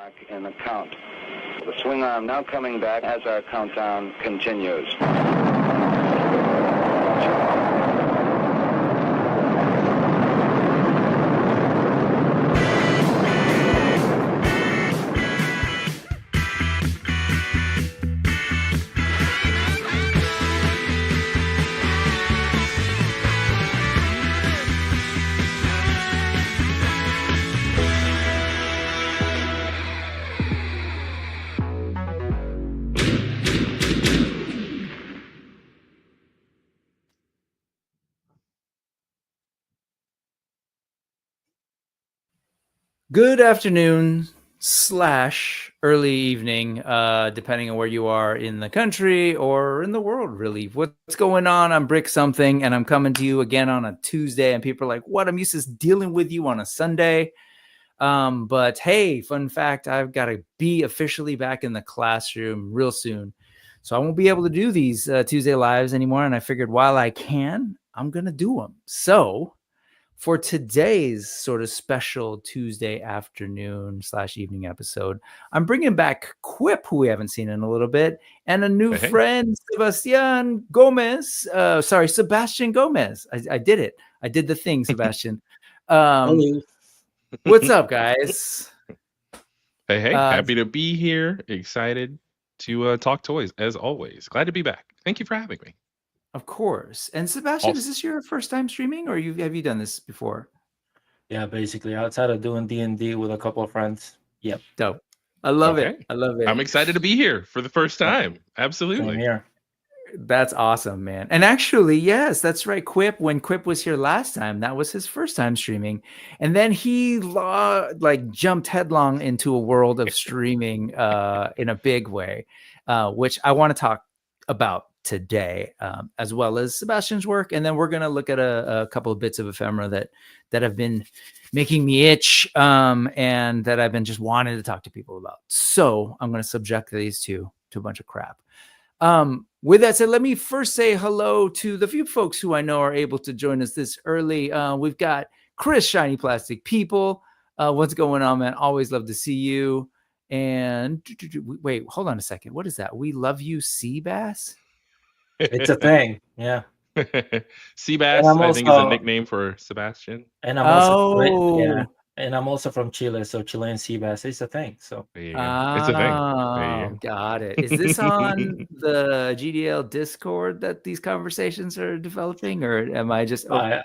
back in the count. The swing arm now coming back as our countdown continues. Good afternoon / early evening, depending on where you are in the country or in the world, really. What's going on? I'm Brick Something, and I'm coming to you again on a Tuesday, and people are like, what? I'm used to dealing with you on a Sunday. But hey, fun fact, I've got to be officially back in the classroom real soon. So I won't be able to do these Tuesday lives anymore, and I figured while I can, I'm going to do them. So for today's sort of special Tuesday afternoon / evening episode, I'm bringing back Quip, who we haven't seen in a little bit, and a new friend, Sebastián Gómez. Sebastian Gómez. I did it. I did the thing, Sebastian. What's up, guys? Hey, happy to be here. Excited to talk toys, as always. Glad to be back. Thank you for having me. Of course. And Sebastian, is this your first time streaming, or have you done this before? Yeah, basically outside of doing D&D with a couple of friends. Yep. Dope. I love it. I love it. I'm excited to be here for the first time. Absolutely. Same here. That's awesome, man. And actually, yes, that's right. Quip, when Quip was here last time, that was his first time streaming. And then he jumped headlong into a world of streaming in a big way, which I want to talk about today, as well as Sebastian's work. And then we're going to look at a couple of bits of ephemera that have been making me itch, and that I've been just wanting to talk to people about. So I'm going to subject these two to a bunch of crap. With that said, let me first say hello to the few folks who I know are able to join us this early. We've got Chris, Shiny Plastic People. What's going on, man? Always love to see you. And wait, hold on a second. What is that? We love you, Seabass? It's a thing. Yeah. Seabass, I think, is a nickname for Sebastian. And I'm also and I'm also from Chile, so Chilean Seabass is a thing. So it's a thing. Got it. Is this on the GDL Discord that these conversations are developing, or am I just? I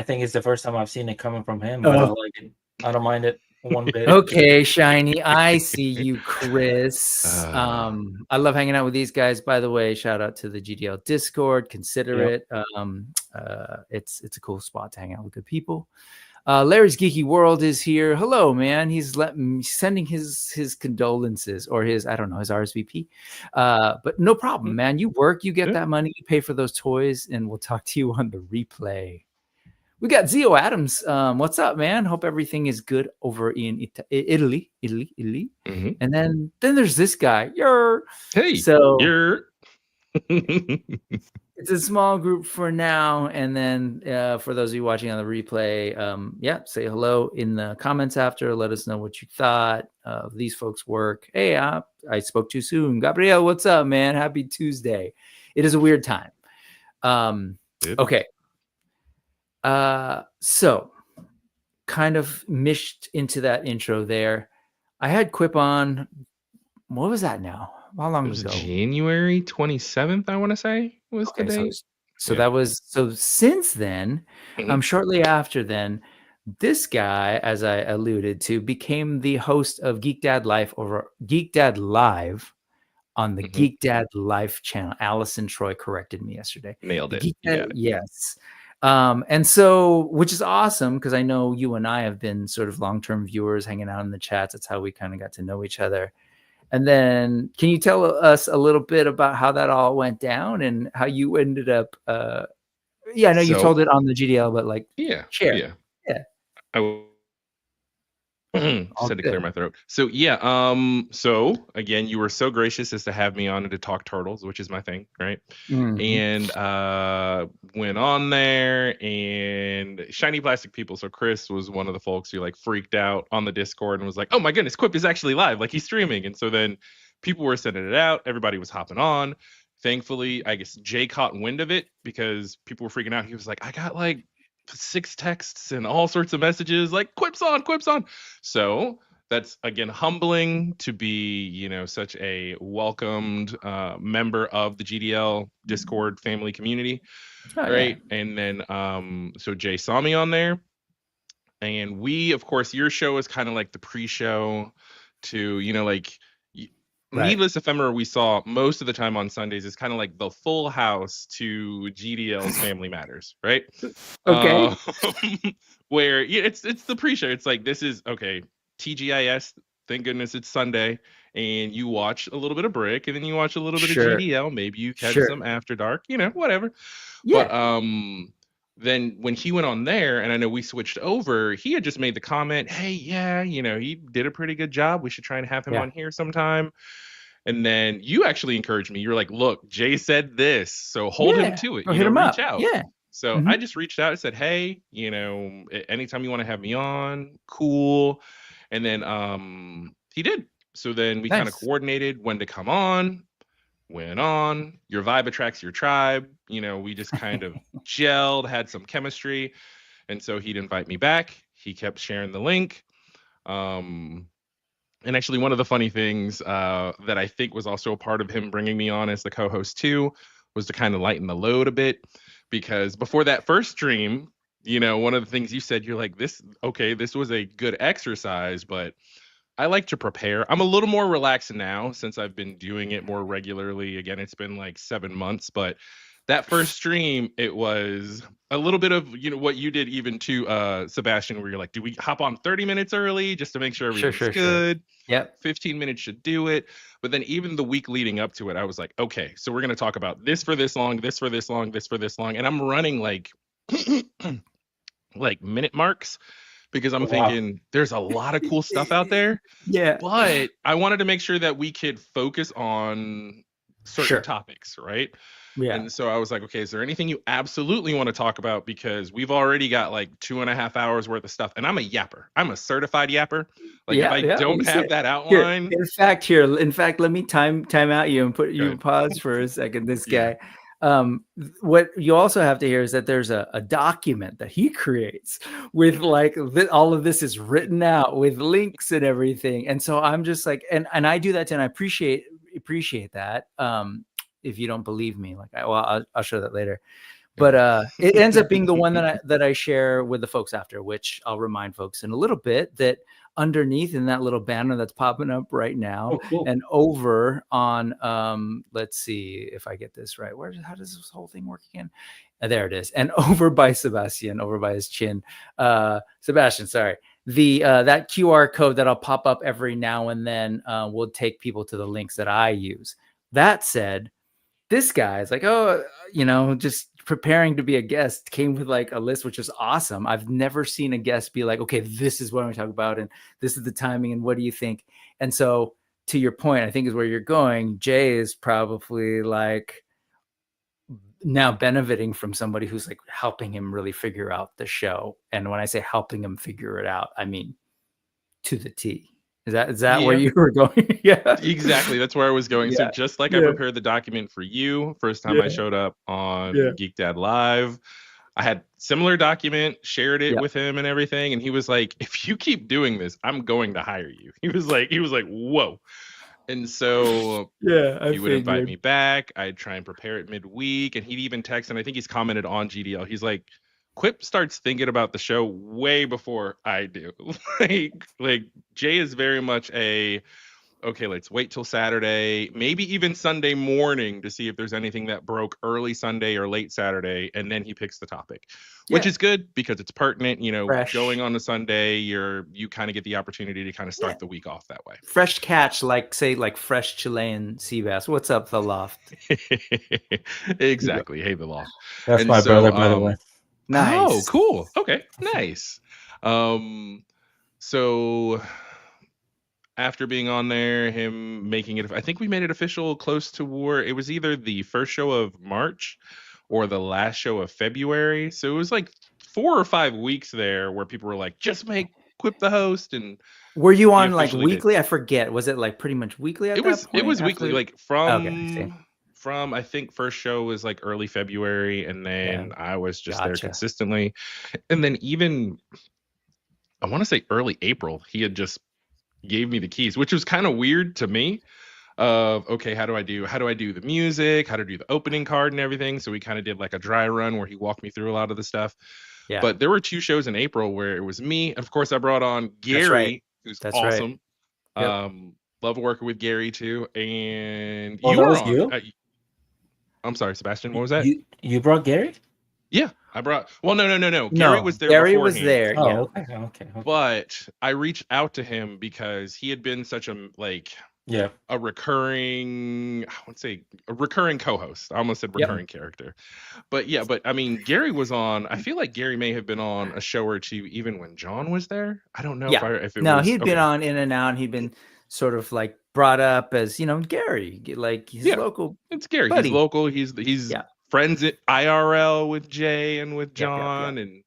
think it's the first time I've seen it coming from him, but I like it. I don't mind it one bit. Okay, Shiny, I see you, Chris. I love hanging out with these guys. By the way, shout out to the GDL Discord. Consider it. It's a cool spot to hang out with good people. Larry's Geeky World is here. Hello, man. He's sending his condolences, or his RSVP. But no problem, man. You work, you get that money, you pay for those toys, and we'll talk to you on the replay. We got Zio Adams. What's up, man? Hope everything is good over in Italy. Mm-hmm. And then there's this guy. It's a small group for now. And then for those of you watching on the replay, say hello in the comments after. Let us know what you thought of these folks' work. Hey, I spoke too soon. Gabriel, what's up, man? Happy Tuesday. It is a weird time. Okay. So kind of mished into that intro there. I had Quip on. What was that now? How long ago? January 27th, I want to say was the date. So that was, since then, shortly after then, this guy, as I alluded to, became the host of Geek Dad Live on the Geek Dad Life channel. Allison Troy corrected me yesterday. Nailed it. Yes. And so, which is awesome, because I know you and I have been sort of long-term viewers, hanging out in the chats. That's how we kind of got to know each other. And then can you tell us a little bit about how that all went down and how you ended up, I know you told it on the GDL, but share. Yeah. Said to clear my throat. So yeah, so again, you were so gracious as to have me on to talk turtles, which is my thing, right? And went on there, and Shiny Plastic People. So Chris was one of the folks who like freaked out on the Discord and was like, "Oh my goodness, Quip is actually live, like he's streaming." And so then people were sending it out. Everybody was hopping on. Thankfully, I guess Jay caught wind of it because people were freaking out. He was like, "I got like 6 texts and all sorts of messages like Quip's on." So that's again humbling to be, you know, such a welcomed member of the GDL Discord family community, right? Yeah. And then so Jay saw me on there, and we, of course, your show is kind of like the pre-show to, you know, like. Right. Needless Ephemera we saw most of the time on Sundays is kind of like the full house to GDL's Family Matters, right? Okay. Where it's the pre-show. It's like, this is okay. TGIS, thank goodness it's Sunday, and you watch a little bit of Brick, and then you watch a little bit of GDL. Maybe you catch some After Dark, you know, whatever. Yeah. But then when he went on there, and I know we switched over, he had just made the comment, "Hey, yeah, you know, he did a pretty good job. We should try and have him on here sometime." And then you actually encouraged me. You're like, "Look, Jay said this, so hold him to it. Hit him reach up. out." Yeah. So I just reached out and said, "Hey, you know, anytime you want to have me on, cool." And then he did. So then we kind of coordinated when to come on. Went on. Your vibe attracts your tribe. You know, we just kind of gelled, had some chemistry. And so he'd invite me back. He kept sharing the link. And actually, one of the funny things that I think was also a part of him bringing me on as the co-host too was to kind of lighten the load a bit. Because before that first stream, you know, one of the things you said, you're like, this was a good exercise, but I like to prepare. I'm a little more relaxed now since I've been doing it more regularly. Again, it's been like 7 months, but that first stream, it was a little bit of, you know, what you did even to Sebastian, where you're like, do we hop on 30 minutes early just to make sure everything's good? Yep. 15 minutes should do it. But then even the week leading up to it, I was like, okay, so we're going to talk about this for this long, this for this long, this for this long. And I'm running like, like minute marks, because I'm thinking there's a lot of cool stuff out there. Yeah. But I wanted to make sure that we could focus on certain topics, right? Yeah. And so I was like, okay, is there anything you absolutely want to talk about? Because we've already got like 2.5 hours worth of stuff. And I'm a yapper. I'm a certified yapper. Like if I don't have that outline. In fact, let me time out you and put you pause for a second. This guy. What you also have to hear is that there's a document that he creates with like all of this is written out with links and everything. And so I'm just like, and I do that too, and I appreciate that. If you don't believe me, like I'll show that later. But it ends up being the one that I share with the folks after, which I'll remind folks in a little bit that underneath in that little banner that's popping up right now, and over on let's see if I get this right. How does this whole thing work again? There it is. And over by Sebastian, over by his chin, Sebastian, sorry. The that QR code that'll pop up every now and then will take people to the links that I use. That said, this guy is like, oh, you know, just preparing to be a guest, came with like a list, which is awesome. I've never seen a guest be like, okay, this is what I'm going to talk about, and this is the timing, and what do you think? And so, to your point, I think is where you're going. Jay is probably like now benefiting from somebody who's like helping him really figure out the show. And when I say helping him figure it out, I mean to the T. Is that where you were going? Yeah, exactly. That's where I was going. So just like I prepared the document for you, first time I showed up on Geek Dad Live, I had similar document, shared it with him and everything. And he was like, if you keep doing this, I'm going to hire you. He was like, whoa. And so he would invite me back. I'd try and prepare it midweek. And he'd even text, and I think he's commented on GDL. He's like, Quip starts thinking about the show way before I do. like Jay is very much okay, let's wait till Saturday, maybe even Sunday morning to see if there's anything that broke early Sunday or late Saturday, and then he picks the topic, which is good because it's pertinent. You know, going on a Sunday, you kind of get the opportunity to kind of start the week off that way. Fresh catch, like fresh Chilean sea bass. What's up, the Loft? Exactly. Hey, the Loft. That's my brother, by the way. Nice. Oh, cool. Okay, nice. So after being on there, him making it, I think we made it official close to war. It was either the first show of March or the last show of February. So it was like 4 or 5 weeks there where people were like, just make Quip the host. And were you he on like officially did. weekly? I forget. Was it like pretty much weekly at It that was point? it was weekly, after- like Okay, I see. from I think first show was like early February, and then I was just there Gotcha. consistently. And then even I want to say early April, he had just gave me the keys, which was kind of weird to me. Of okay, how do I do the music, how to do the opening card and everything. So we kind of did like a dry run where he walked me through a lot of the stuff. Yeah. But there were 2 shows in April where it was me. Of course, I brought on Gary, That's right. who's That's right. awesome. Yep. Love working with Gary too. And Oh, you that were was on. you? I'm sorry, Sebastian. What was that? You brought Gary? Yeah, I brought. Well, no. Gary was there. Gary was beforehand. there. Oh, Yeah. okay. But I reached out to him because he had been such a Yeah. a recurring, I wouldn't say a recurring co-host. I almost said recurring character. But yeah, but I mean, Gary was on, I feel like Gary may have been on a show or 2 even when John was there. I don't know if it was. He'd been on in and out. He'd been sort of like brought up as, Gary, like he's local. It's Gary. buddy. He's local. He's friends at IRL with Jay and with John. And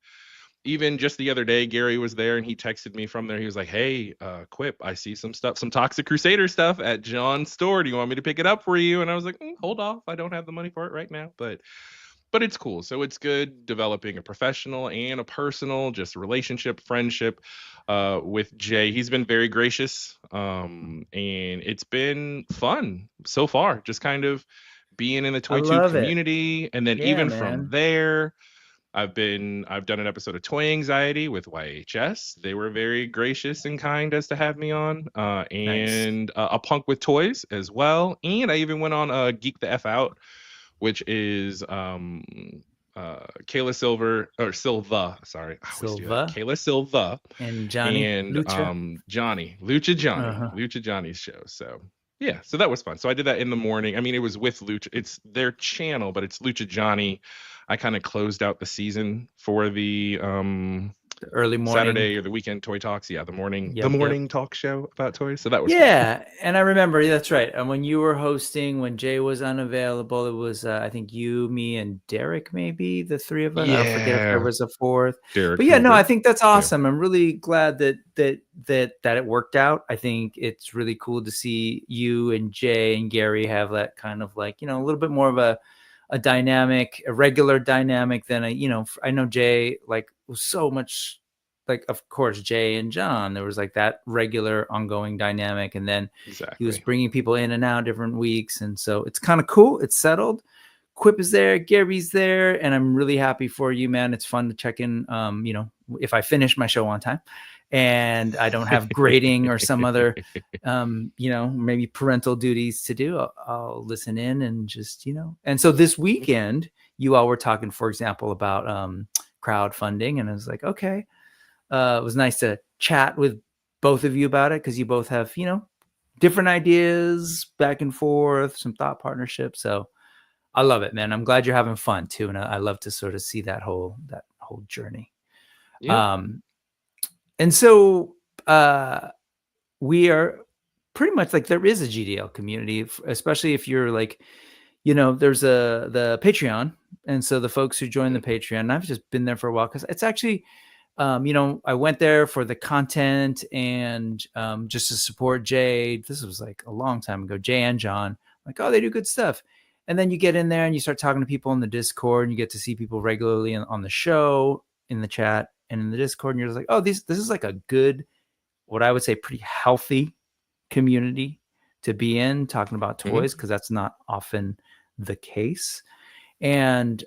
even just the other day, Gary was there and he texted me from there. He was like, hey, Quip, I see some Toxic Crusader stuff at John's store. Do you want me to pick it up for you? And I was like, hold off. I don't have the money for it right now. But it's cool. So it's good developing a professional and a personal just relationship, friendship with Jay. He's been very gracious. And it's been fun so far. Just kind of being in the ToyTube community. And then even from there, I've done an episode of Toy Anxiety with YHS. They were very gracious and kind as to have me on, and a Punk with Toys as well. And I even went on Geek the F Out, which is Kayla Silva. Kayla Silva and Johnny and Lucha. Lucha Johnny's show. So yeah, so that was fun. So I did that in the morning. I mean, it was with Lucha. It's their channel, but it's Lucha Johnny. I kind of closed out the season for the early morning Saturday or the weekend Toy Talks. Yeah, the morning talk show about toys. So that was fun. And I remember that's right. And when you were hosting, when Jay was unavailable, it was I think you, me, and Derek, maybe the 3 of us. I forget if there was a 4th. Derek, but I think that's awesome. I'm really glad that it worked out. I think it's really cool to see you and Jay and Gary have that kind of like, a little bit more of a dynamic, a regular dynamic than I know Jay like was so much like, of course, Jay and John, there was like that regular ongoing dynamic. And then he was bringing people in and out different weeks. And so it's kind of cool. It's settled. Quip is there. Gary's there. And I'm really happy for you, man. It's fun to check in, if I finish my show on time and I don't have grading or some other, maybe parental duties to do, I'll listen in and just, And so this weekend, you all were talking, for example, about crowdfunding. And I was like, okay. It was nice to chat with both of you about it because you both have, different ideas back and forth, some thought partnerships. So I love it, man. I'm glad you're having fun too. And I love to sort of see that whole journey. Yeah. And so we are pretty much like there is a GDL community, especially if you're like, there's the Patreon. And so the folks who join the Patreon, and I've just been there for a while because it's actually, I went there for the content and just to support Jay. This was like a long time ago, Jay and John, like, oh, they do good stuff. And then you get in there and you start talking to people in the Discord and you get to see people regularly on the show, in the chat and in the Discord. And you're just like, oh, this is like a good, what I would say, pretty healthy community to be in, talking about toys, because that's not often the case. And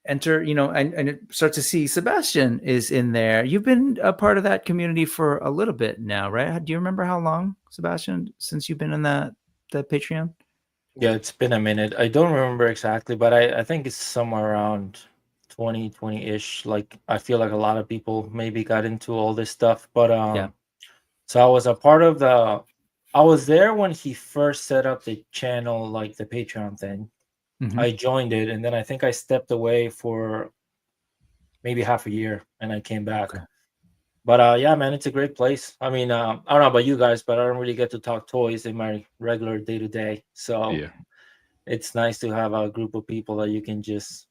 enter, and start to see Sebastian is in there. You've been a part of that community for a little bit now, right? Do you remember how long, Sebastian, since you've been in the Patreon? Yeah, it's been a minute. I don't remember exactly, but I think it's somewhere around 2020-ish. Like, I feel like a lot of people maybe got into all this stuff. But so I was a part of I was there when he first set up the channel, like the Patreon thing. I joined it, and then I think I stepped away for maybe half a year, and I came back. But yeah, man, it's a great place. I mean, I don't know about you guys, but I don't really get to talk toys in my regular day to day. So Yeah. it's nice to have a group of people that you can just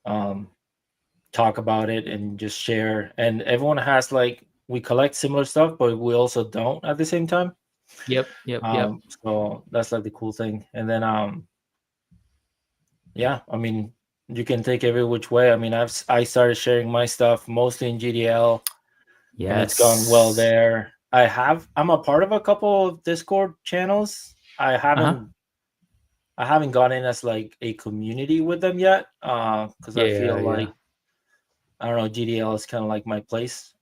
talk about it and just share. And everyone has like, we collect similar stuff, but we also don't at the same time. Yep. So that's like the cool thing. And then yeah, I mean, you can take every which way. I mean, I started sharing my stuff mostly in GDL. Yes. And it's gone well there. I'm a part of a couple of Discord channels. I haven't gone in as like a community with them yet. Because I feel like, I don't know, GDL is kind of like my place.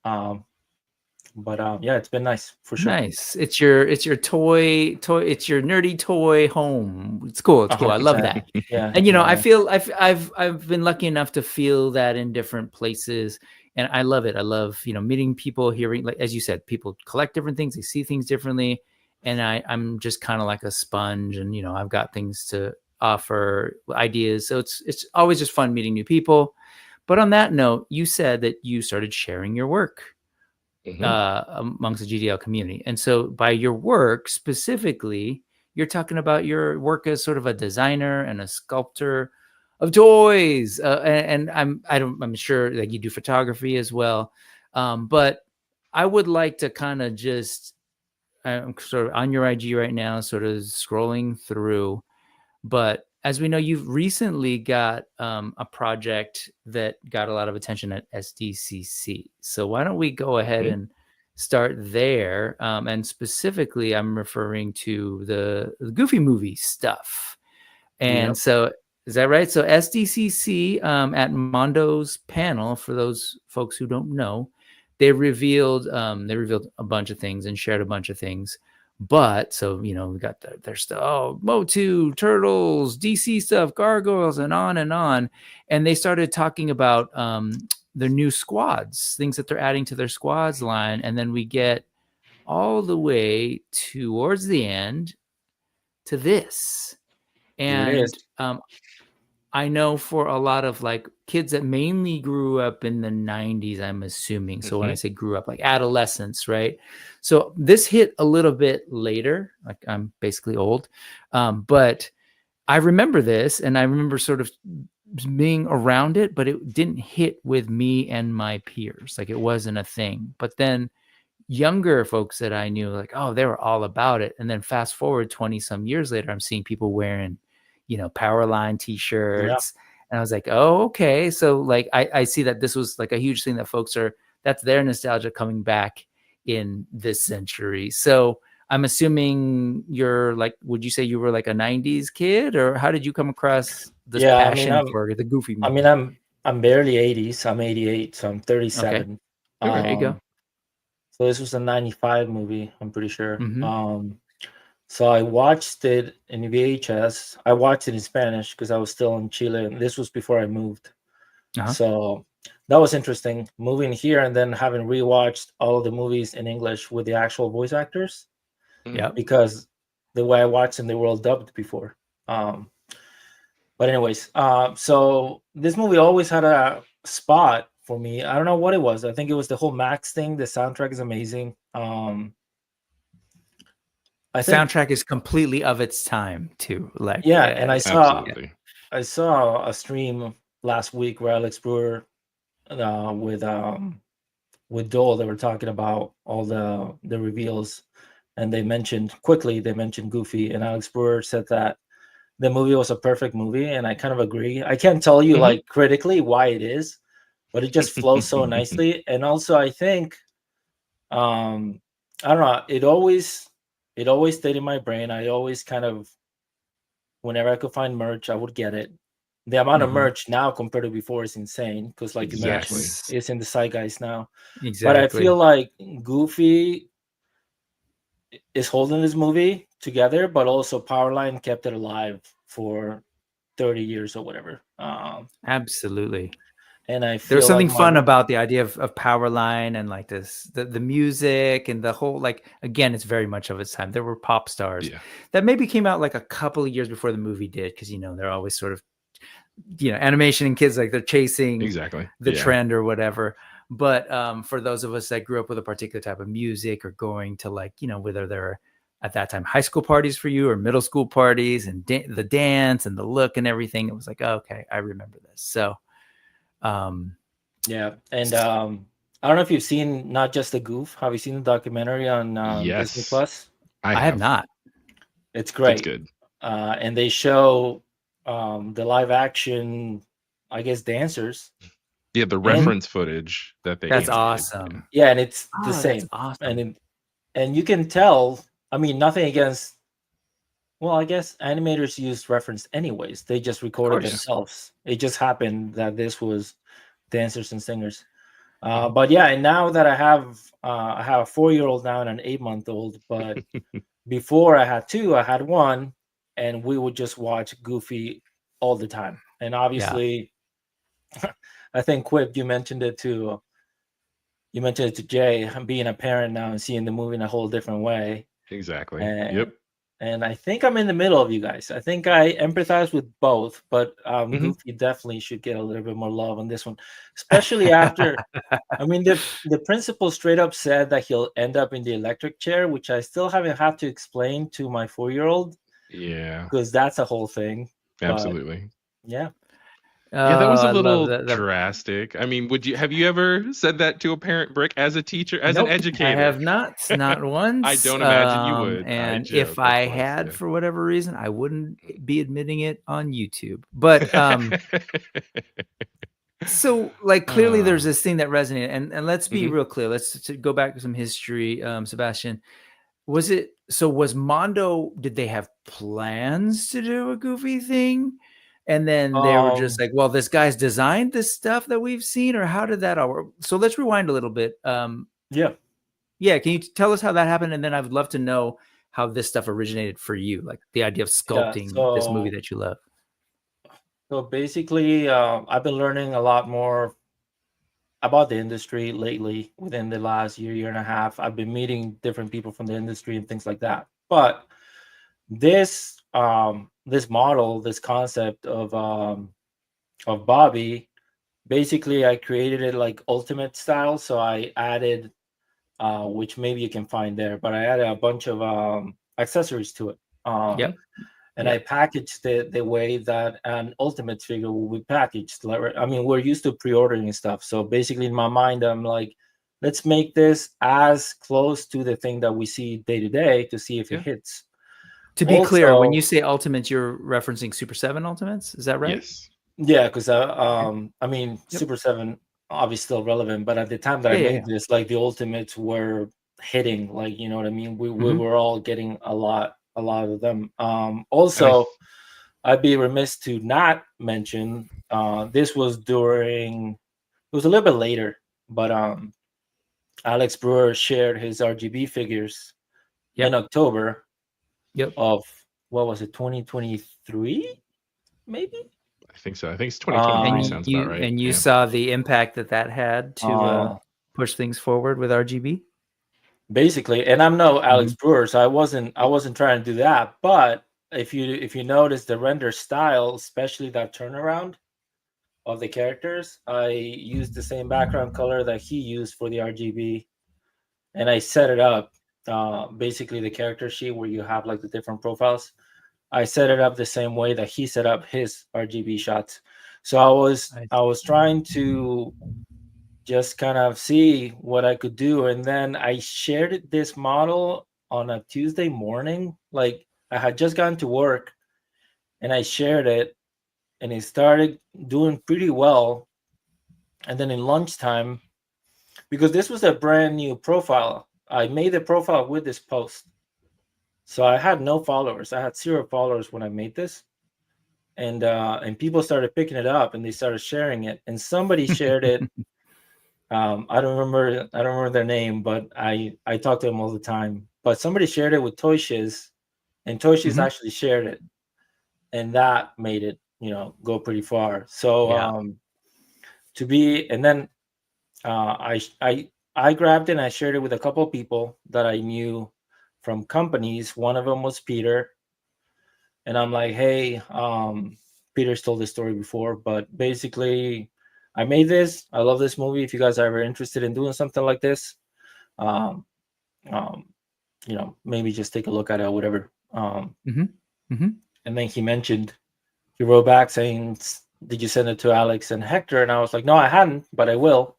But yeah, it's been nice for sure. Nice. It's your toy. It's your nerdy toy home. It's cool. It's cool. I love that. Yeah. And I feel I've been lucky enough to feel that in different places, and I love it. I love meeting people, hearing, like as you said, people collect different things. They see things differently, and I'm just kind of like a sponge, and I've got things to offer, ideas. So it's always just fun meeting new people. But on that note, you said that you started sharing your work amongst the GDL community. And so by your work specifically, you're talking about your work as sort of a designer and a sculptor of toys. And I'm sure that you do photography as well. But I would like to kind of just, I'm sort of on your IG right now, sort of scrolling through, but as we know, you've recently got a project that got a lot of attention at SDCC. So why don't we go ahead and start there? And specifically, I'm referring to the Goofy movie stuff. And so, is that right? So SDCC at Mondo's panel, for those folks who don't know, they revealed a bunch of things and shared a bunch of things. But so we got their stuff, Motu, Turtles, DC stuff, Gargoyles, and on, and they started talking about their new squads, things that they're adding to their squads line, and then we get all the way towards the end to this, and I know for a lot of like kids that mainly grew up in the 90s, I'm assuming. So when I say grew up, like adolescence, right? So this hit a little bit later, like I'm basically old. But I remember this, and I remember sort of being around it, but it didn't hit with me and my peers. Like it wasn't a thing. But then younger folks that I knew, like, oh, they were all about it. And then fast forward 20 some years later, I'm seeing people wearing Powerline t-shirts. And I was like, oh, okay. So like, I see that this was like a huge thing that folks that's their nostalgia coming back in this century. So I'm assuming you're like, would you say you were like a 90s kid, or how did you come across this passion for the Goofy movie? I mean, I'm barely 80s. I'm 88, so I'm 37. Okay. There you go. So this was a 95 movie, I'm pretty sure. So I watched it in VHS. I watched it in Spanish because I was still in Chile, and this was before I moved. So that was interesting, moving here and then having rewatched all of the movies in English with the actual voice actors. Yeah. Because the way I watched them, they were all dubbed before. But anyways, so this movie always had a spot for me. I don't know what it was. I think it was the whole Max thing. The soundtrack is amazing. Soundtrack is completely of its time too. Like and I saw a stream last week where Alex Brewer with Dole, they were talking about all the reveals, and they mentioned Goofy, and Alex Brewer said that the movie was a perfect movie, and I kind of agree. I can't tell you like critically why it is, but it just flows so nicely. And also I think I don't know, it always stayed in my brain. I always kind of, whenever I could find merch, I would get it. The amount of merch now compared to before is insane, because like you mentioned, it's in the zeitgeist now. But I feel like Goofy is holding this movie together, but also Powerline kept it alive for 30 years or whatever. Absolutely. And I feel there's something fun about the idea of Powerline, and like this, the music and the whole, like, again, it's very much of its time. There were pop stars that maybe came out like a couple of years before the movie did, because they're always sort of animation and kids, like they're chasing the trend or whatever. But for those of us that grew up with a particular type of music or going to like, whether they're at that time high school parties for you or middle school parties and the dance and the look and everything, it was like, oh, okay, I remember this. So yeah. And I don't know if you've seen Not Just a Goof. Have you seen the documentary on Disney Yes, Plus? I have not. It's great. It's good. And they show the live action, I guess, dancers. Yeah, the reference footage that they That's animated. awesome. Yeah, and it's the same. That's awesome. And you can tell, I mean, nothing against, well, I guess animators use reference anyways. They just recorded themselves. It just happened that this was dancers and singers. But yeah, and now that I have a 4-year-old now and an 8-month-old, but before I had 2, I had 1, and we would just watch Goofy all the time. And obviously, I think Quip, you mentioned it to Jay. I'm being a parent now and seeing the movie in a whole different way. Exactly. Yep. And I think I'm in the middle of you guys. I think I empathize with both, but Goofy definitely should get a little bit more love on this one, especially after. I mean, the principal straight up said that he'll end up in the electric chair, which I still haven't had to explain to my 4-year-old. Yeah, because that's a whole thing. Absolutely. But, yeah. Yeah, that was a little drastic. I mean, have you ever said that to a parent, Brick, as a teacher, as an educator? I have not once. I don't imagine you would. And if I had, for whatever reason, I wouldn't be admitting it on YouTube. But so, like, clearly there's this thing that resonated. And let's be real clear. Let's go back to some history, Sebastian. Was Mondo, did they have plans to do a Goofy thing? And then they were just like, well, this guy's designed this stuff that we've seen, or how did that all work? So let's rewind a little bit. Yeah. Can you tell us how that happened? And then I would love to know how this stuff originated for you, like the idea of sculpting this movie that you love. So basically, I've been learning a lot more about the industry lately within the last year and a half. I've been meeting different people from the industry and things like that. But this model, this concept of Bobby, basically I created it like ultimate style. So I added, which maybe you can find there, but I added a bunch of accessories to it. And I packaged it the way that an ultimate figure will be packaged. I mean, we're used to pre-ordering and stuff. So basically in my mind, I'm like, let's make this as close to the thing that we see day to day to see if it hits. To be clear, when you say ultimates, you're referencing Super 7 ultimates. Is that right? Yes. Yeah, because I mean, Super 7 obviously still relevant, but at the time that I made this, like the ultimates were hitting, like, you know what I mean? We were all getting a lot of them. Also, I'd be remiss to not mention this was it was a little bit later, but Alex Brewer shared his RGB figures in October of, what was it, 2023 maybe? I think so. I think it's 2023 sounds about right. And you saw the impact that had to push things forward with RGB? Basically, and I'm no Alex Brewer, so I wasn't trying to do that. But if you notice the render style, especially that turnaround of the characters, I used the same background color that he used for the RGB, and I set it up. Basically, the character sheet where you have like the different profiles, I set it up the same way that he set up his RGB shots. So I was trying to just kind of see what I could do. And then I shared this model on a Tuesday morning. Like, I had just gotten to work and I shared it, and it started doing pretty well. And then in lunchtime, because this was a brand new profile, I made the profile with this post. So I had no followers. I had 0 followers when I made this. And people started picking it up and they started sharing it. And somebody shared it. I don't remember their name, but I talk to them all the time. But somebody shared it with Toy Shiz, and Toy Shiz actually shared it, and that made it, go pretty far. So I grabbed it and I shared it with a couple of people that I knew from companies. One of them was Peter, and I'm like, hey, Peter's told this story before, but basically, I made this. I love this movie. If you guys are ever interested in doing something like this, um, maybe just take a look at it or whatever. And then he wrote back saying, did you send it to Alex and Hector? And I was like, no, I hadn't, but I will.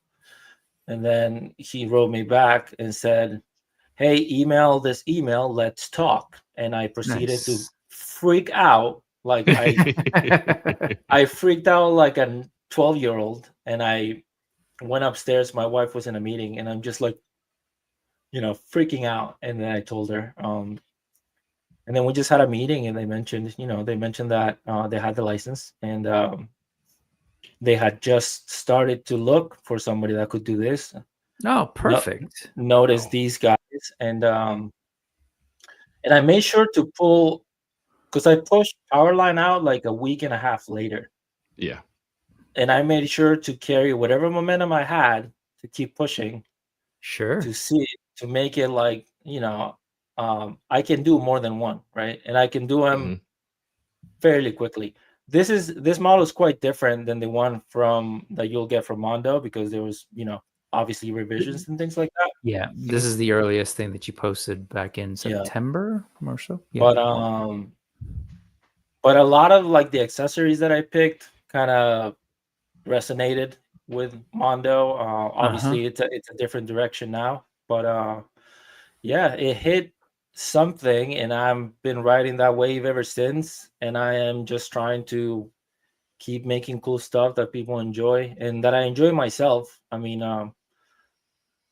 And then he wrote me back and said, hey, email this email, let's talk. And I proceeded to freak out. Like I freaked out like a 12-year-old, and I went upstairs. My wife was in a meeting, and I'm just like, freaking out. And then I told her, and then we just had a meeting, and they mentioned that they had the license, and they had just started to look for somebody that could do this. Oh, perfect. Notice these guys, and I made sure to pull, because I pushed Powerline out like a week and a half later. Yeah. And I made sure to carry whatever momentum I had to keep pushing. Sure. To make it like, I can do more than one, right? And I can do them fairly quickly. This model is quite different than the one that you'll get from Mondo, because there was, obviously revisions and things like that. Yeah, this is the earliest thing that you posted back in September or so. Yeah. But a lot of like the accessories that I picked kind of resonated with Mondo. Obviously, it's a different direction now, but it hit something, and I've been riding that wave ever since. And I am just trying to keep making cool stuff that people enjoy and that I enjoy myself. I mean,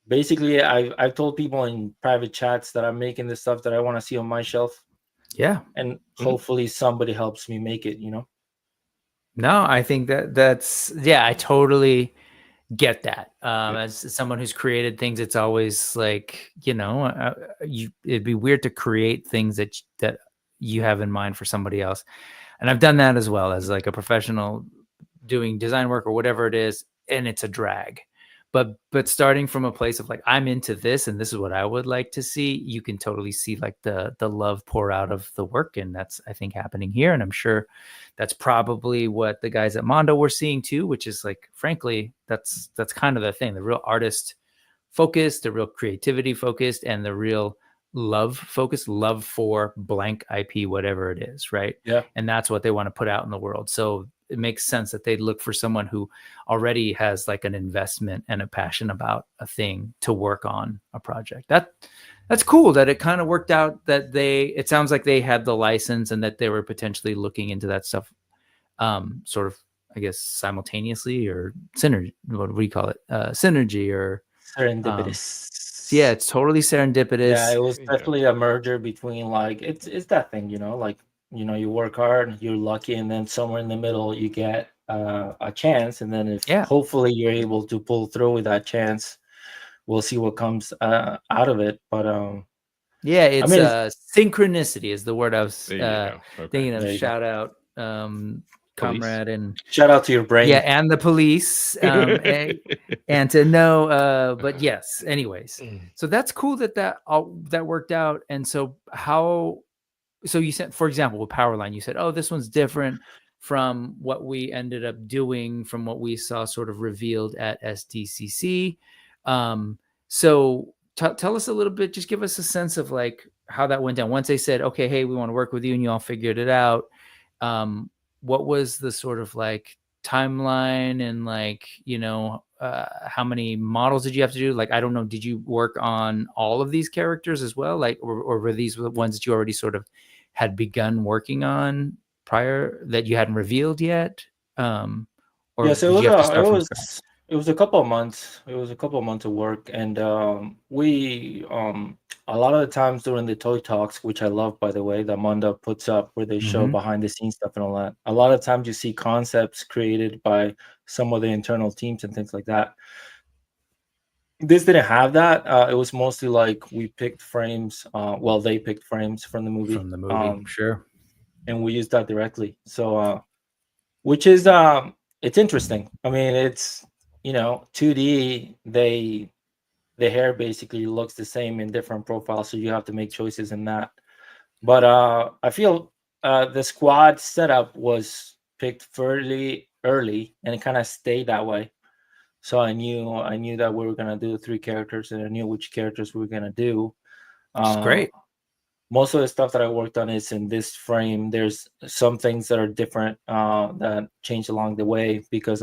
basically, I've told people in private chats that I'm making the stuff that I want to see on my shelf. Yeah. And hopefully somebody helps me make it, No, I think that's I totally get that. As someone who's created things, it's always like, it'd be weird to create things that you have in mind for somebody else. And I've done that as well as like a professional doing design work or whatever it is, and it's a drag. But starting from a place of like, I'm into this and this is what I would like to see, you can totally see like the love pour out of the work. And that's, I think, happening here. And I'm sure that's probably what the guys at Mondo were seeing too, which is like, frankly, that's kind of the thing, the real artist focused, the real creativity focused, and the real love focused, love for blank IP, whatever it is. Right. Yeah. And that's what they want to put out in the world. So it makes sense that they'd look for someone who already has like an investment and a passion about a thing to work on a project. That's cool that it kind of worked out that it sounds like they had the license and that they were potentially looking into that stuff, sort of, I guess, simultaneously, or synergy. What do we call it? Synergy or serendipitous. Yeah, it's totally serendipitous. Yeah, it was definitely a merger between like, it's that thing, like, you work hard, you're lucky, and then somewhere in the middle you get a chance, and then if hopefully you're able to pull through with that chance, we'll see what comes out of it. But it's synchronicity is the word I was thinking of. Shout out comrade and shout out to your brain. Yeah, and the police and to know but yes, anyways. So that's cool that worked out. And so so you said, for example, with Powerline, you said, oh, this one's different from what we ended up doing, from what we saw sort of revealed at SDCC. So tell us a little bit, just give us a sense of like how that went down. Once they said, okay, hey, we want to work with you, and you all figured it out. What was the sort of like timeline and like, how many models did you have to do? Like, I don't know, did you work on all of these characters as well? Like, or were these the ones that you already sort of had begun working on prior that you hadn't revealed yet? So it was a couple of months. It was a couple of months of work, and we a lot of the times during the toy talks, which I love, by the way, that Mondo puts up, where they show behind the scenes stuff and all that. A lot of times you see concepts created by some of the internal teams and things like that. This didn't have that. It was mostly like we picked frames. They picked frames from the movie. Sure. And we used that directly. So, which is it's interesting. I mean, it's 2D. The hair basically looks the same in different profiles, so you have to make choices in that. But I feel the squad setup was picked fairly early, and it kind of stayed that way. So I knew that we were gonna do 3 characters, and I knew which characters we were gonna do. It's great. Most of the stuff that I worked on is in this frame. There's some things that are different that changed along the way because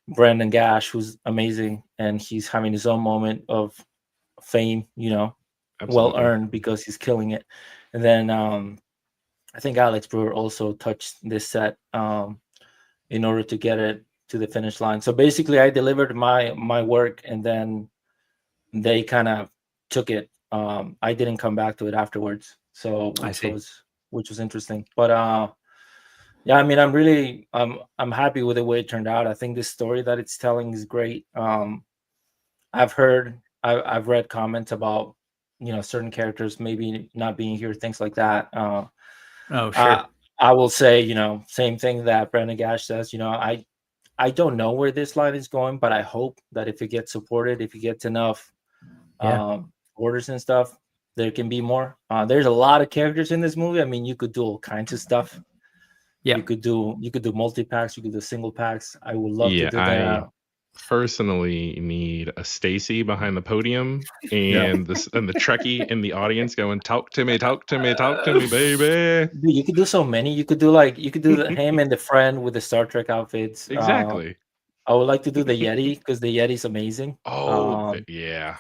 Brandon Gash, who's amazing, and he's having his own moment of fame, well earned because he's killing it. And then I think Alex Brewer also touched this set in order to get it to the finish line. So basically, I delivered my work, and then they kind of took it. I didn't come back to it afterwards, so which was interesting. But yeah, I mean, I'm happy with the way it turned out. I think the story that it's telling is great. I've read comments about certain characters maybe not being here, things like that. Oh, sure. I will say, same thing that Brandon Gash says. I don't know where this line is going, but I hope that if it gets supported, if it gets enough orders and stuff, there can be more. There's a lot of characters in this movie. I mean, you could do all kinds of stuff. Yeah, you could do multi-packs, you could do single packs. I would love to do that. I personally need a Stacy behind the podium and the Trekkie in the audience going, talk to me, baby. Dude, you could do so many. You could do him and the friend with the Star Trek outfits. Exactly. I would like to do the Yeti because the Yeti's amazing. Oh, yeah.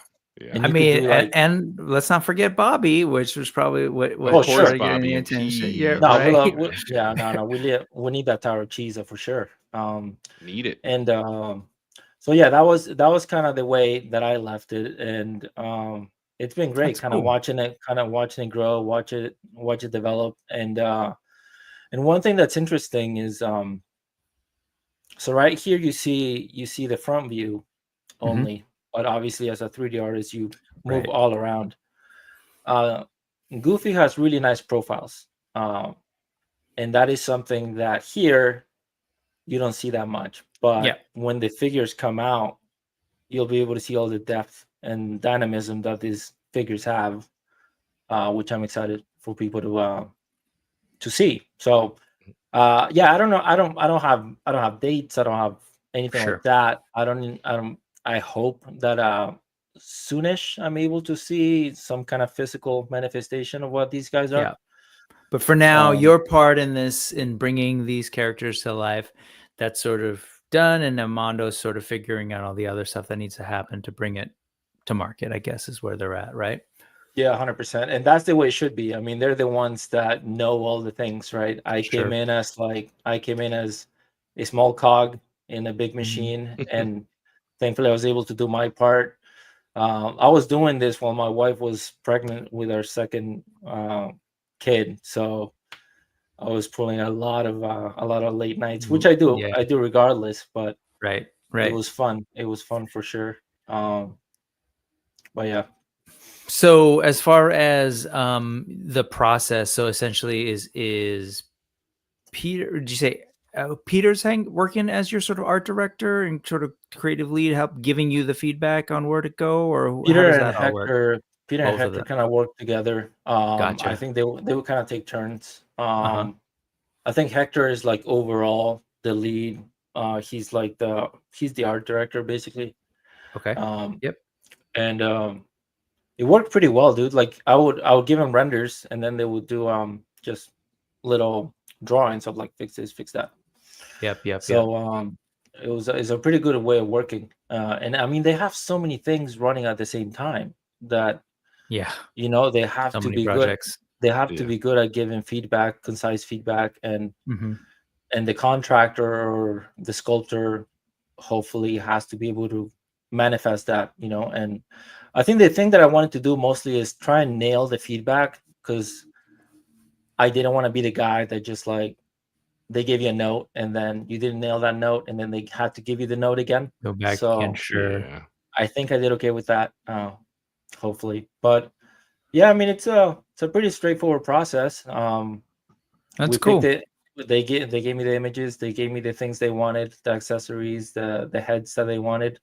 I mean, and let's not forget Bobby, which was probably what sure, Bobby and attention. Yeah, no, right? We need that tower of cheese for sure. Need it. And so yeah, that was kind of the way that I left it, and it's been great. Kind of watching it grow, watch it develop, and one thing that's interesting is so right here you see the front view only. But obviously, as a 3D artist, you move all around. Goofy has really nice profiles. And that is something that here, you don't see that much. But when the figures come out, you'll be able to see all the depth and dynamism that these figures have, which I'm excited for people to see. So, yeah, I don't know. I don't have dates. I don't have anything like that. I hope that soonish I'm able to see some kind of physical manifestation of what these guys are. Yeah. But for now, your part in this, in bringing these characters to life, that's sort of done, and now Mondo's sort of figuring out all the other stuff that needs to happen to bring it to market, I guess, is where they're at, right? Yeah, 100%. And that's the way it should be. I mean, they're the ones that know all the things, right? I came in as a small cog in a big machine, and thankfully, I was able to do my part. I was doing this while my wife was pregnant with our second kid, so I was pulling a lot of late nights, which I do regardless. But right, it was fun. It was fun for sure. But yeah. So as far as the process, so essentially is Peter? Did you say? Peter's working as your sort of art director and sort of creative lead, help giving you the feedback on where to go, or Peter how does and that all work? Peter and Hector kind of work together. Gotcha. I think they would kind of take turns. I think Hector is like overall the lead. He's the art director basically. Okay. Yep. And it worked pretty well, dude. Like I would give them renders, and then they would do just little drawings of like fix this, fix that. Yep. So it's a pretty good way of working. And I mean, they have so many things running at the same time that they have to be projects. Good. They have to be good at giving feedback, concise feedback, and the contractor or the sculptor hopefully has to be able to manifest that, And I think the thing that I wanted to do mostly is try and nail the feedback, because I didn't want to be the guy that just like they gave you a note and then you didn't nail that note and then they had to give you the note again. Go back again, sure. I think I did okay with that, hopefully. But yeah, I mean, it's a pretty straightforward process. That's cool. They gave me the images, they gave me the things they wanted, the accessories, the heads that they wanted,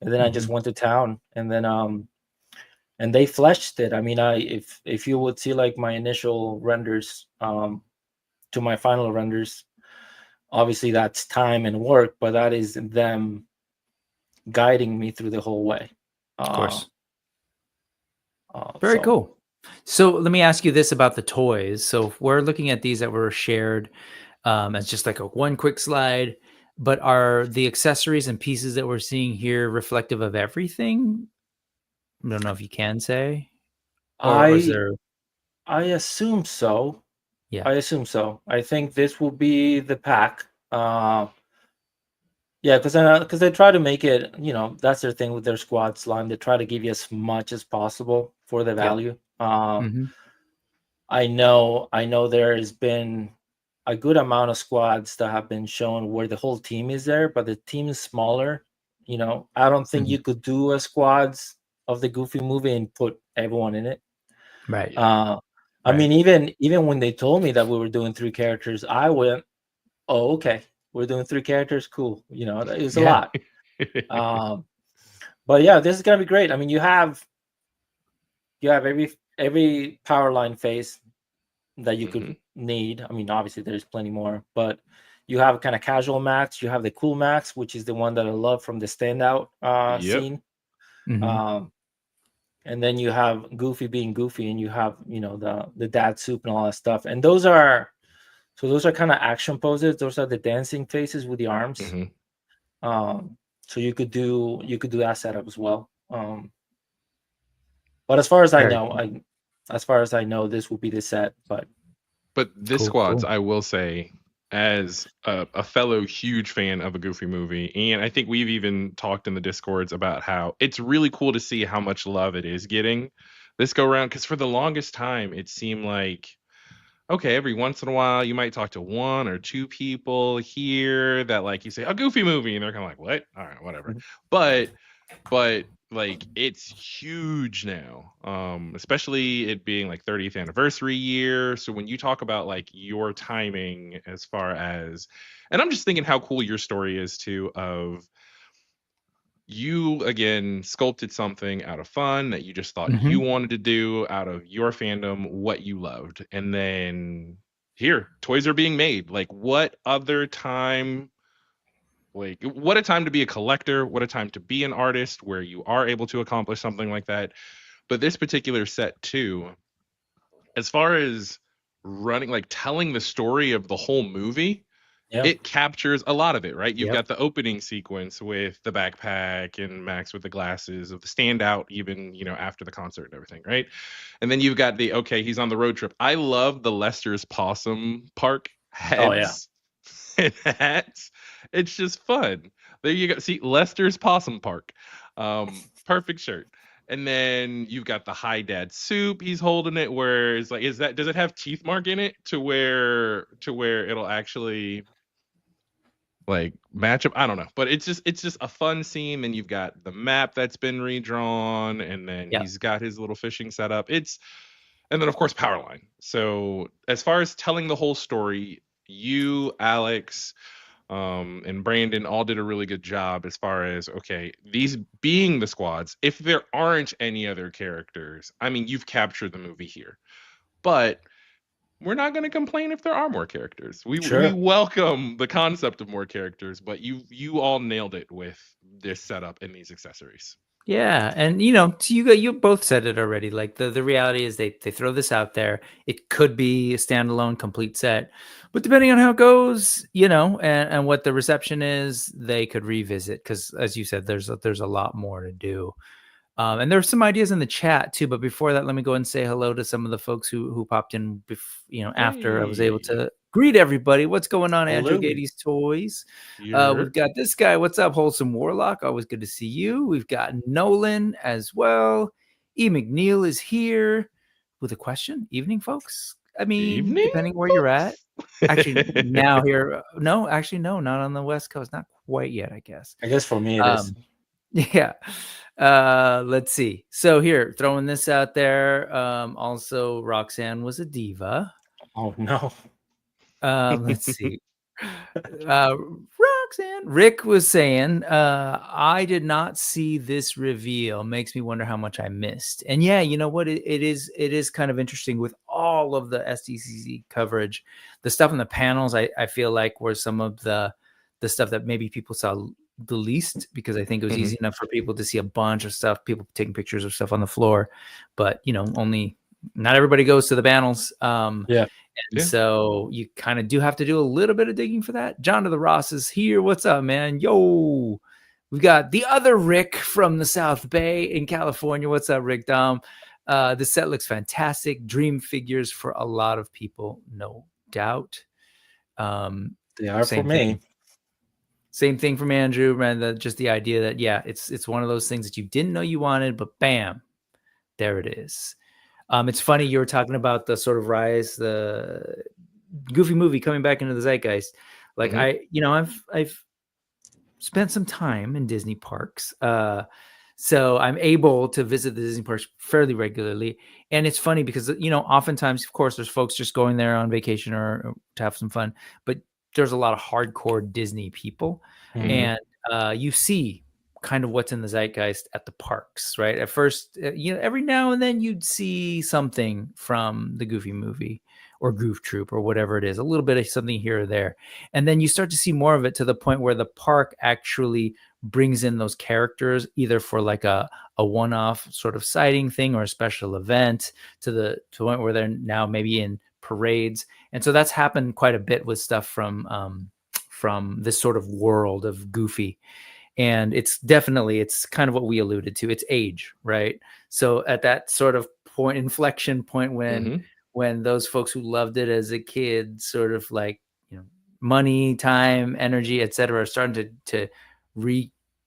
and then I just went to town, and then and they fleshed it. I mean, if you would see like my initial renders to my final renders, obviously that's time and work, but that is them guiding me through the whole way. Of course. Very So. cool. So let me ask you this about the toys. So if we're looking at these that were shared as just like a one quick slide, but are the accessories and pieces that we're seeing here reflective of everything? I don't know if you can say. Or is there... I assume so. Yeah. I assume so. I think this will be the pack. Yeah, because they try to make it, that's their thing with their squad slime. They try to give you as much as possible for the value. I know there has been a good amount of squads that have been shown where the whole team is there, but the team is smaller. I don't think you could do a squads of the Goofy movie and put everyone in it. Right. I mean, even when they told me that we were doing 3 characters, I went, "Oh, okay, we're doing 3 characters, cool." It was a lot. But yeah, this is gonna be great. I mean, you have every Powerline face that you could need. I mean, obviously there's plenty more, but you have kind of casual Max, you have the cool Max, which is the one that I love from the standout scene. And then you have Goofy being Goofy, and you have the dad soup and all that stuff. And those are kind of action poses. Those are the dancing faces with the arms. So you could do that setup as well. But as far as I know, this will be the set. But this squads, I will say, as a fellow huge fan of a Goofy movie, and I think we've even talked in the Discords about how it's really cool to see how much love it is getting this go around. Because for the longest time, it seemed like, okay, every once in a while you might talk to 1 or 2 people here that, like, you say a Goofy movie, and they're kind of like, what? All right, whatever. But like, it's huge now, especially it being like 30th anniversary year. So when you talk about like your timing as far as, and I'm just thinking how cool your story is too, of you again sculpted something out of fun that you just thought you wanted to do out of your fandom, what you loved, and then here toys are being made. Like, what other time? Like, what a time to be a collector, what a time to be an artist where you are able to accomplish something like that. But this particular set too, as far as running, like telling the story of the whole movie, it captures a lot of it, right? You've got the opening sequence with the backpack and Max with the glasses, of the standout, even, after the concert and everything, right? And then you've got he's on the road trip. I love the Lester's Possum Park heads. And hats. It's just fun. There you go. See, Lester's Possum Park. Perfect shirt. And then you've got the Hi Dad soup. He's holding it. Where it's like, does it have teeth mark in it to where it'll actually like match up? I don't know, but it's just a fun scene. Then you've got the map that's been redrawn, and then he's got his little fishing setup. And then of course Powerline. So as far as telling the whole story, you, Alex, and Brandon all did a really good job as far as, okay, these being the squads, if there aren't any other characters, I mean, you've captured the movie here. But we're not going to complain if there are more characters. We welcome the concept of more characters, but you all nailed it with this setup and these accessories. Yeah, and you both said it already. Like the reality is they throw this out there. It could be a standalone complete set, but depending on how it goes, and what the reception is, they could revisit, because as you said, there's a lot more to do. And there's some ideas in the chat too, but before that, let me go and say hello to some of the folks who popped in after I was able to greet everybody. What's going on, Andrew Gady's Toys? We've got this guy. What's up, Wholesome Warlock? Always good to see you. We've got Nolan as well. E. McNeil is here with a question. Evening, folks. I mean, depending where you're at. Actually, now here. No, not on the West Coast. Not quite yet, I guess. I guess for me it is. Yeah. Let's see. So here, throwing this out there. Also, Roxanne was a diva. Oh no. Let's see. Roxanne. Roxanne. Rick was saying, I did not see this reveal. Makes me wonder how much I missed. And yeah, you know what? It is kind of interesting with all of the SDCC coverage. The stuff in the panels, I feel like were some of the stuff that maybe people saw the least, because I think it was easy enough for people to see a bunch of stuff, people taking pictures of stuff on the floor. But, you know, not everybody goes to the panels. And so you kind of do have to do a little bit of digging for that. John of the Ross is here. What's up, man? Yo, we've got the other Rick from the South Bay in California. What's up, Rick Dom? The set looks fantastic. Dream figures for a lot of people, no doubt. They are for me. Same thing from Andrew, man. Just the idea that, yeah, it's one of those things that you didn't know you wanted, but bam, there it is. It's funny you were talking about the sort of rise, the Goofy movie coming back into the zeitgeist. Like I've spent some time in Disney parks, so I'm able to visit the Disney parks fairly regularly. And it's funny because, you know, oftentimes, of course, there's folks just going there on vacation or to have some fun, but there's a lot of hardcore Disney people, and you see kind of what's in the zeitgeist at the parks, right? At first, you know, every now and then you'd see something from the Goofy movie or Goof Troop or whatever it is, a little bit of something here or there. And then you start to see more of it to the point where the park actually brings in those characters, either for like a one-off sort of sighting thing or a special event, to the point where they're now maybe in parades. And so that's happened quite a bit with stuff from this sort of world of Goofy. And it's kind of what we alluded to. It's age, right? So at that sort of inflection point when those folks who loved it as a kid, sort of like, you know, money, time, energy, etc., are starting to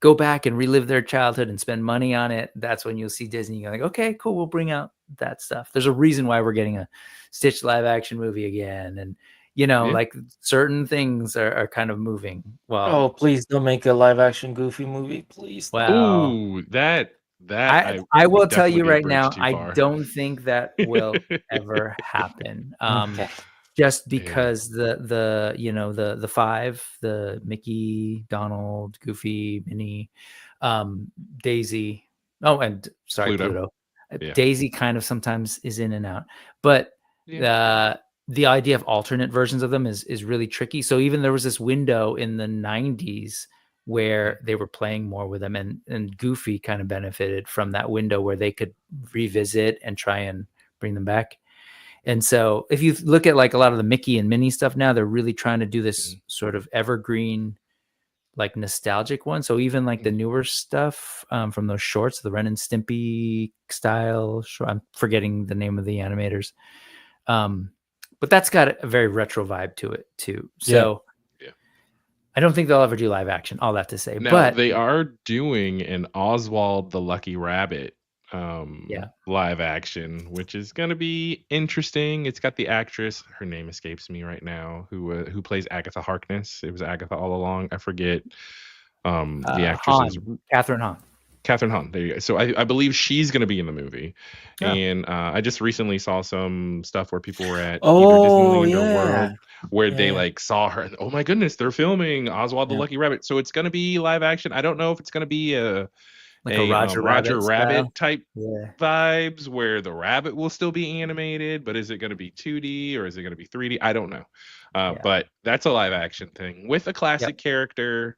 go back and relive their childhood and spend money on it. That's when you'll see Disney going, like, okay, cool, we'll bring out that stuff. There's a reason why we're getting a Stitch live action movie again, and you know, like certain things are kind of moving. Well, oh, please don't make a live action Goofy movie, please. Well, ooh, that I will tell you right now, I don't think that will ever happen. Just because the you know, the five, the Mickey, Donald, Goofy, Minnie, Daisy. Oh, and sorry, Pluto. Daisy kind of sometimes is in and out, but the idea of alternate versions of them is really tricky. So even there was this window in the 90s where they were playing more with them, and Goofy kind of benefited from that window where they could revisit and try and bring them back. And so if you look at like a lot of the Mickey and Minnie stuff now, they're really trying to do this sort of evergreen, like nostalgic one. So even like the newer stuff from those shorts, the Ren and Stimpy style, I'm forgetting the name of the animators. But that's got a very retro vibe to it too. So I don't think they'll ever do live action, all that to say. Now, but they are doing an Oswald the Lucky Rabbit live action, which is going to be interesting. It's got the actress, her name escapes me right now, who plays Agatha Harkness. It was Agatha all along. I forget the actress. Catherine Hahn. Catherine Hahn. There you go. So I believe she's going to be in the movie. And I just recently saw some stuff where people were at either Disneyland or World where they like saw her and, oh my goodness, they're filming Oswald the Lucky Rabbit. So it's going to be live action. I don't know if it's going to be a Roger Rabbit type vibes where the rabbit will still be animated, but is it going to be 2D or is it going to be 3D? I don't know. But that's a live action thing with a classic character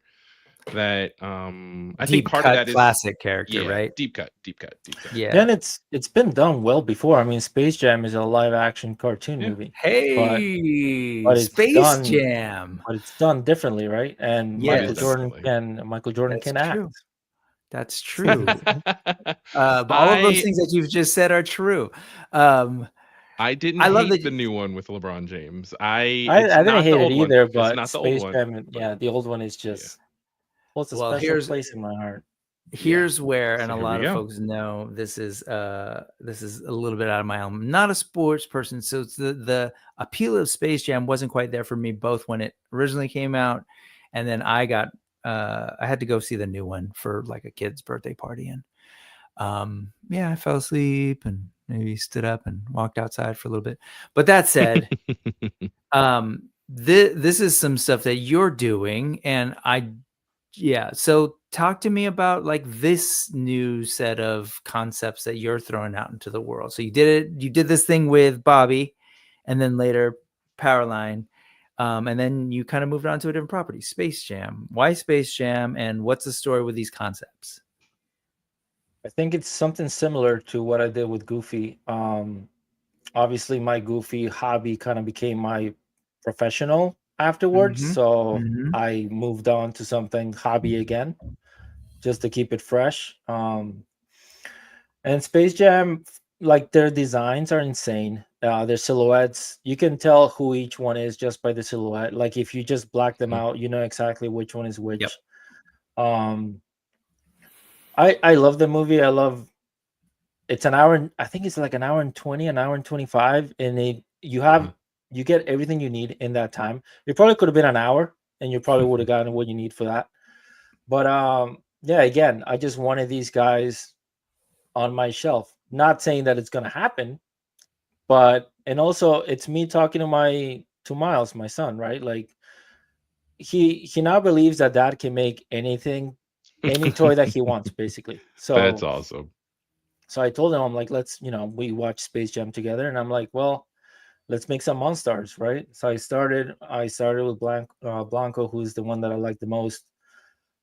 that I think part of that is classic character, right? Deep cut. Yeah. Then it's been done well before. I mean, Space Jam is a live action cartoon movie. Hey, but it's Space Jam. But it's done differently, right? And Michael Jordan can act. That's true. All of those things that you've just said are true. I didn't hate the new one with LeBron James. I didn't hate it either, but not the Space old Jam, one, the old one is just it's a special place in my heart. Here's where, and a lot of folks know this is a little bit out of my element. I'm not a sports person, so it's the appeal of Space Jam wasn't quite there for me, both when it originally came out, and then I had to go see the new one for like a kid's birthday party, and I fell asleep and maybe stood up and walked outside for a little bit. But that said, this is some stuff that you're doing, and so talk to me about like this new set of concepts that you're throwing out into the world. So you did this thing with Bobby, and then later Powerline, and then you kind of moved on to a different property, Space Jam. Why Space Jam, and what's the story with these concepts? I think it's something similar to what I did with Goofy. Obviously my Goofy hobby kind of became my professional afterwards, so I moved on to something hobby again, just to keep it fresh. And Space Jam, like their designs are insane. Their silhouettes, you can tell who each one is just by the silhouette. Like if you just black them out, you know exactly which one is which. Yep. I love the movie. It's an hour. I think it's like an hour and 20, an hour and 25, and you get everything you need in that time. It probably could have been an hour, and you probably would have gotten what you need for that. But yeah, again, I just wanted these guys on my shelf. Not saying that it's gonna happen, but and also it's me talking to Miles, my son, right? Like he now believes that dad can make anything, any toy that he wants, basically. So that's awesome. So I told him, I'm like, we watch Space Jam together, and I'm like, well, let's make some Monstars, right? So I started with Blanco, who's the one that I like the most.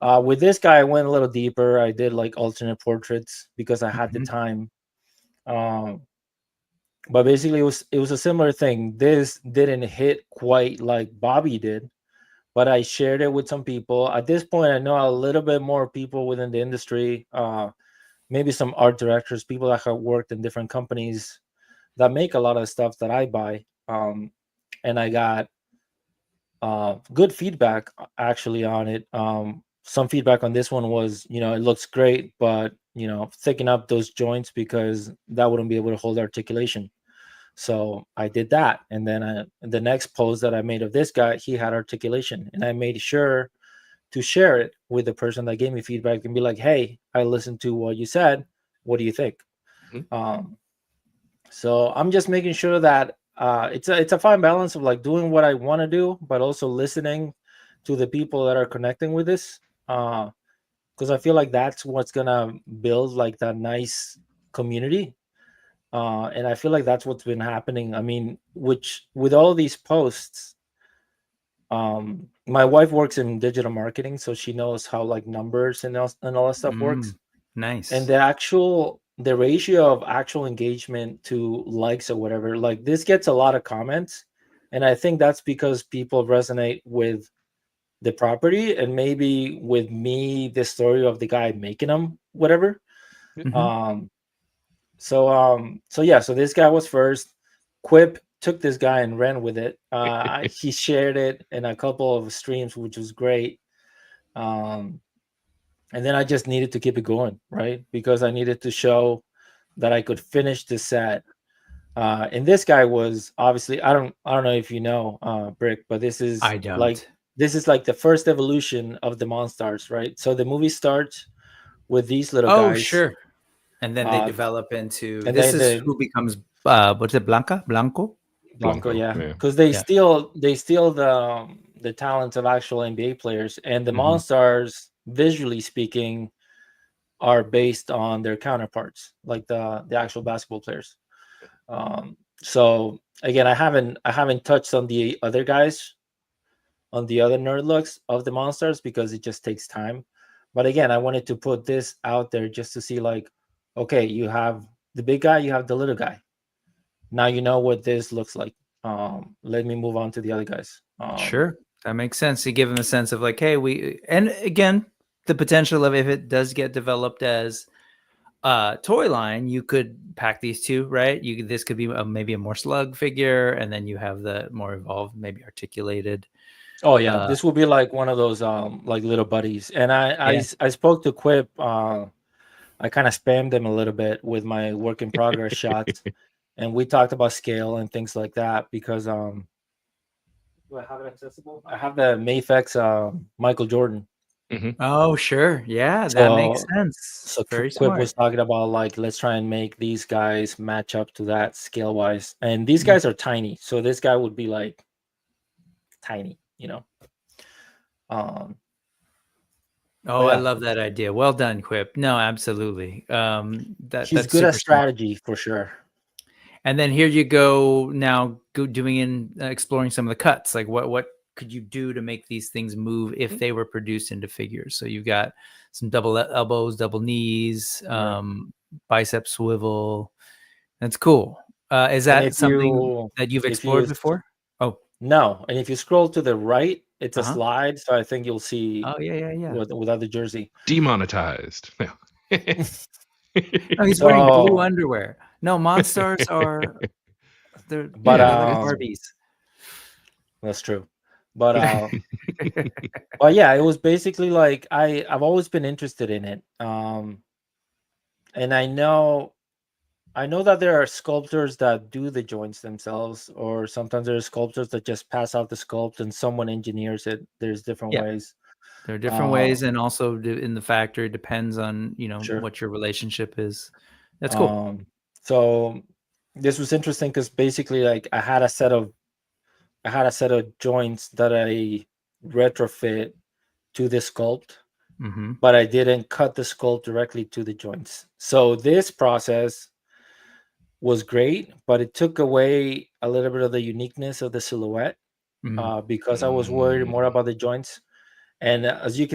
With this guy, I went a little deeper. I did like alternate portraits because I had the time. But basically, it was a similar thing. This didn't hit quite like Bobby did, but I shared it with some people. At this point, I know a little bit more people within the industry. Maybe some art directors, people that have worked in different companies that make a lot of stuff that I buy. And I got good feedback actually on it. Some feedback on this one was, it looks great, but, thicken up those joints because that wouldn't be able to hold articulation. So I did that. And then the next pose that I made of this guy, he had articulation, and I made sure to share it with the person that gave me feedback and be like, hey, I listened to what you said. What do you think? So I'm just making sure that it's a fine balance of like doing what I want to do, but also listening to the people that are connecting with this. Because I feel like that's what's going to build like that nice community. And I feel like that's what's been happening. I mean, which with all these posts, my wife works in digital marketing, so she knows how like numbers and all that stuff works. Nice. And the ratio of actual engagement to likes or whatever, like this gets a lot of comments, and I think that's because people resonate with the property and maybe with me, the story of the guy making them, whatever. So this guy was first. Quip took this guy and ran with it. He shared it in a couple of streams, which was great. And then I just needed to keep it going, right? Because I needed to show that I could finish the set. And this guy was obviously, I don't know if you know, Brick, but this is like the first evolution of the Monstars, right? So the movie starts with these little guys. Oh, sure. And then they develop into, and this is who becomes what's it, Blanco, yeah, because they steal the talents of actual NBA players, and the Monstars, visually speaking, are based on their counterparts, like the actual basketball players. So again, I haven't touched on the other guys, on the other nerd looks of the Monstars, because it just takes time. But again, I wanted to put this out there just to see, like, okay, you have the big guy, you have the little guy. Now you know what this looks like. Let me move on to the other guys. Sure, that makes sense. You give them a sense of like, hey, and again, the potential of if it does get developed as a toy line, you could pack these two, right? This could be maybe a more slug figure, and then you have the more evolved, maybe articulated. Oh yeah, this will be like one of those like little buddies. And I spoke to Quip. I kind of spammed him a little bit with my work in progress shots, and we talked about scale and things like that because do I have it accessible? I have the Mayfex Michael Jordan. Oh sure, yeah, that makes sense. So Quip was talking about like, let's try and make these guys match up to that scale wise, and these guys are tiny. So this guy would be like tiny, Oh, I yeah, love that idea. Well done, Quip. No, absolutely. he's That's good at super smart. strategy for sure. And then here you go now, exploring some of the cuts. Like what could you do to make these things move if they were produced into figures? So you've got some double elbows, double knees, bicep swivel. That's cool. Is that something that you've explored before? Oh, no. And if you scroll to the right, it's a slide. So I think you'll see. Oh, yeah. Without the jersey. Demonetized. No. No, he's wearing blue underwear. No, Monstars are they're like Barbies. That's true. But but yeah, it was basically like I've always been interested in it. And I know that there are sculptors that do the joints themselves, or sometimes there are sculptors that just pass out the sculpt and someone engineers it. There's different ways. There are different ways, and also in the factory depends on Sure. what your relationship is. That's cool. So this was interesting because basically, like, I had a set of joints that I retrofit to the sculpt, but I didn't cut the sculpt directly to the joints. So this process was great, but it took away a little bit of the uniqueness of the silhouette because I was worried more about the joints. And as you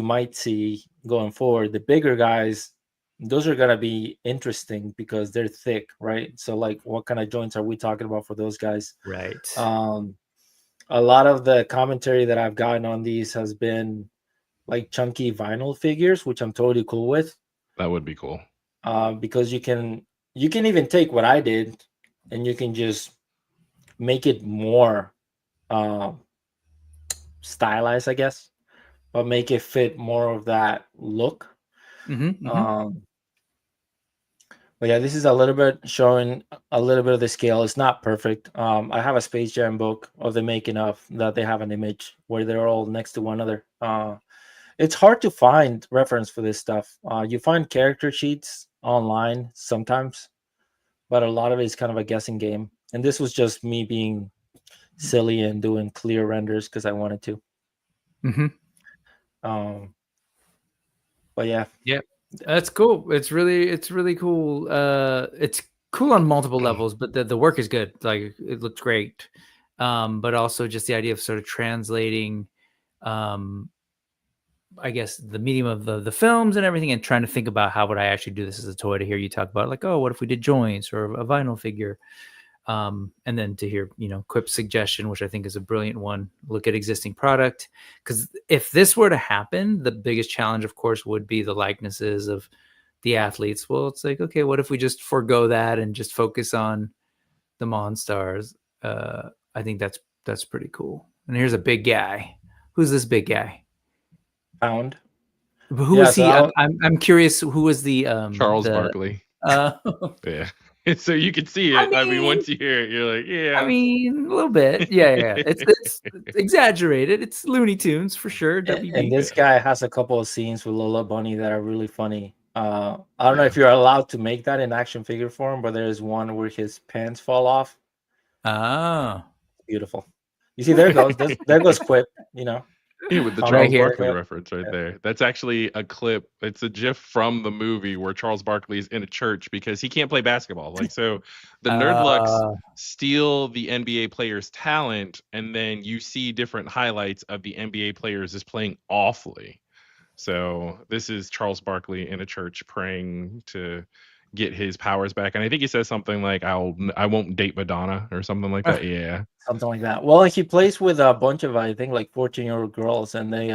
might see going forward, the bigger guys, those are gonna be interesting because they're thick, right? So like, what kind of joints are we talking about for those guys? Right. A lot of the commentary that I've gotten on these has been like chunky vinyl figures, which I'm totally cool with. That would be cool. Because you can even take what I did and you can just make it more stylized, I guess, but make it fit more of that look. But yeah, this is a little bit showing a little bit of the scale. It's not perfect. I have a Space Jam book of the making of that they have an image where they're all next to one another. It's hard to find reference for this stuff. You find character sheets online sometimes, but a lot of it is kind of a guessing game. And this was just me being silly and doing clear renders because I wanted to. But yeah. That's cool. It's really cool. It's cool on multiple levels, but the work is good. Like, it looks great. But also just the idea of sort of translating, I guess, the medium of the films and everything, and trying to think about how would I actually do this as a toy. To hear you talk about, like, oh, what if we did joints or a vinyl figure? And then to hear, Quip's suggestion, which I think is a brilliant one, look at existing product. Because if this were to happen, the biggest challenge, of course, would be the likenesses of the athletes. Well, it's like, okay, what if we just forego that and just focus on the Monstars? I think that's pretty cool. And here's a big guy. Who's this big guy? Pound. Who is he? I'm curious. Who was the Charles Barkley? Yeah. So you can see it. I mean, once you hear it, you're like, yeah. I mean, a little bit. Yeah. It's exaggerated. It's Looney Tunes for sure. And this guy has a couple of scenes with Lola Bunny that are really funny. I don't know if you're allowed to make that in action figure form, but there's one where his pants fall off. Ah, beautiful. You see, there goes Quip. Yeah, with the Charles Barkley reference right there. That's actually a clip. It's a GIF from the movie where Charles Barkley is in a church because he can't play basketball. Like, so the Nerdlucks steal the NBA players' talent, and then you see different highlights of the NBA players just playing awfully. So this is Charles Barkley in a church praying to get his powers back, and I think he says something like, I won't date Madonna or something like that. Yeah, something like that. Well, he plays with a bunch of, I think, like 14-year-old girls, and they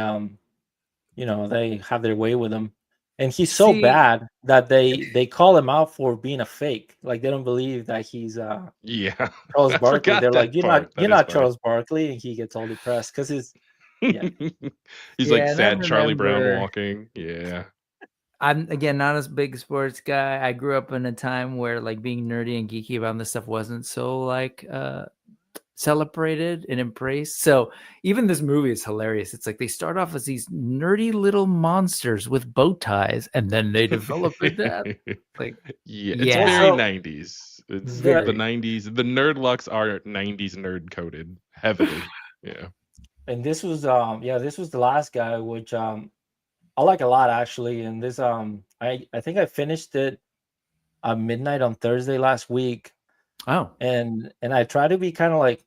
they have their way with him, and he's so bad that they call him out for being a fake. Like, they don't believe that he's Charles Barkley. They're like, you're not Charles Barkley, and he gets all depressed because he's he's like sad Charlie Brown walking. Yeah. I'm, again, not as big a sports guy. I grew up in a time where, like, being nerdy and geeky about this stuff wasn't so, like, celebrated and embraced. So even this movie is hilarious. It's like they start off as these nerdy little monsters with bow ties, and then they develop into that. Like, it's very 90s. It's the 90s. The Nerdlucks are 90s nerd coded heavily. Yeah. And this was this was the last guy, which I like a lot actually. And this I think I finished it at midnight on Thursday last week. Oh. And I try to be kind of like,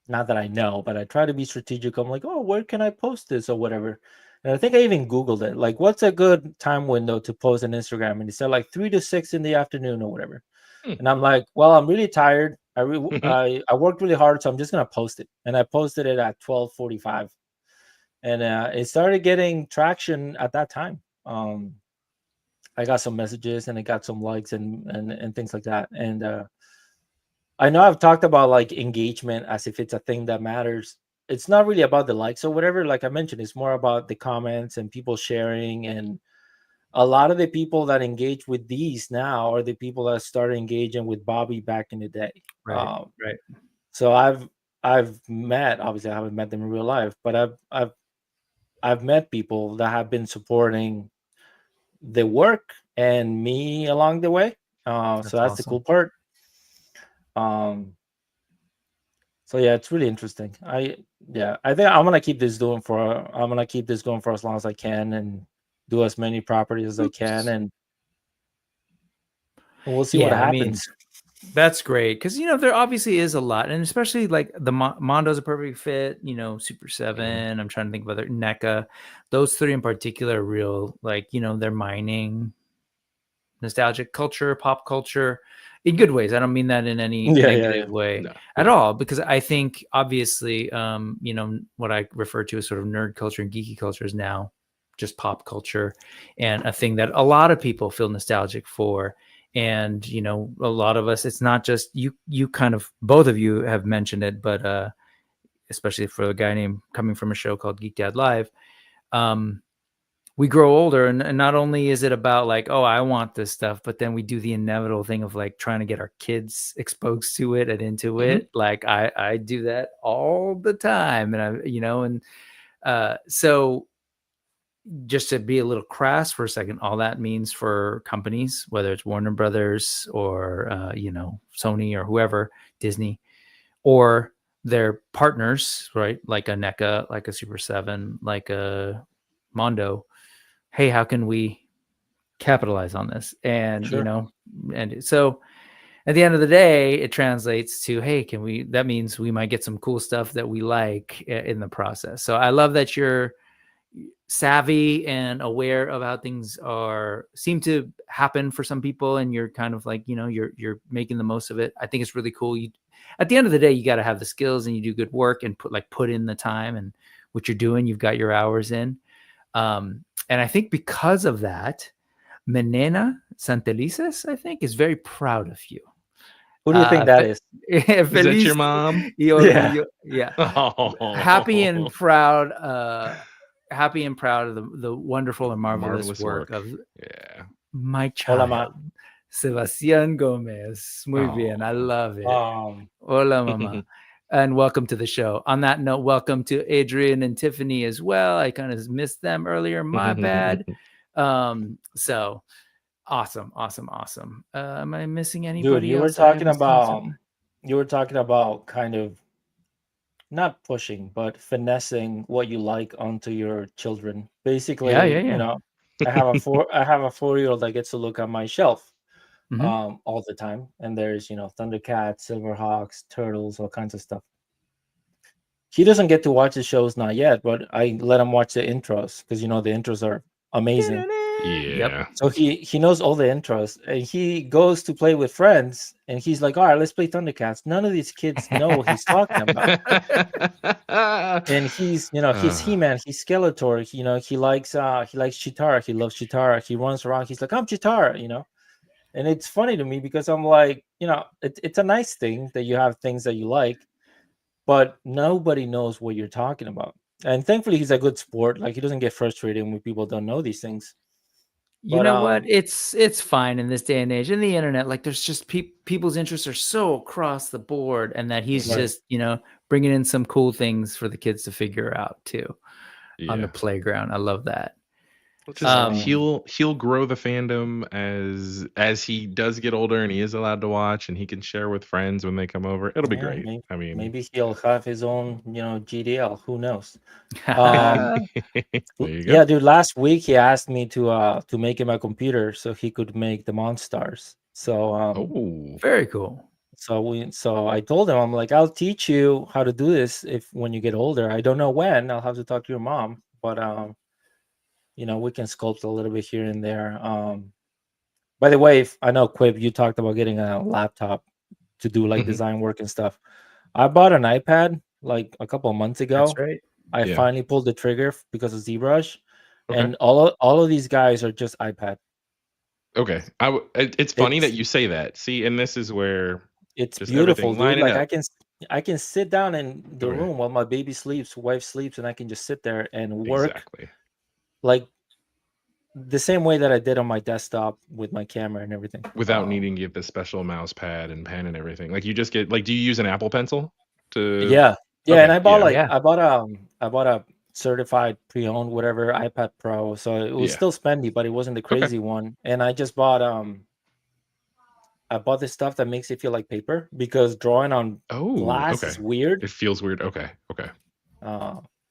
not that I know, but I try to be strategic. I'm like, oh, where can I post this or whatever? And I think I even Googled it. Like, what's a good time window to post on Instagram? And he said like 3 to 6 in the afternoon or whatever. And I'm like, well, I'm really tired. I worked really hard, so I'm just gonna post it. And I posted it at 12:45, and it started getting traction at that time. I got some messages and I got some likes and things like that. And I know I've talked about like engagement as if it's a thing that matters. It's not really about the likes or whatever. Like I mentioned, it's more about the comments and people sharing. And a lot of the people that engage with these now are the people that started engaging with Bobby back in the day. Right. Right. So I've met, obviously I haven't met them in real life, but I've met people that have been supporting the work and me along the way. So that's awesome. the cool part. So yeah, it's really interesting. I think I'm gonna keep this going for as long as I can and do as many properties as I can, and we'll see what happens. I mean, that's great because there obviously is a lot, and especially like the Mondo's a perfect fit. Super 7. I'm trying to think of other NECA. Those 3 in particular are real. Like they're mining nostalgic culture, pop culture, in good ways. I don't mean that in any negative way at all, because I think obviously, what I refer to as sort of nerd culture and geeky culture is now just pop culture, and a thing that a lot of people feel nostalgic for. And, a lot of us, it's not just you kind of, both of you have mentioned it, but especially for a guy coming from a show called Geek Dad Live, we grow older, and not only is it about like, oh, I want this stuff, but then we do the inevitable thing of like trying to get our kids exposed to it and into it. Like I do that all the time. And so just to be a little crass for a second, all that means for companies, whether it's Warner Brothers or, Sony or whoever, Disney, or their partners, right? Like a NECA, like a Super 7, like a Mondo. Hey, how can we capitalize on this? And, and so at the end of the day, it translates to, hey, that means we might get some cool stuff that we like in the process. So I love that you're savvy and aware of how things seem to happen for some people, and you're kind of like, you're making the most of it. I think it's really cool. At the end of the day, you got to have the skills and you do good work and put in the time, and what you're doing, you've got your hours in. And I think because of that, Menena Santelices, I think, is very proud of you. Who do you think that is? Is that your mom? Yeah. Oh. Happy and proud of the wonderful and marvelous work of my child, Sebastián Gómez. Muy bien. I love it. Hola, mama. And welcome to the show. On that note, welcome to Adrian and Tiffany as well. I kind of missed them earlier. My bad. So awesome. Am I missing anybody? Dude, you were talking about kind of not pushing, but finessing what you like onto your children. Basically, I have a 4-year-old that gets to look at my shelf all the time, and there's Thundercats, Silverhawks, Turtles, all kinds of stuff. He doesn't get to watch the shows, not yet, but I let him watch the intros because the intros are amazing. Yeah. So he knows all the intros, and he goes to play with friends, and he's like, all right, let's play Thundercats. None of these kids know what he's talking about. And he's he's He-Man, he's Skeletor, he likes Chitara, he loves Chitara, he runs around, he's like, I'm Chitara, and it's funny to me because I'm like, it's a nice thing that you have things that you like, but nobody knows what you're talking about. And thankfully he's a good sport. Like, he doesn't get frustrated when people don't know these things. You know what? It's fine in this day and age. In the internet, like, there's just people's interests are so across the board, and that he's just, bringing in some cool things for the kids to figure out too on the playground. I love that. He'll grow the fandom as he does get older and he is allowed to watch and he can share with friends when they come over. It'll be great. Maybe he'll have his own, GDL. Who knows? There you go. Yeah, dude. Last week he asked me to make him a computer so he could make the Monstars. So very cool. So I told him, I'm like, I'll teach you how to do this when you get older. I don't know when. I'll have to talk to your mom, but we can sculpt a little bit here and there. By the way, I know, Quip, you talked about getting a laptop to do like design work and stuff. I bought an iPad like a couple of months ago. That's right. I finally pulled the trigger because of ZBrush, and all of these guys are just iPad. Okay, it's funny that you say that. See, and this is where it's beautiful, dude. Like I can sit down in the room while my baby sleeps, wife sleeps, and I can just sit there and work like the same way that I did on my desktop with my camera and everything, without needing to get the special mouse pad and pen and everything. Like you just get do you use an Apple Pencil to? Yeah. And I bought I bought a certified pre-owned whatever iPad Pro, so it was still spendy, but it wasn't the crazy one. And I just bought I bought this stuff that makes it feel like paper, because drawing on glass is weird. It feels weird. Okay.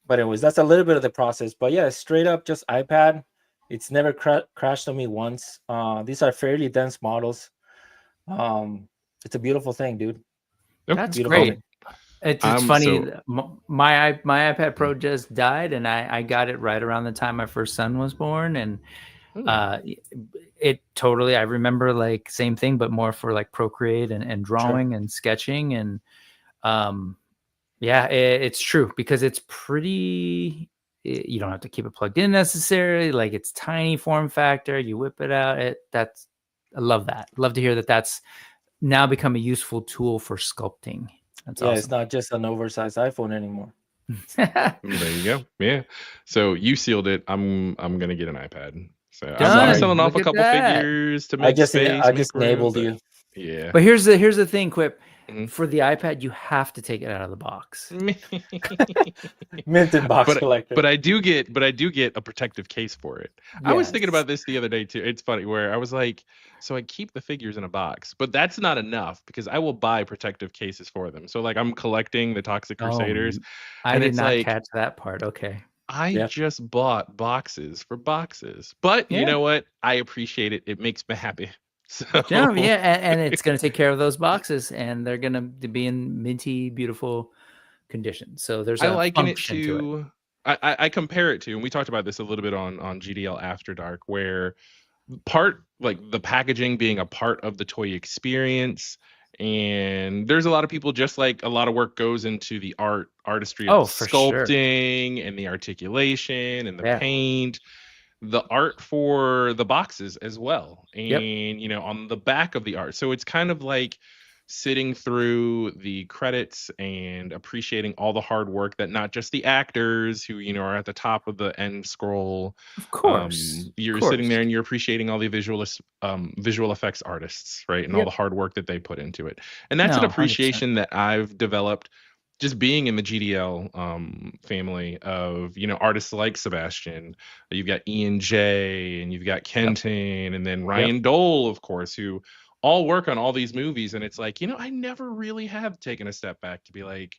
But anyways, that's a little bit of the process. But yeah, straight up just iPad. It's never crashed on me once. These are fairly dense models. It's a beautiful thing, dude. That's great. It's funny. My iPad Pro just died, and I got it right around the time my first son was born, and it totally. I remember like same thing, but more for like Procreate and drawing and sketching, and it's true because it's pretty. You don't have to keep it plugged in necessarily. Like it's tiny form factor. You whip it out. I love that. Love to hear that. That's now become a useful tool for sculpting. That's awesome. It's not just an oversized iPhone anymore. There you go. Yeah. So you sealed it. I'm gonna get an iPad. So Done. I'm selling off a couple figures to make I just enabled you. Yeah. But here's the thing, Quip. For the iPad, you have to take it out of the box. Minted box collector. But I do get a protective case for it. Yes. I was thinking about this the other day too. It's funny where I was like, so I keep the figures in a box, but that's not enough because I will buy protective cases for them. So like I'm collecting the Toxic Crusaders. I did not catch that part. Okay. I just bought boxes for boxes, but you know what? I appreciate it. It makes me happy. So. And it's going to take care of those boxes, and they're going to be in minty, beautiful condition. So there's a function to it. I compare it to, and we talked about this a little bit on GDL After Dark, where part like the packaging being a part of the toy experience, and there's a lot of people, just like a lot of work goes into the artistry of sculpting and the articulation and the paint. The art for the boxes as well, and on the back of the art. So it's kind of like sitting through the credits and appreciating all the hard work that not just the actors who are at the top of the end scroll. Of course, you're sitting there and you're appreciating all the visual effects artists, right, and all the hard work that they put into it. And that's an appreciation 100%. That I've developed. Just being in the GDL family of, artists like Sebastian, you've got Ian J, and you've got Kenton, and then Ryan Dole, of course, who all work on all these movies. And it's like, I never really have taken a step back to be like,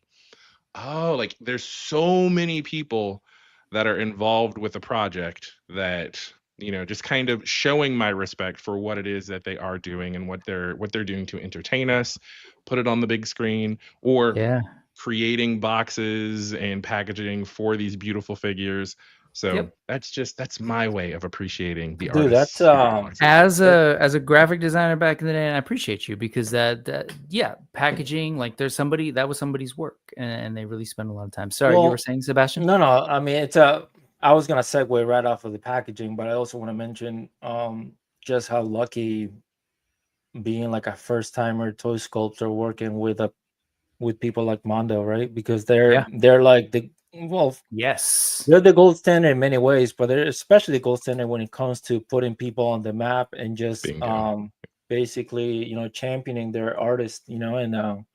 oh, like there's so many people that are involved with the project that, just kind of showing my respect for what it is that they are doing and what they're doing to entertain us, put it on the big screen, or creating boxes and packaging for these beautiful figures. So that's my way of appreciating the artists. That's as a graphic designer back in the day, and I appreciate you because that packaging, like there's somebody that was somebody's work and they really spend a lot of time. Sorry, you were saying, Sebastian? No, I mean I was gonna segue right off of the packaging, but I also want to mention just how lucky being like a first timer toy sculptor working with people like Mondo, right? Because they're like they're the gold standard in many ways, but they're especially the gold standard when it comes to putting people on the map and just basically championing their artist, and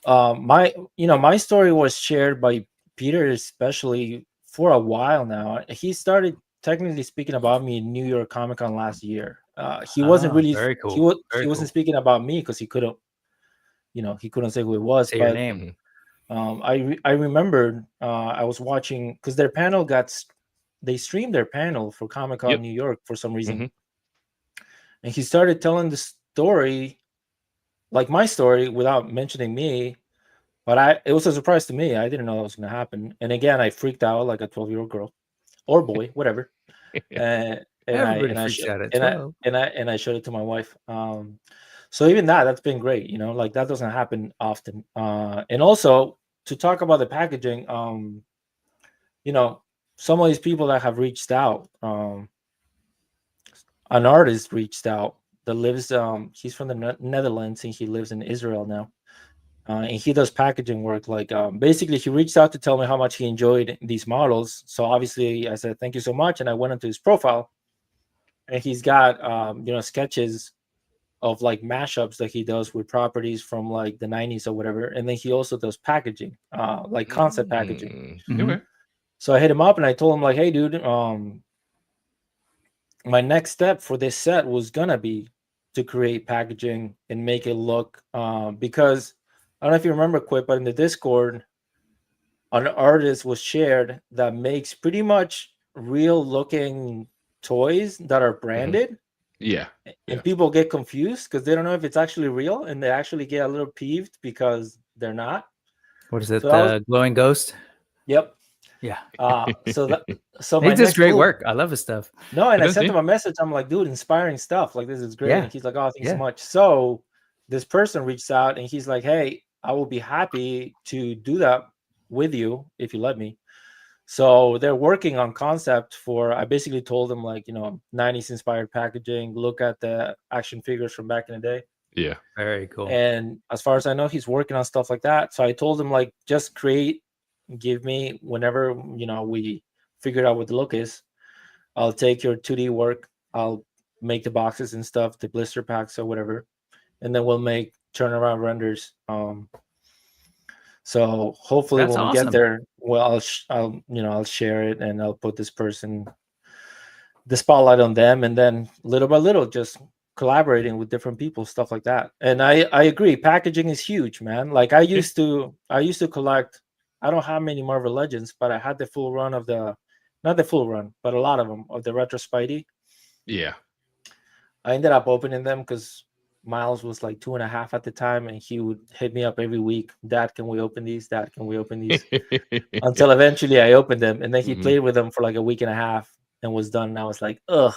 my story was shared by Peter especially for a while now. He started technically speaking about me in New York Comic Con last year. He wasn't really very cool. He wasn't speaking about me because he couldn't say who it was. Say but your name. I remembered I was watching because their panel they streamed their panel for Comic Con New York for some reason, and he started telling the story, like my story, without mentioning me. But it was a surprise to me. I didn't know that was going to happen. And again, I freaked out like a 12-year-old girl or boy, whatever. Everybody freaks out at 12. And I showed it to my wife. So even that's been great. Like that doesn't happen often. And also to talk about the packaging, some of these people that have reached out, an artist reached out that lives, he's from the Netherlands and he lives in Israel now. And he does packaging work. Like basically, he reached out to tell me how much he enjoyed these models. So obviously, I said thank you so much, and I went into his profile, and he's got sketches of like mashups that he does with properties from like the 90s or whatever. And then he also does packaging, like concept packaging. Okay. So I hit him up and I told him like, hey, dude, my next step for this set was gonna be to create packaging and make it look because. I don't know if you remember, Quip, but in the Discord, an artist was shared that makes pretty much real-looking toys that are branded. Yeah. And people get confused because they don't know if it's actually real, and they actually get a little peeved because they're not. What is it? The glowing ghost? Yep. Yeah. So he does great work. I love his stuff. No, and I sent him a message. I'm like, dude, inspiring stuff. Like, this is great. Yeah. And he's like, oh, thanks so much. So this person reached out, and he's like, hey, I will be happy to do that with you if you let me. So they're working on concept for, I basically told them like, 90s inspired packaging, look at the action figures from back in the day. Yeah. Very cool. And as far as I know, he's working on stuff like that. So I told him like, just give me whenever, we figure out what the look is, I'll take your 2D work. I'll make the boxes and stuff, the blister packs or whatever. And then we'll make turnaround renders. So hopefully when we get there, well, I'll share it and I'll put the spotlight on them, and then little by little, just collaborating with different people, stuff like that. And I agree, packaging is huge, man. Like I used to collect. I don't have many Marvel Legends, but I had the full run of not the full run, but a lot of them of the Retro Spidey. Yeah. I ended up opening them because Miles was like 2.5 at the time, and he would hit me up every week. Dad, can we open these? Dad, can we open these? Until eventually I opened them, and then he played with them for like a week and a half and was done. And I was like, ugh.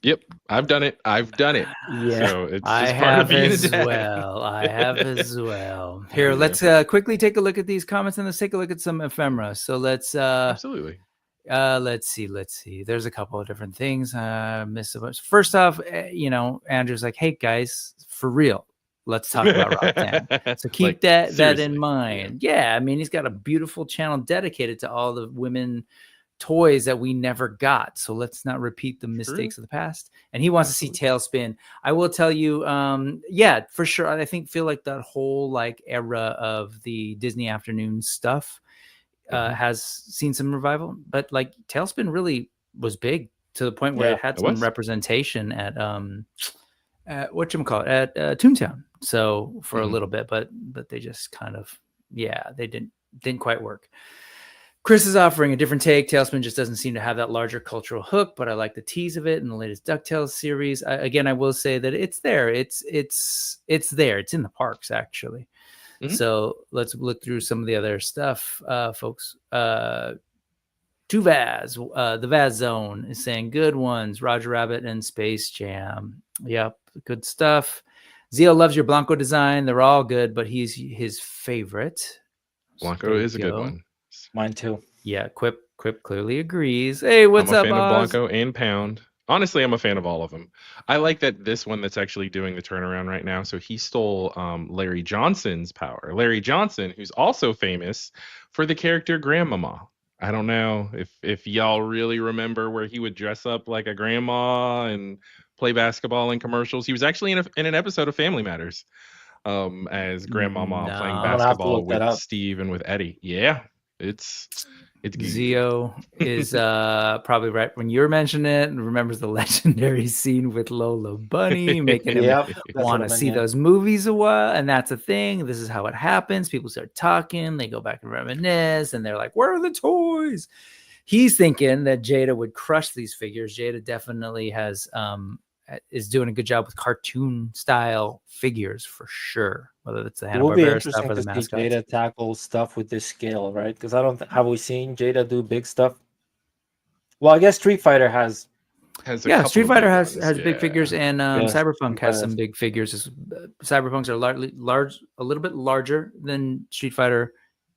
Yep, I've done it. Yeah, so it's I just part of have being as a dad. well. I have as well. Here, let's quickly take a look at these comments, and let's take a look at some ephemera. So let's absolutely. Let's see. There's a couple of different things. Missed a bunch. First off, Andrew's like, "Hey guys, for real, let's talk about Roxanne." So keep like, that in mind. Yeah, I mean, he's got a beautiful channel dedicated to all the women toys that we never got. So let's not repeat the mistakes of the past. And he wants to see Tailspin. I will tell you, yeah, for sure. I feel like that whole like era of the Disney afternoon stuff has seen some revival, but like Tailspin really was big to the point where it had some representation at whatchamacallit at Toontown. So for a little bit, but they just kind of they didn't quite work. Chris is offering a different take. Tailspin just doesn't seem to have that larger cultural hook, but I like the tease of it in the latest DuckTales series. Again, I will say that it's there. It's there. It's in the parks actually. So let's look through some of the other stuff, folks. Tuvaz, the Vaz Zone is saying good ones. Roger Rabbit and Space Jam. Yep, good stuff. Zio loves your Blanco design. They're all good, but he's his favorite. Blanco is a good one. Mine too. Yeah, Quip clearly agrees. Hey, what's up, I'm a fan Oz? of Blanco and Pound. Honestly, I'm a fan of all of them. I like that this one that's actually doing the turnaround right now. So he stole Larry Johnson's power. Larry Johnson, who's also famous for the character Grandmama. I don't know if y'all really remember where he would dress up like a grandma and play basketball in commercials. He was actually in an episode of Family Matters as Grandmama playing basketball with Steve and with Eddie. Yeah. It's good. Zio is probably right when you were mentioning it and remembers the legendary scene with Lola Bunny, making him want to see those movies a while. And that's a thing. This is how it happens. People start talking, they go back and reminisce, and they're like, where are the toys? He's thinking that Jada would crush these figures. Jada definitely is doing a good job with cartoon style figures for sure. Whether it's the Hanna-Barbera stuff or the mascots. Jada tackle stuff with this scale, right? Because I don't have we seen Jada do big stuff. Well, I guess Street Fighter has Street Fighter has big figures, and Cyberpunk has some big figures. Cyberpunks are a little bit larger than Street Fighter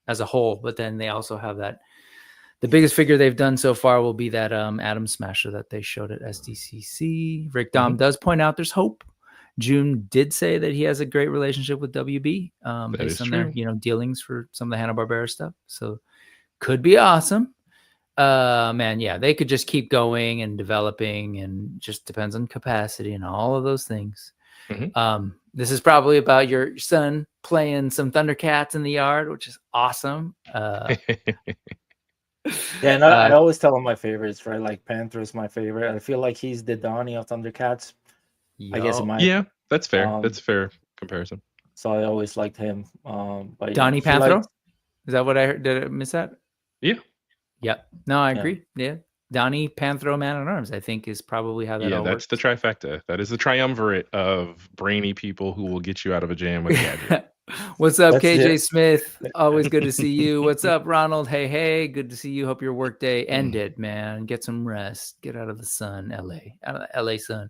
as a whole, but then they also have that. The biggest figure they've done so far will be that Atom Smasher that they showed at SDCC. Rick Dom does point out there's hope. June did say that he has a great relationship with WB based on their dealings for some of the Hanna-Barbera stuff. So could be awesome. Man, yeah, they could just keep going and developing, and just depends on capacity and all of those things. This is probably about your son playing some Thundercats in the yard, which is awesome. Yeah, and I always tell him my favorites, right? Like Panther is my favorite. I feel like he's the Donnie of Thundercats. I guess that's fair. That's a fair comparison. So I always liked him. But Donnie Panthro? Is that what I heard? Did I miss that? Yeah. Yep. No, I agree. Yeah. Donnie Panthro Man at Arms, I think, is probably how that all that's works. the trifecta. That is the triumvirate of brainy people who will get you out of a jam with gadget. What's up, KJ Smith? Always good to see you. What's up, Ronald? Hey, good to see you. Hope your workday ended, man. Get some rest. Get out of the sun, out of the LA sun.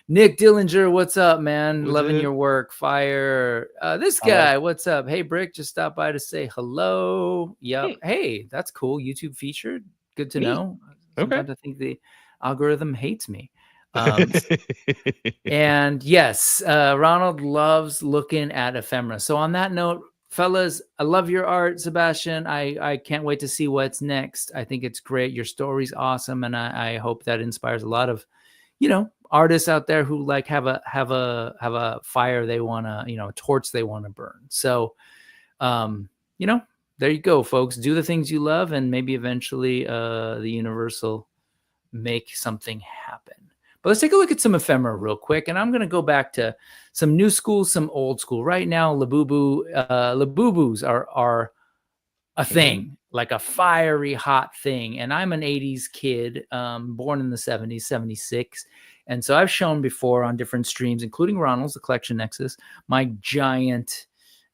Nick Dillinger, what's up, man? Loving your work. Fire. This guy, what's up? Hey, Brick, just stopped by to say hello. Yep. Hey, that's cool. YouTube featured. Good to know. Sometimes I think the algorithm hates me. And yes, Ronald loves looking at ephemera. So on that note, fellas, I love your art, Sebastian. I can't wait to see what's next. I think it's great. Your story's awesome, and I hope that inspires a lot of, artists out there who like have a fire they want to, a torch they want to burn. So, there you go, folks. Do the things you love, and maybe eventually the universe will make something happen. But let's take a look at some ephemera real quick. And I'm going to go back to some new school, some old school. Right now, Labubus are a thing, like a fiery hot thing. And I'm an 80s kid, born in the 70s, 76. And so I've shown before on different streams, including Ronald's, the Collection Nexus, my giant,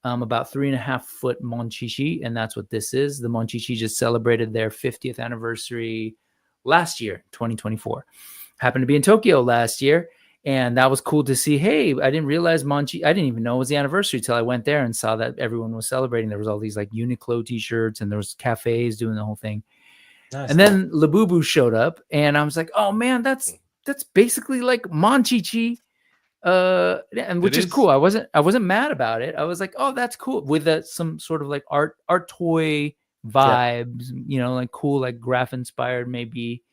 about 3.5-foot Monchichi. And that's what this is. The Monchichi just celebrated their 50th anniversary last year, 2024. Happened to be in Tokyo last year, and that was cool to see. Hey, I didn't realize I didn't even know it was the anniversary till I went there and saw that everyone was celebrating. There was all these like Uniqlo t-shirts, and there was cafes doing the whole thing. Nice. And then Labubu showed up, and I was like, oh man, that's basically like Monchichi. And which is cool. I wasn't mad about it. I was like, oh, that's cool, with some sort of like art toy vibes, like cool, like graph inspired maybe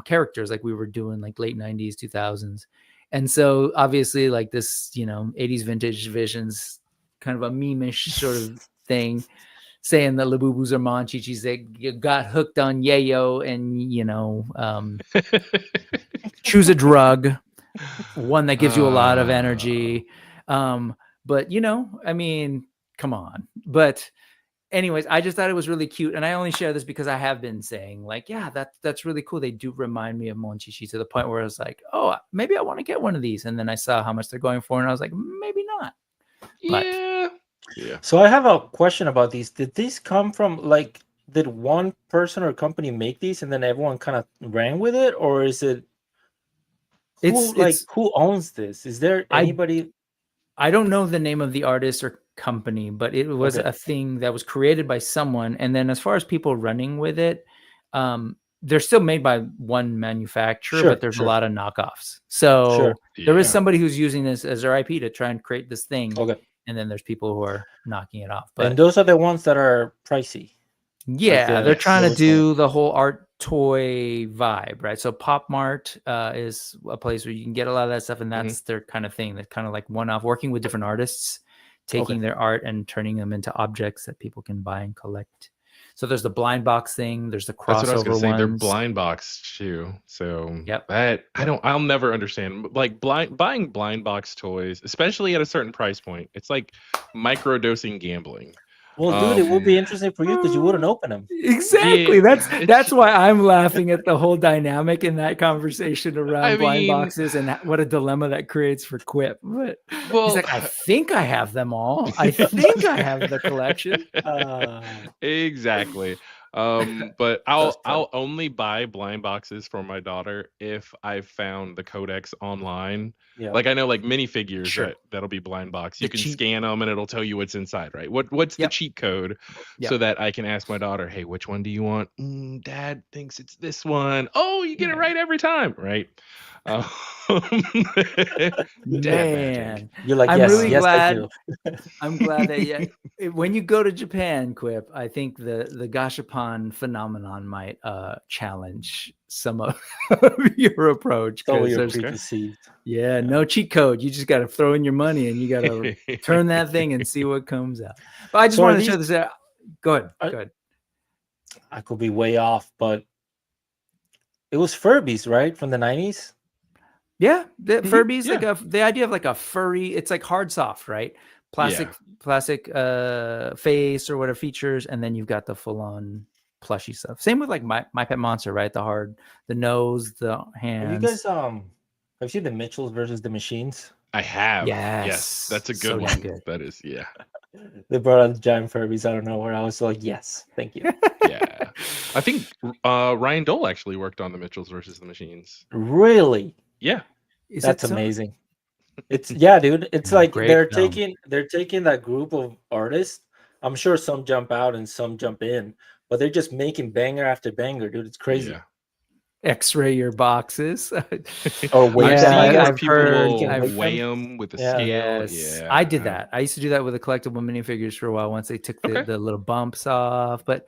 characters like we were doing like late 90s 2000s. And so obviously like this 80s vintage visions, kind of a meme-ish sort of thing, saying that Labubus are Monchichis. They got hooked on yayo and choose a drug, one that gives you a lot of energy, but I mean, come on. But anyways, I just thought it was really cute. And I only share this because I have been saying like, yeah, that's really cool. They do remind me of Monchichi, to the point where I was like, oh, maybe I want to get one of these. And then I saw how much they're going for, and I was like, maybe not. Yeah. So I have a question about these. Did these come from did one person or company make these and then everyone kind of ran with it? Or is it, who owns this? Is there anybody? I don't know the name of the artist or company, but it was a thing that was created by someone. And then as far as people running with it, they're still made by one manufacturer, but there's a lot of knockoffs. So there is somebody who's using this as their IP to try and create this thing. And then there's people who are knocking it off. But, and those are the ones that are pricey. Yeah, they're trying to do the whole art toy vibe, right? So Pop Mart is a place where you can get a lot of that stuff, and that's their kind of thing. That's kind of like one-off, working with different artists, taking their art and turning them into objects that people can buy and collect. So there's the blind box thing. There's the crossover That's what I was gonna say. ones. They're blind box too. So Yep. I'll never understand. Like buying blind box toys, especially at a certain price point. It's like microdosing gambling. Well, dude, it would be interesting for you because you wouldn't open them. Exactly. That's why I'm laughing at the whole dynamic in that conversation around blind boxes and what a dilemma that creates for Quip. But he's like, I think I have them all. I think I have the collection. Exactly. But I'll only buy blind boxes for my daughter if I found the codex online. Yeah. Like I know like minifigures that'll be blind box. You can scan them and it'll tell you what's inside, right? What's the cheat code so that I can ask my daughter, hey, which one do you want? Dad thinks it's this one. Oh, you get it right every time, right? Man, you're like, I'm yes, really yes, glad. I do. I'm glad that when you go to Japan, Quip, I think the gashapon phenomenon might challenge some of your approach. So you're preconceived. Yeah, no cheat code. You just got to throw in your money and you got to turn that thing and see what comes out. But I just wanted to show this out. Go ahead. I could be way off, but it was Furbies, right? From the 90s? Yeah, the Furbies, like the idea of like a furry, it's like hard soft, right? Plastic face or whatever features, and then you've got the full-on plushy stuff. Same with like my Pet Monster, right? The nose, the hands. Have you guys have you seen the Mitchells versus the Machines? I have. Yes. That's a good one. Good. That is, They brought out the giant Furbies. I don't know where I was like, yes, thank you. Yeah. I think Ryan Dole actually worked on the Mitchells versus the Machines. Really? Yeah. That's amazing. It's dude. It's like they're film. taking that group of artists. I'm sure some jump out and some jump in, but they're just making banger after banger, dude. It's crazy. Yeah. X-ray your boxes. Or weigh I've heard weigh them with the scale. Yes. Yeah, I did that. I used to do that with the collectible minifigures for a while once they took the little bumps off, but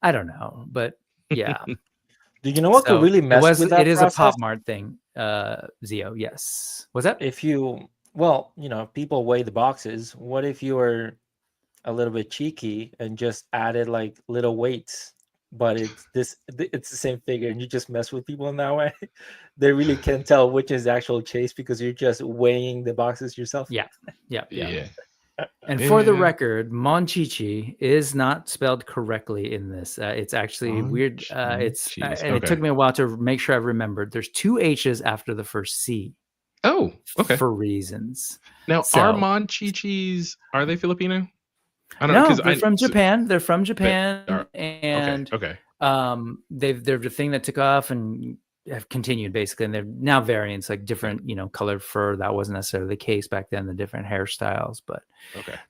I don't know. But yeah. Do you know what could really mess with that? It is a Pop Mart thing, Zio. Yes. What's that? If people weigh the boxes. What if you were a little bit cheeky and just added like little weights? But it's the same figure, and you just mess with people in that way. They really can't tell which is actual chase because you're just weighing the boxes yourself. Yeah. And for the record, Monchichi is not spelled correctly in this. It's actually weird. It took me a while to make sure I remembered. There's 2 H's after the first C. Oh, okay. For reasons. Now, are Monchichis, are they Filipino? I don't know. They're from Japan. They're from Japan, and okay. They're the thing that took off and have continued basically, and they're now variants, like different, colored fur. That wasn't necessarily the case back then. The different hairstyles, but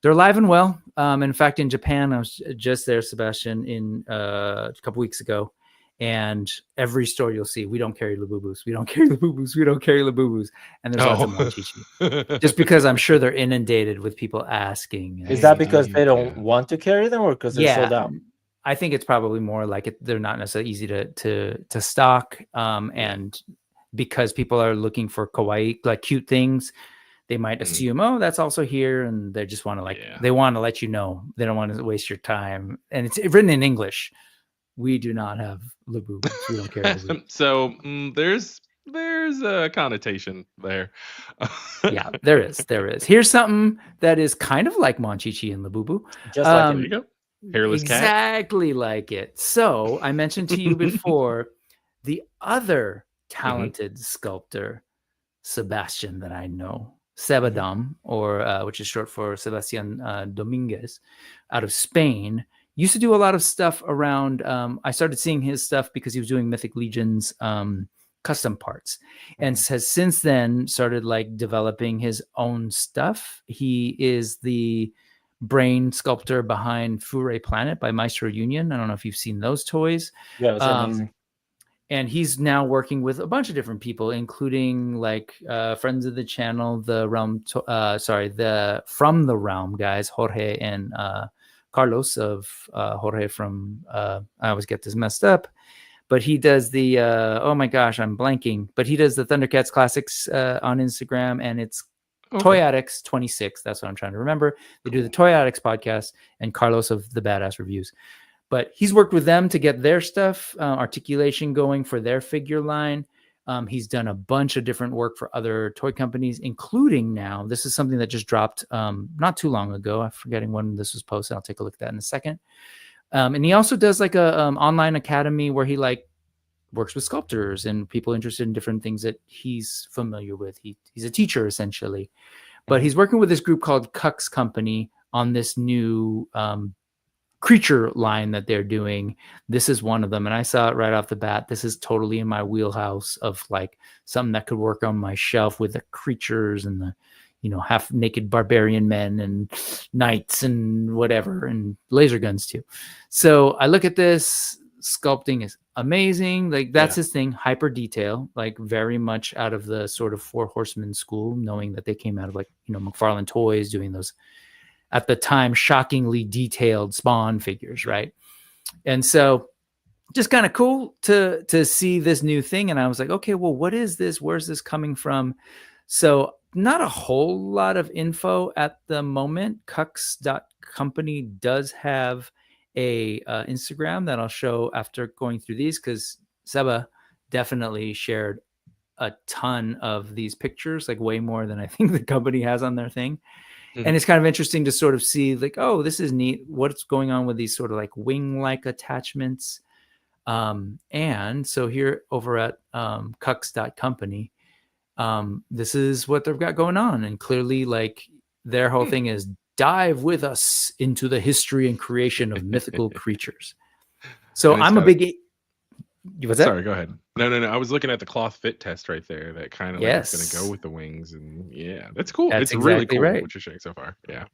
they're alive and well. In fact, in Japan, I was just there, Sebastian, in a couple weeks ago, and every store you'll see, we don't carry Labubus. We don't carry Labubus. We don't carry Labubus. And there's lots of Monchichi. Just because I'm sure they're inundated with people asking. Is that because they don't want to carry them, or because they're sold out? I think it's probably more like they're not necessarily easy to stock. And because people are looking for kawaii, like cute things, they might assume, oh, that's also here. And they just want to they want to let you know. They don't want to waste your time. And it's written in English. We do not have Labubu. We don't care. So there's a connotation there. Yeah, there is. Here's something that is kind of like Monchichi and Labubu. Just like there you go. Hairless cat. Exactly like it. So I mentioned to you before the other talented sculptor, Sebastian, that I know, Seba, or which is short for Sebastián Domínguez, out of Spain. Used to do a lot of stuff around. I started seeing his stuff because he was doing Mythic Legion's custom parts, and has since then started developing his own stuff. He is the brain sculptor behind Fure Planet by Maestro Union. I don't know if you've seen those toys. Yeah, it's amazing. And he's now working with a bunch of different people, including friends of the channel, the From the Realm guys, Jorge and Carlos of Jorge from, I always get this messed up, but he does the, oh my gosh, I'm blanking, but he does the Thundercats Classics on Instagram, and it's Toy Addicts 26. That's what I'm trying to remember. They do the Toy Addicts podcast, and Carlos of the Badass Reviews. But he's worked with them to get their stuff, articulation going for their figure line. He's done a bunch of different work for other toy companies, including now, this is something that just dropped not too long ago. I'm forgetting when this was posted. I'll take a look at that in a second. And he also does like a online academy where he like works with sculptors and people interested in different things that he's familiar with. He's a teacher essentially, but he's working with this group called Cucks Company on this new creature line that they're doing. This is one of them, and I saw it right off the bat. This is totally in my wheelhouse of like something that could work on my shelf with the creatures and the, you know, half naked barbarian men and knights and whatever, and laser guns too. So I look at this. Sculpting is amazing. Like that's his thing. Hyper detail, like very much out of the sort of Four Horsemen school, knowing that they came out of like, you know, McFarlane Toys doing those at the time shockingly detailed Spawn figures, right? And so just kind of cool to see this new thing. And I was like, okay, well, what is this? Where's this coming from? So not a whole lot of info at the moment. Cucks.company does have a Instagram that I'll show after going through these, because Seba definitely shared a ton of these pictures, like way more than I think the company has on their thing. And it's kind of interesting to sort of see like, oh, this is neat. What's going on with these sort of like wing-like attachments. And so here over at Cucks.company, this is what they've got going on. And clearly like their whole thing is dive with us into the history and creation of mythical creatures. So I'm a big... What's that? Sorry, go ahead. No. I was looking at the cloth fit test right there. That kind of like is going to go with the wings, and that's cool. That's it's exactly really cool right. what you're showing so far. Yeah.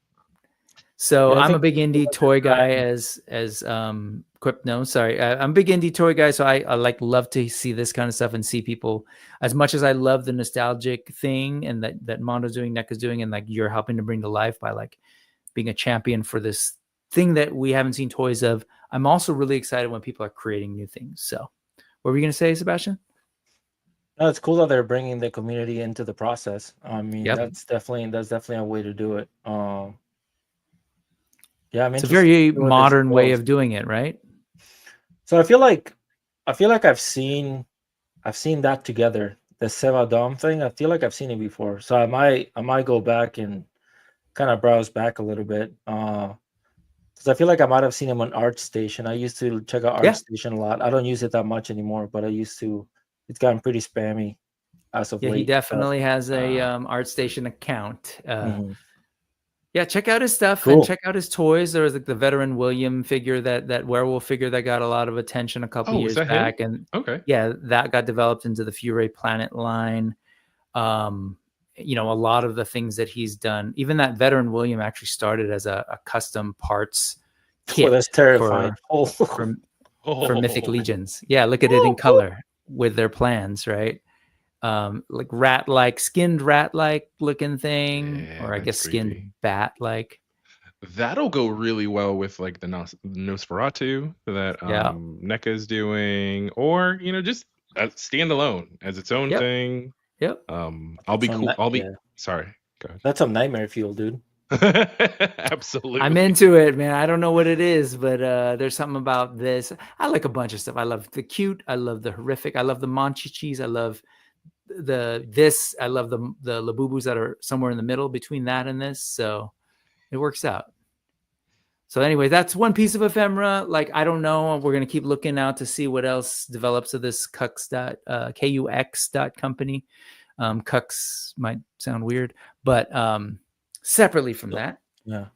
So I'm a big indie toy guy, as Quip knows. Sorry, I'm a big indie toy guy, so I like love to see this kind of stuff and see people. As much as I love the nostalgic thing and that Mondo's doing, NECA's doing, and like you're helping to bring to life by like being a champion for this thing that we haven't seen toys of. I'm also really excited when people are creating new things. So what were you going to say, Sebastian? No, it's cool that they're bringing the community into the process. I mean, that's definitely a way to do it. Yeah, it's a very modern way of doing it, right? So I feel like I've seen that together. The Seba Dom thing. I feel like I've seen it before. So I might go back and kind of browse back a little bit. Because I feel like I might have seen him on ArtStation. I used to check out ArtStation a lot. I don't use it that much anymore, but I used to. It's gotten pretty spammy as of late. He definitely has a ArtStation account. Yeah, check out his stuff and check out his toys. There was like the Veteran William figure, that werewolf figure that got a lot of attention a couple years back. Him? And yeah, that got developed into the Fury Planet line. You know, a lot of the things that he's done, even that Veteran William actually started as a custom parts kit. That's terrifying. For Mythic Legions. Yeah, look at it in color with their plans, right? Like rat-like, skinned rat-like looking thing, or I guess skinned creepy. Bat-like. That'll go really well with like the Nosferatu that NECA is doing, or you know, just standalone as its own thing. Yep. I'll be cool. Sorry. Go ahead. That's some nightmare fuel, dude. Absolutely. I'm into it, man. I don't know what it is, but there's something about this. I like a bunch of stuff. I love the cute. I love the horrific. I love the Monchichis. I love I love the Labubus that are somewhere in the middle between that and this. So it works out. So anyway, that's one piece of ephemera. Like, I don't know. We're going to keep looking out to see what else develops of this Kux.company. Cucks might sound weird, but separately from that. Yeah.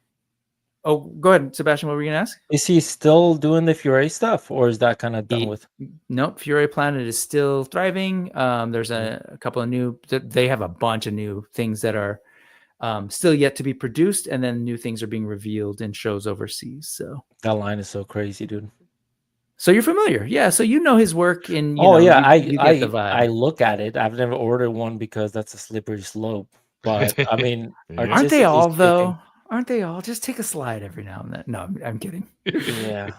Oh, go ahead, Sebastian. What were you going to ask? Is he still doing the Fury stuff, or is that kind of done with? Nope. Fury Planet is still thriving. There's a couple of new. They have a bunch of new things that are still yet to be produced, and then new things are being revealed in shows overseas. So that line is so crazy, dude. So you're familiar, yeah? So you know his work, and you get the vibe. I look at it. I've never ordered one because that's a slippery slope. But I mean, aren't they all though? Aren't they all? Just take a slide every now and then. No, I'm kidding. Yeah.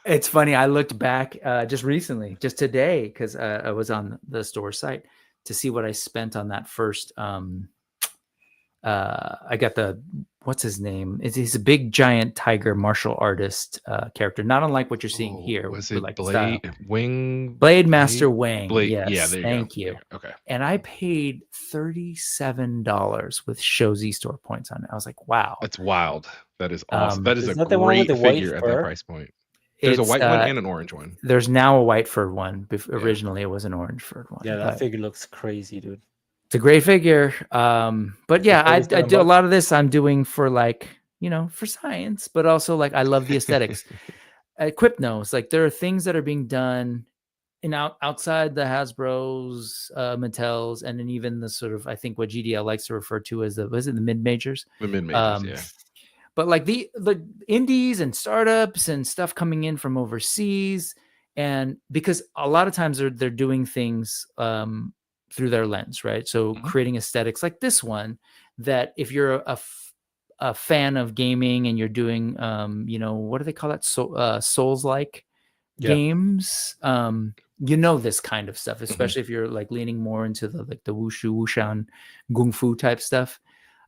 It's funny. I looked back just recently, just today, because I was on the store site to see what I spent on that first I got what's his name? He's a big giant tiger martial artist character, not unlike what you're seeing here. Was with it like Blade Master Wang? Blade? Yes, Yeah, there you thank go. you. Okay. And I paid $37 with Show Z Store points on it. I was like, wow, that's wild. That is awesome. That is a that the one with great the white figure at fur? that price point. There's a white one and an orange one. There's now a white fur one. Originally, it was an orange fur one. Yeah, that figure looks crazy, dude. It's a great figure. But yeah, I do a lot of this. I'm doing for like, for science, but also like I love the aesthetics. Quip knows like there are things that are being done outside the Hasbro's, Mattels, and then even the sort of, I think what GDL likes to refer to as the mid majors. The mid majors, yeah. But like the indies and startups and stuff coming in from overseas, and because a lot of times they're doing things through their lens, right? So creating aesthetics like this one, that if you're a fan of gaming and you're doing, what do they call that? Souls-like games. This kind of stuff, especially if you're like leaning more into the wushan gung fu type stuff.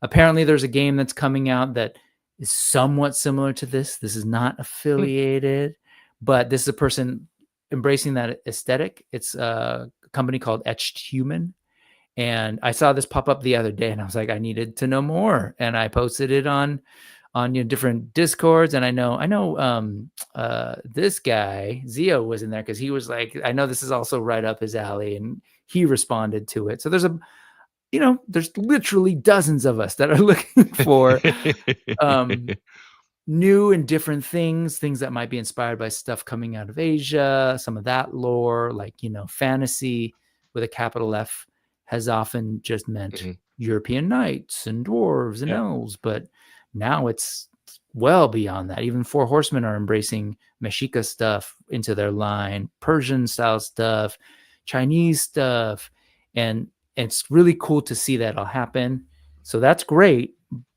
Apparently there's a game that's coming out that is somewhat similar to this. This is not affiliated, but this is a person embracing that aesthetic. It's a company called Etched Human. And I saw this pop up the other day and I was like, I needed to know more. And I posted it on different Discords. And I know this guy, Zio, was in there because he was like, I know this is also right up his alley, and he responded to it. So there's there's literally dozens of us that are looking for new and different things that might be inspired by stuff coming out of Asia. Some of that lore, like, fantasy with a capital F has often just meant European knights and dwarves and elves, but now it's well beyond that. Even Four Horsemen are embracing Mexica stuff into their line, Persian style stuff, Chinese stuff, and it's really cool to see that all happen. So that's great.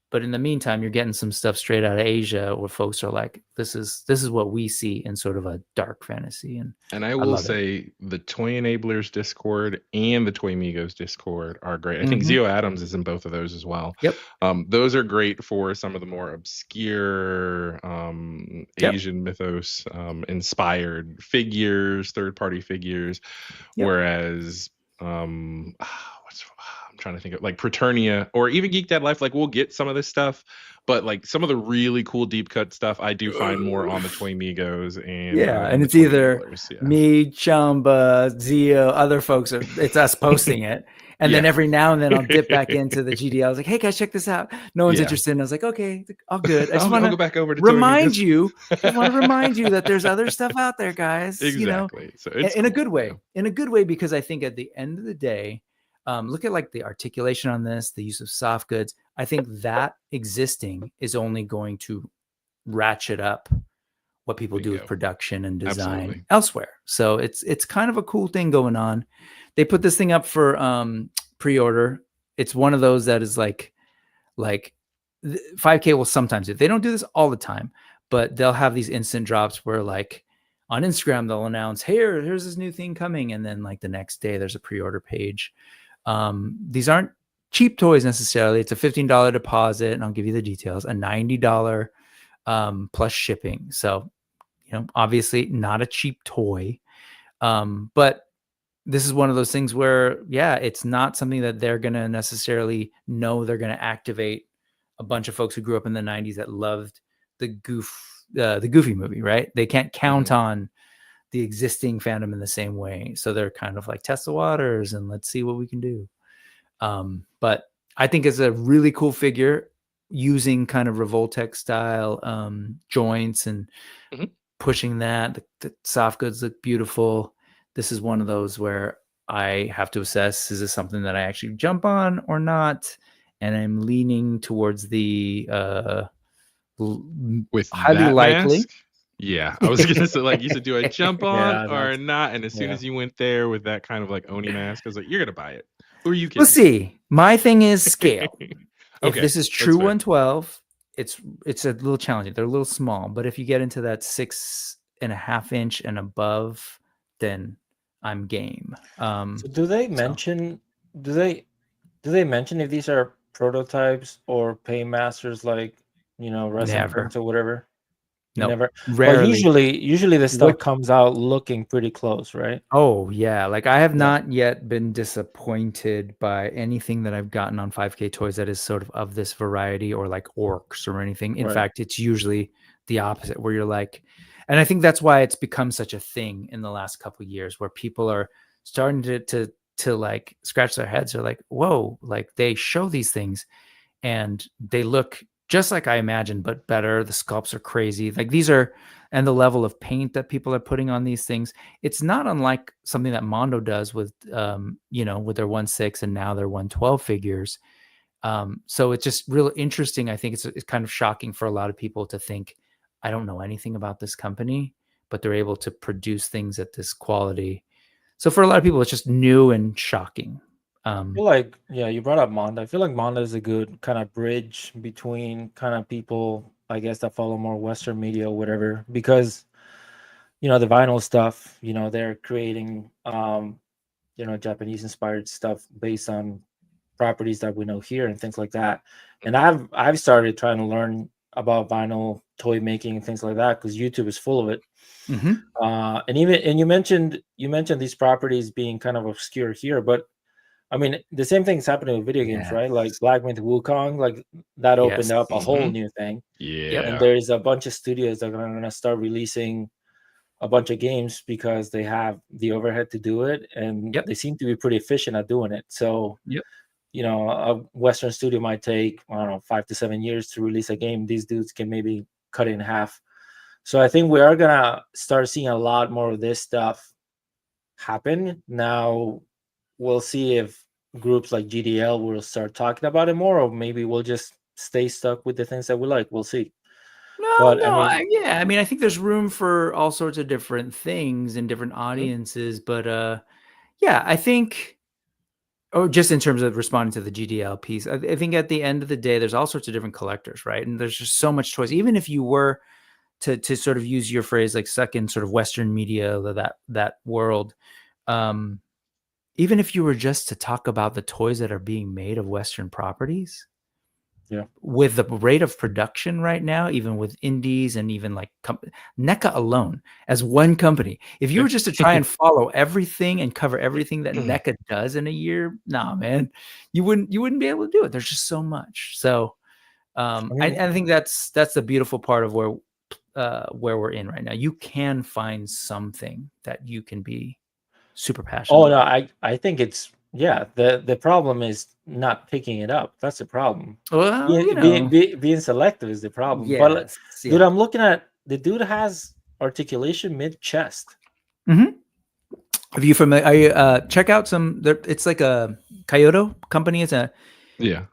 But in the meantime, you're getting some stuff straight out of Asia where folks are like, this is what we see in sort of a dark fantasy. And I will say the Toy Enablers Discord and the Toy Migos Discord are great. I think Zio Adams is in both of those as well. Yep. Those are great for some of the more obscure Asian mythos inspired figures, third-party figures. Whereas I'm trying to think of like Praeternia or even Geek Dad Life. Like we'll get some of this stuff, but like some of the really cool deep cut stuff I do find more on the Toy Migos and and it's either me, Chamba, Zio, other folks it's us posting it. And then every now and then I'll dip back into the GDL. I was like, hey guys, check this out. No one's interested. And I was like, okay, all good. I just want to go back over to remind you that there's other stuff out there, guys. Exactly. So it's in a good way. In a good way, because I think at the end of the day, look at like the articulation on this, the use of soft goods. I think that existing is only going to ratchet up what people do with production and design elsewhere. So it's kind of a cool thing going on. They put this thing up for pre-order. It's one of those that is like 5K will sometimes do. They don't do this all the time, but they'll have these instant drops where like on Instagram they'll announce, here's this new thing coming, and then like the next day there's a pre-order page. These aren't cheap toys necessarily. It's a $15 deposit, and I'll give you the details, a $90 plus shipping. So, obviously not a cheap toy. But this is one of those things where, it's not something that they're going to necessarily know they're going to activate a bunch of folks who grew up in the 90s that loved the Goofy movie, right? They can't count on the existing fandom in the same way. So they're kind of like, test the waters and let's see what we can do. But I think it's a really cool figure using kind of Revoltech style joints and pushing that. The soft goods look beautiful. This is one of those where I have to assess, is this something that I actually jump on or not? And I'm leaning towards the with highly likely. Mask? Yeah, I was gonna say, like, you said, do I jump on or not? And as soon as you went there with that kind of like Oni mask, I was like, you're gonna buy it. Who are you kidding? We'll see. My thing is scale. If Okay, this is true 112, it's a little challenging. They're a little small, but if you get into that 6.5 inch and above, then I'm game. So do they mention? Do they mention if these are prototypes or paymasters like, resin Never. prints or whatever? No, Never. rarely. Well, usually the stuff comes out looking pretty close, right? Oh yeah, like I have not yet been disappointed by anything that I've gotten on 5K Toys that is sort of this variety or like orcs or anything. In fact, it's usually the opposite, where you're like, and I think that's why it's become such a thing in the last couple of years, where people are starting to like scratch their heads. They're like, whoa, like they show these things and they look just like I imagined, but better. The sculpts are crazy. Like these are, and the level of paint that people are putting on these things, it's not unlike something that Mondo does with, with their 1/6 and now their 1/12 figures. So it's just real interesting. I think it's kind of shocking for a lot of people to think, I don't know anything about this company, but they're able to produce things at this quality. So for a lot of people, it's just new and shocking. I feel like, you brought up Mondo. I feel like Mondo is a good kind of bridge between kind of people, I guess, that follow more Western media or whatever, because, the vinyl stuff, they're creating, Japanese inspired stuff based on properties that we know here and things like that. And I've started trying to learn about vinyl toy making and things like that because YouTube is full of it. And you mentioned these properties being kind of obscure here, but I mean, the same thing's happening with video games, right? Like Black Myth Wukong, like that opened up a whole new thing. Yeah. And there's a bunch of studios that are going to start releasing a bunch of games because they have the overhead to do it. And they seem to be pretty efficient at doing it. So, a Western studio might take, I don't know, 5 to 7 years to release a game. These dudes can maybe cut it in half. So I think we are going to start seeing a lot more of this stuff happen. Now, we'll see if groups like GDL will start talking about it more, or maybe we'll just stay stuck with the things that we like. We'll see. I mean, I think there's room for all sorts of different things and different audiences, but I think, just in terms of responding to the GDL piece, I think at the end of the day, there's all sorts of different collectors, right? And there's just so much choice. Even if you were to sort of use your phrase, like stuck in sort of Western media, that world, even if you were just to talk about the toys that are being made of Western properties, with the rate of production right now, even with indies and even like NECA alone as one company, if you were just to try and follow everything and cover everything that NECA does in a year, nah, man, you wouldn't be able to do it. There's just so much. So I think that's the beautiful part of where we're in right now. You can find something that you can be super passionate about. I think it's the problem is not picking it up. That's the problem. Well, being selective is the problem. But dude, I'm looking at the dude has articulation mid chest. Are you familiar? Check out some. It's like a Kyoto company. It's a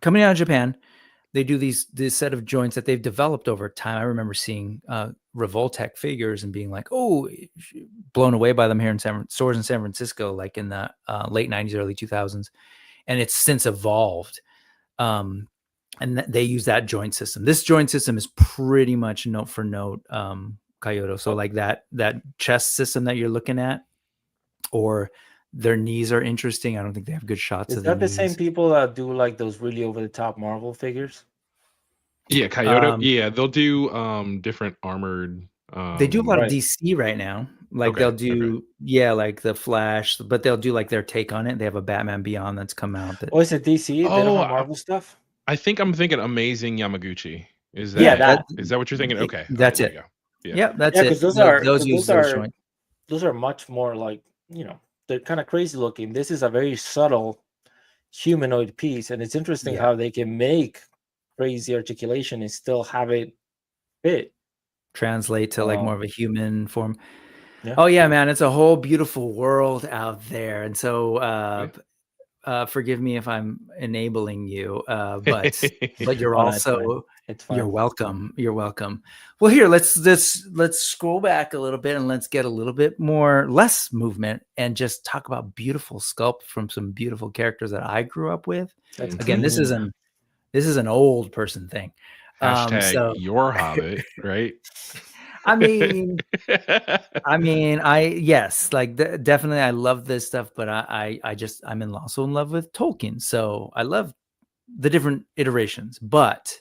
company out of Japan. They do this set of joints that they've developed over time. I remember seeing Revoltech figures and being like, oh, blown away by them here in stores in San Francisco, like in the late 90s, early 2000s. And it's since evolved. And they use that joint system. This joint system is pretty much note for note Kyoto. So like that chest system that you're looking at, or their knees are interesting. I don't think they have good shots of their knees. Is that the same people that do like those really over the top Marvel figures? Yeah, Kyoto. They'll do different armored. They do a lot of DC right now. Like they'll do like the Flash, but they'll do like their take on it. They have a Batman Beyond that's come out. Is it DC? They don't have Marvel stuff? I think I'm thinking Amazing Yamaguchi. Is that what you're thinking? Okay, that's it. That's it. Because those are much more like, they're kind of crazy looking. This is a very subtle humanoid piece, and it's interesting how they can make crazy articulation and still have it fit, translate to like more of a human form. Oh yeah, man, it's a whole beautiful world out there. And so forgive me if I'm enabling you, but you're also you're welcome. Well, here, let's scroll back a little bit and let's get a little bit less movement and just talk about beautiful sculpt from some beautiful characters that I grew up with. Again, this is an old person thing. Hashtag your Hobbit, right? I mean, definitely I love this stuff, but I'm also in love with Tolkien. So I love the different iterations, but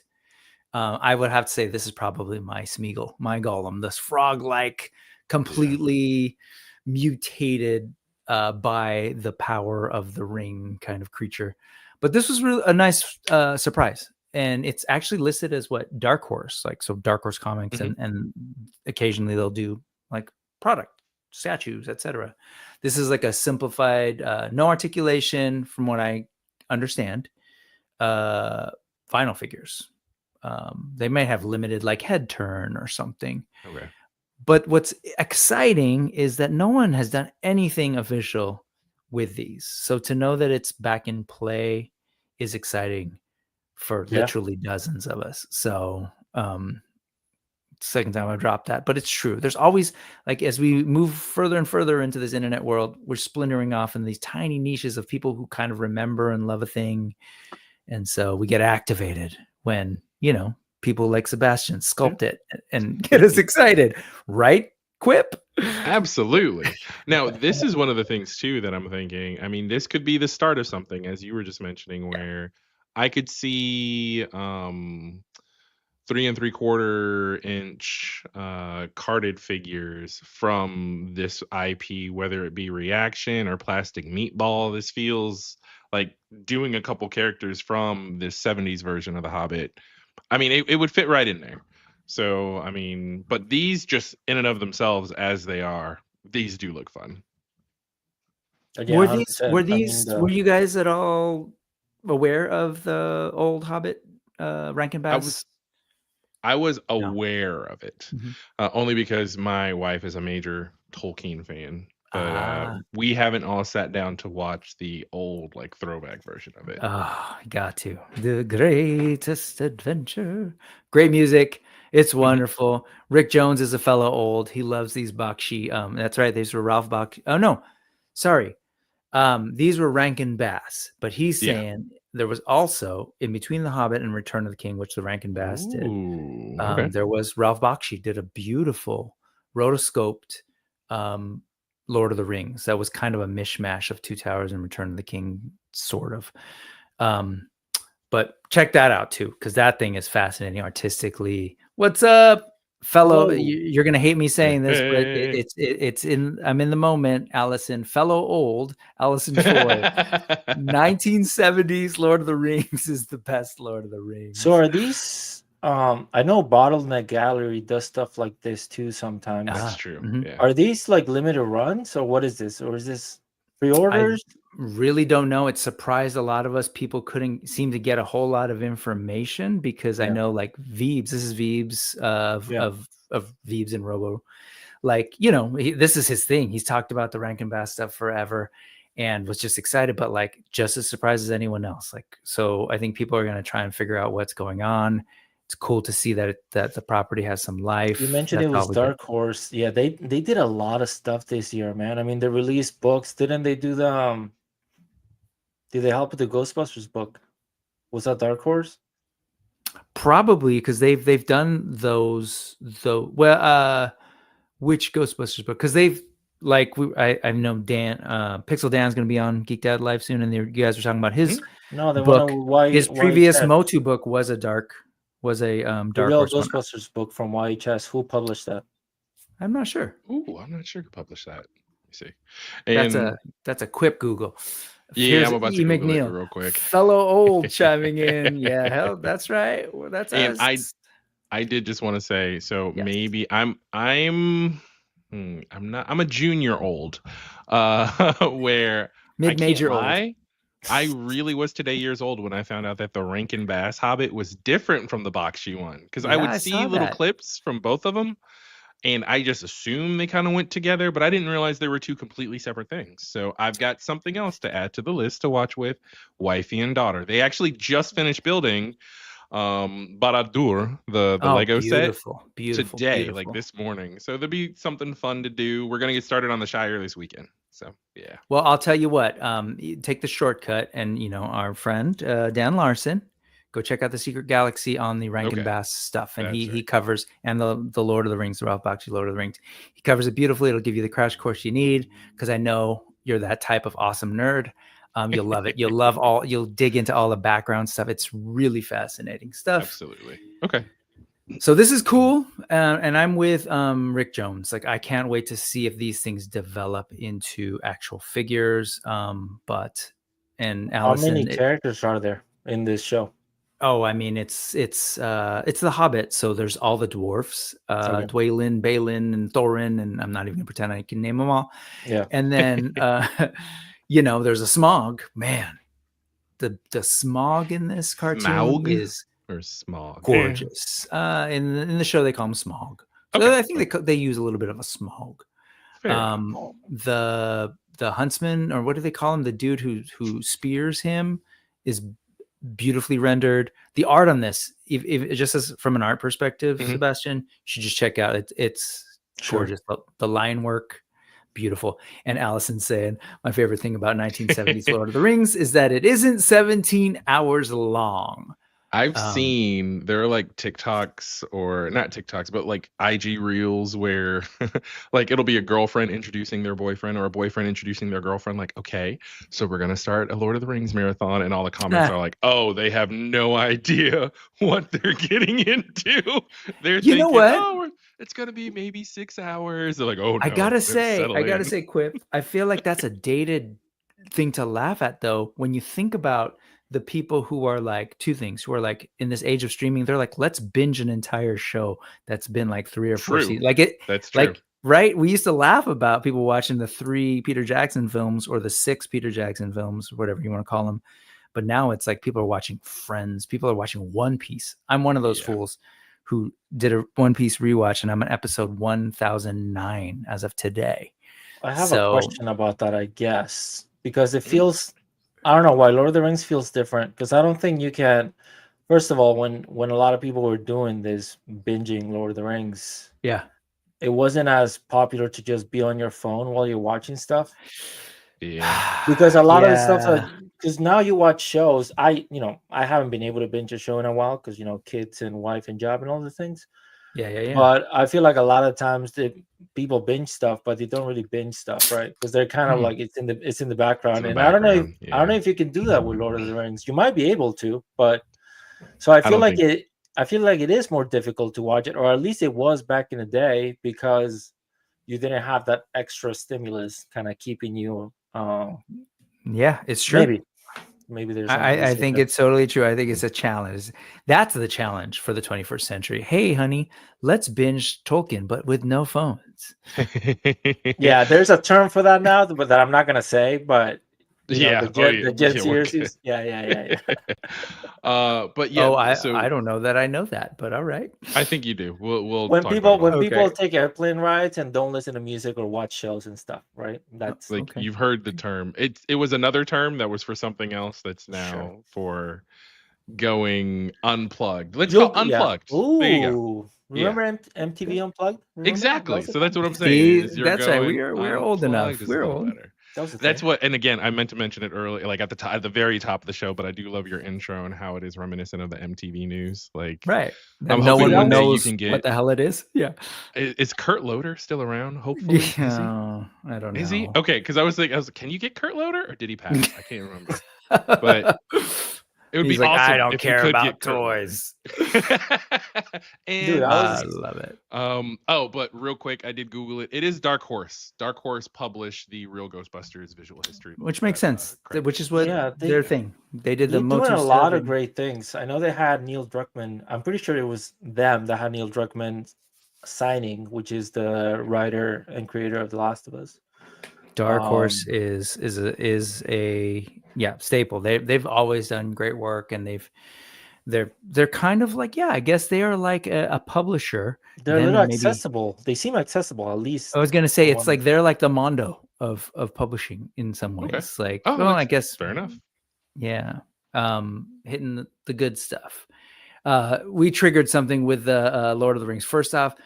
I would have to say this is probably my Smeagol, my Gollum, this frog-like, completely mutated by the power of the ring kind of creature. But this was really a nice surprise. And it's actually listed as what Dark Horse, like so Dark Horse Comics, and occasionally they'll do like product statues, etc. This is like a simplified, no articulation, from what I understand, vinyl figures. They may have limited like head turn or something. Okay. But what's exciting is that no one has done anything official with these. So to know that it's back in play is exciting for literally dozens of us. So second time I've dropped that, but it's true. There's always, like, as we move further and further into this internet world, we're splintering off in these tiny niches of people who kind of remember and love a thing. And so we get activated when, people like Sebastian sculpt it and get us excited, right? Quip. Absolutely. Now, this is one of the things too that I'm thinking. I mean, this could be the start of something, as you were just mentioning, where I could see 3 3/4 inch carded figures from this IP, whether it be Reaction or Plastic Meatball. This feels like doing a couple characters from this 70s version of The Hobbit. I mean, it would fit right in there. So, I mean, but these just in and of themselves, as they are, these do look fun. Yeah, were you guys at all aware of the old Hobbit Rankin-Bass? I was aware of it, only because my wife is a major Tolkien fan. But we haven't all sat down to watch the old, like, throwback version of it. Oh, got to. The Greatest Adventure. Great music. It's wonderful. Rick Jones is a fellow old. He loves these Bakshi. That's right. These were Ralph Bakshi. Oh, no. Sorry. These were Rankin-Bass. But he's saying there was also, in between The Hobbit and Return of the King, which the Rankin-Bass did, there was Ralph Bakshi did a beautiful rotoscoped Lord of the Rings. That was kind of a mishmash of Two Towers and Return of the King, sort of. But check that out too, because that thing is fascinating artistically. What's up, fellow? You're gonna hate me saying this, but it's in. I'm in the moment, Allison. Fellow old Allison Troy. 1970s Lord of the Rings is the best Lord of the Rings. So are these? I know Bottleneck Gallery does stuff like this too sometimes. That's true. Yeah. Are these like limited runs, or what is this? Or is this pre-orders? I really don't know. It surprised a lot of us. People couldn't seem to get a whole lot of information because I know, like, Veebs. This is Veebs of Veebs and Robo. Like, this is his thing. He's talked about the Rankin-Bass stuff forever and was just excited, but like just as surprised as anyone else. Like, so I think people are going to try and figure out what's going on. It's cool to see that the property has some life. You mentioned it was Dark Horse. Yeah, they did a lot of stuff this year, man. I mean, they released books. Didn't they do the did they help with the Ghostbusters book? Was that Dark Horse? Probably, because they've done those though. Well, which Ghostbusters book? Because they've, like, I know Dan Pixel Dan's going to be on Geek Dad Live soon, and you guys were talking about his book. His previous Motu book was a Dark the real Horse Ghostbusters book from YHS. Who published that? I'm not sure. Ooh, I'm not sure who published that. Let me see. And that's a Quip Google. Yeah, I'm about to Google it real quick. Fellow old chiming in. Yeah, hell, that's right. Well, that's and us. I did just want to say, so maybe I'm a junior old, where mid-major old. I really was today years old when I found out that the Rankin-Bass Hobbit was different from the Bakshi one, because I would see little clips from both of them, and I just assumed they kind of went together, but I didn't realize they were two completely separate things. So I've got something else to add to the list to watch with wifey and daughter. They actually just finished building Barad-dûr, the Lego set today, like this morning. So there'll be something fun to do. We're gonna get started on the Shire this weekend. So yeah. Well, I'll tell you what. You take the shortcut, and our friend Dan Larson, go check out the Secret Galaxy on the Rankin-Bass stuff, and he covers, and the Lord of the Rings, the Ralph Bakshi Lord of the Rings. He covers it beautifully. It'll give you the crash course you need, because I know you're that type of awesome nerd. You'll love it. You'll dig into all the background stuff. It's really fascinating stuff. Absolutely. Okay. So this is cool. And I'm with Rick Jones. Like, I can't wait to see if these things develop into actual figures. And Allison, how many characters are there in this show? Oh, I mean, it's The Hobbit, so there's all the dwarfs, Dwalin, Balin, and Thorin, and I'm not even gonna pretend I can name them all. Yeah. And then there's a Smaug. Man, the Smaug in this cartoon Smaug? is Or Smog. gorgeous. In the show they call him Smaug. So Okay. I think they use a little bit of a Smaug. The huntsman, or what do they call him? The dude who spears him is beautifully rendered. The art on this, if just as from an art perspective, Sebastian, you should just check out. It's gorgeous. The line work, beautiful. And Allison saying, my favorite thing about 1970s Lord of the Rings is that it isn't 17 hours long. I've seen there are like TikToks, or not TikToks, but like IG reels where like it'll be a girlfriend introducing their boyfriend or a boyfriend introducing their girlfriend. Like, okay, so we're going to start a Lord of the Rings marathon. And all the comments are like, oh, they have no idea what they're getting into. They're thinking, oh, it's going to be maybe 6 hours. They're like, oh, no. I gotta say, Quip, I feel like that's a dated thing to laugh at, though, when you think about the people who are like two things, who are like in this age of streaming, they're like, let's binge an entire show that's been like 3 or 4 seasons. That's true. Like, right? We used to laugh about people watching the 3 Peter Jackson films or the 6 Peter Jackson films, whatever you want to call them. But now it's like people are watching Friends. People are watching One Piece. I'm one of those fools who did a One Piece rewatch, and I'm on episode 1009 as of today. I have a question about that, I guess, because it feels, I don't know why Lord of the Rings feels different, because I don't think you can. First of all, when a lot of people were doing this binging Lord of the Rings, it wasn't as popular to just be on your phone while you're watching stuff. Yeah, because a lot of the stuff, because now you watch shows. I haven't been able to binge a show in a while because kids and wife and job and all the things. Yeah. But I feel like a lot of times people binge stuff, but they don't really binge stuff, right? Because they're kind of like it's in the background. I don't know if you can do that with Lord of the Rings. You might be able to, but so I feel like it is more difficult to watch it, or at least it was back in the day, because you didn't have that extra stimulus kind of keeping you. Yeah, it's true. Maybe there's. I think it's totally true. I think it's a challenge. That's the challenge for the 21st century. Hey, honey, let's binge Tolkien, but with no phones. Yeah, there's a term for that now, but that I'm not gonna say. But the Gen series. Yeah. But yeah. I don't know that I know that, but all right. I think you do. We'll when people take airplane rides and don't listen to music or watch shows and stuff, right? That's like you've heard the term. It was another term that was for something else that's now for going unplugged. Let's go unplugged. Ooh. There you go. Remember MTV Unplugged? Exactly. So that's what I'm saying. That's right. We're old enough. We're old. That's what, and again, I meant to mention it earlier, like at the very top of the show, but I do love your intro and how it is reminiscent of the MTV news. Like, right. No one knows what the hell it is. Yeah. Is Kurt Loder still around? Hopefully. Yeah, I don't know. Is he? Okay, because I was can you get Kurt Loder, or did he pass? I can't remember. But it would be awesome. I don't care about toys. And I love it. But real quick, I did Google it. It is Dark Horse. Dark Horse published the real Ghostbusters visual history, which makes sense. Which is what their thing. They did doing a lot of great things. I know they had Neil Druckmann. I'm pretty sure it was them that had Neil Druckmann signing, which is the writer and creator of The Last of Us. Dark Horse is a staple. They've always done great work, and they're kind of like, I guess they are like a publisher. They're a little accessible. They seem accessible, at least. I was gonna say it's like they're like the Mondo of publishing in some ways. Okay. Like, I guess fair enough. Yeah, hitting the good stuff. We triggered something with the Lord of the Rings. First off,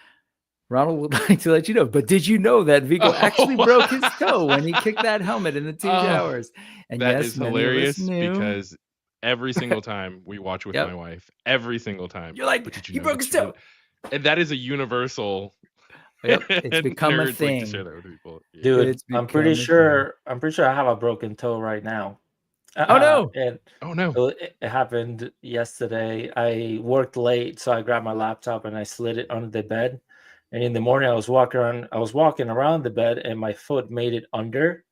Ronald would like to let you know, but did you know that Viggo actually broke his toe when he kicked that helmet in the 2 showers? And that is hilarious because every single time we watch with my wife, every single time you're like, he broke his toe. And that is a universal. It's become a thing. Like to share that with people. Dude, I'm pretty sure I have a broken toe right now. Oh no! And Oh no! so it happened yesterday. I worked late, so I grabbed my laptop and I slid it under the bed. And in the morning, I was walking around the bed, and my foot made it under,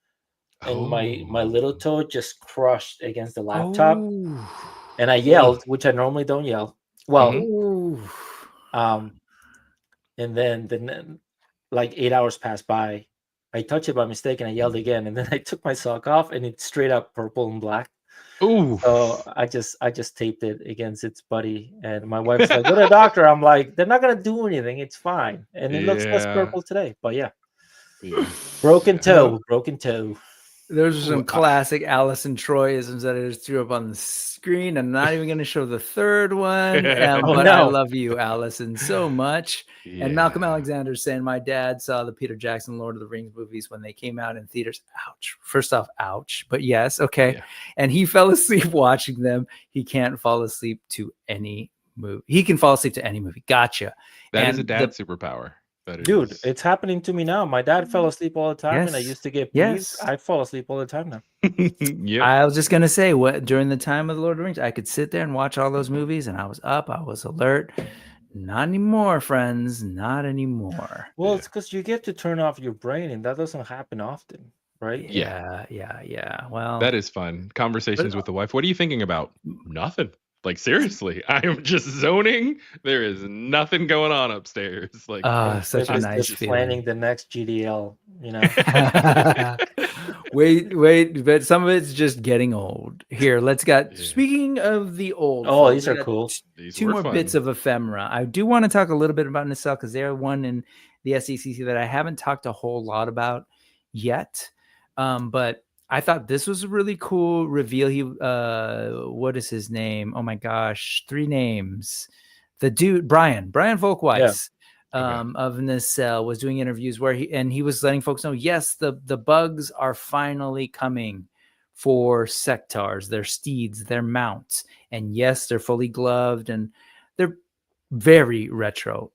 and my little toe just crushed against the laptop. Oh. And I yelled, which I normally don't yell. Well, and then like 8 hours passed by. I touched it by mistake and I yelled again, and then I took my sock off and it's straight up purple and black. Ooh. So I just taped it against its buddy, and my wife's like, "Go to the doctor." I'm like, "They're not gonna do anything. It's fine." And it looks less purple today. But yeah. Broken toe. Those are some classic Allison Troyisms that I just threw up on the screen. I'm not even going to show the third one, but I love you, Allison, so much. Yeah. And Malcolm Alexander's saying, my dad saw the Peter Jackson Lord of the Rings movies when they came out in theaters. Ouch. First off, ouch. But yes, okay. Yeah. And he fell asleep watching them. He can't fall asleep to any movie. He can fall asleep to any movie. Gotcha. That is a dad superpower. Dude, it's happening to me now. My dad fell asleep all the time, and I used to get peeved. I fall asleep all the time now. Yep. I was just gonna say, during the time of the Lord of the Rings, I could sit there and watch all those movies, and I was up, I was alert. Not anymore, friends. Not anymore. Well, it's because you get to turn off your brain, and that doesn't happen often, right? Yeah. Well, that is fun. Conversations with the wife. What are you thinking about? Nothing. Like, seriously, I am just zoning. There is nothing going on upstairs. Like, such a nice feeling. Planning the next GDL, you know. wait, but some of it's just getting old. Here, let's get. Speaking of the old, folks, these are cool. Two more bits of ephemera. I do want to talk a little bit about Nacelle because they're one in the SDCC that I haven't talked a whole lot about yet, but. I thought this was a really cool reveal. He, what is his name? Oh my gosh, 3 names. The dude, Brian Volkweiss, of Nacelle was doing interviews where he was letting folks know, yes, the bugs are finally coming for sectars, their steeds, their mounts. And yes, they're fully gloved and they're very retro.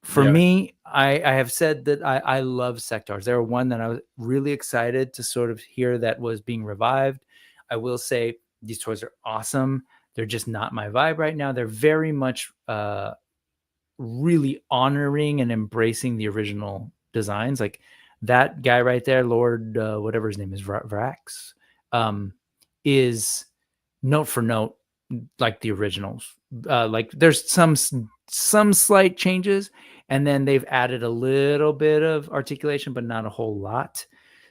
For me, I have said that I love sectars. They were one that I was really excited to sort of hear that was being revived. I will say these toys are awesome. They're just not my vibe right now. They're very much really honoring and embracing the original designs. Like that guy right there, Lord, whatever his name is, Vrax, is note for note like the originals. Like there's some slight changes, and then they've added a little bit of articulation, but not a whole lot.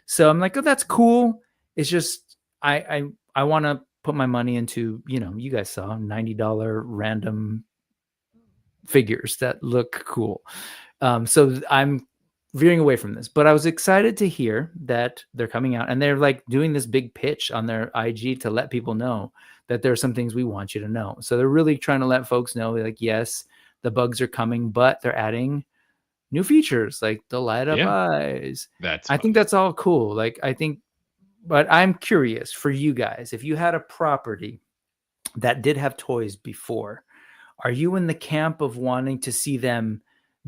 So I'm like, oh, that's cool. It's just I want to put my money into, you guys saw $90 random figures that look cool. So I'm veering away from this, but I was excited to hear that they're coming out and they're like doing this big pitch on their IG to let people know that there are some things we want you to know. So they're really trying to let folks know, like, yes, the bugs are coming, but they're adding new features like the light up eyes. I think that's all cool. Like, but I'm curious for you guys, if you had a property that did have toys before, are you in the camp of wanting to see them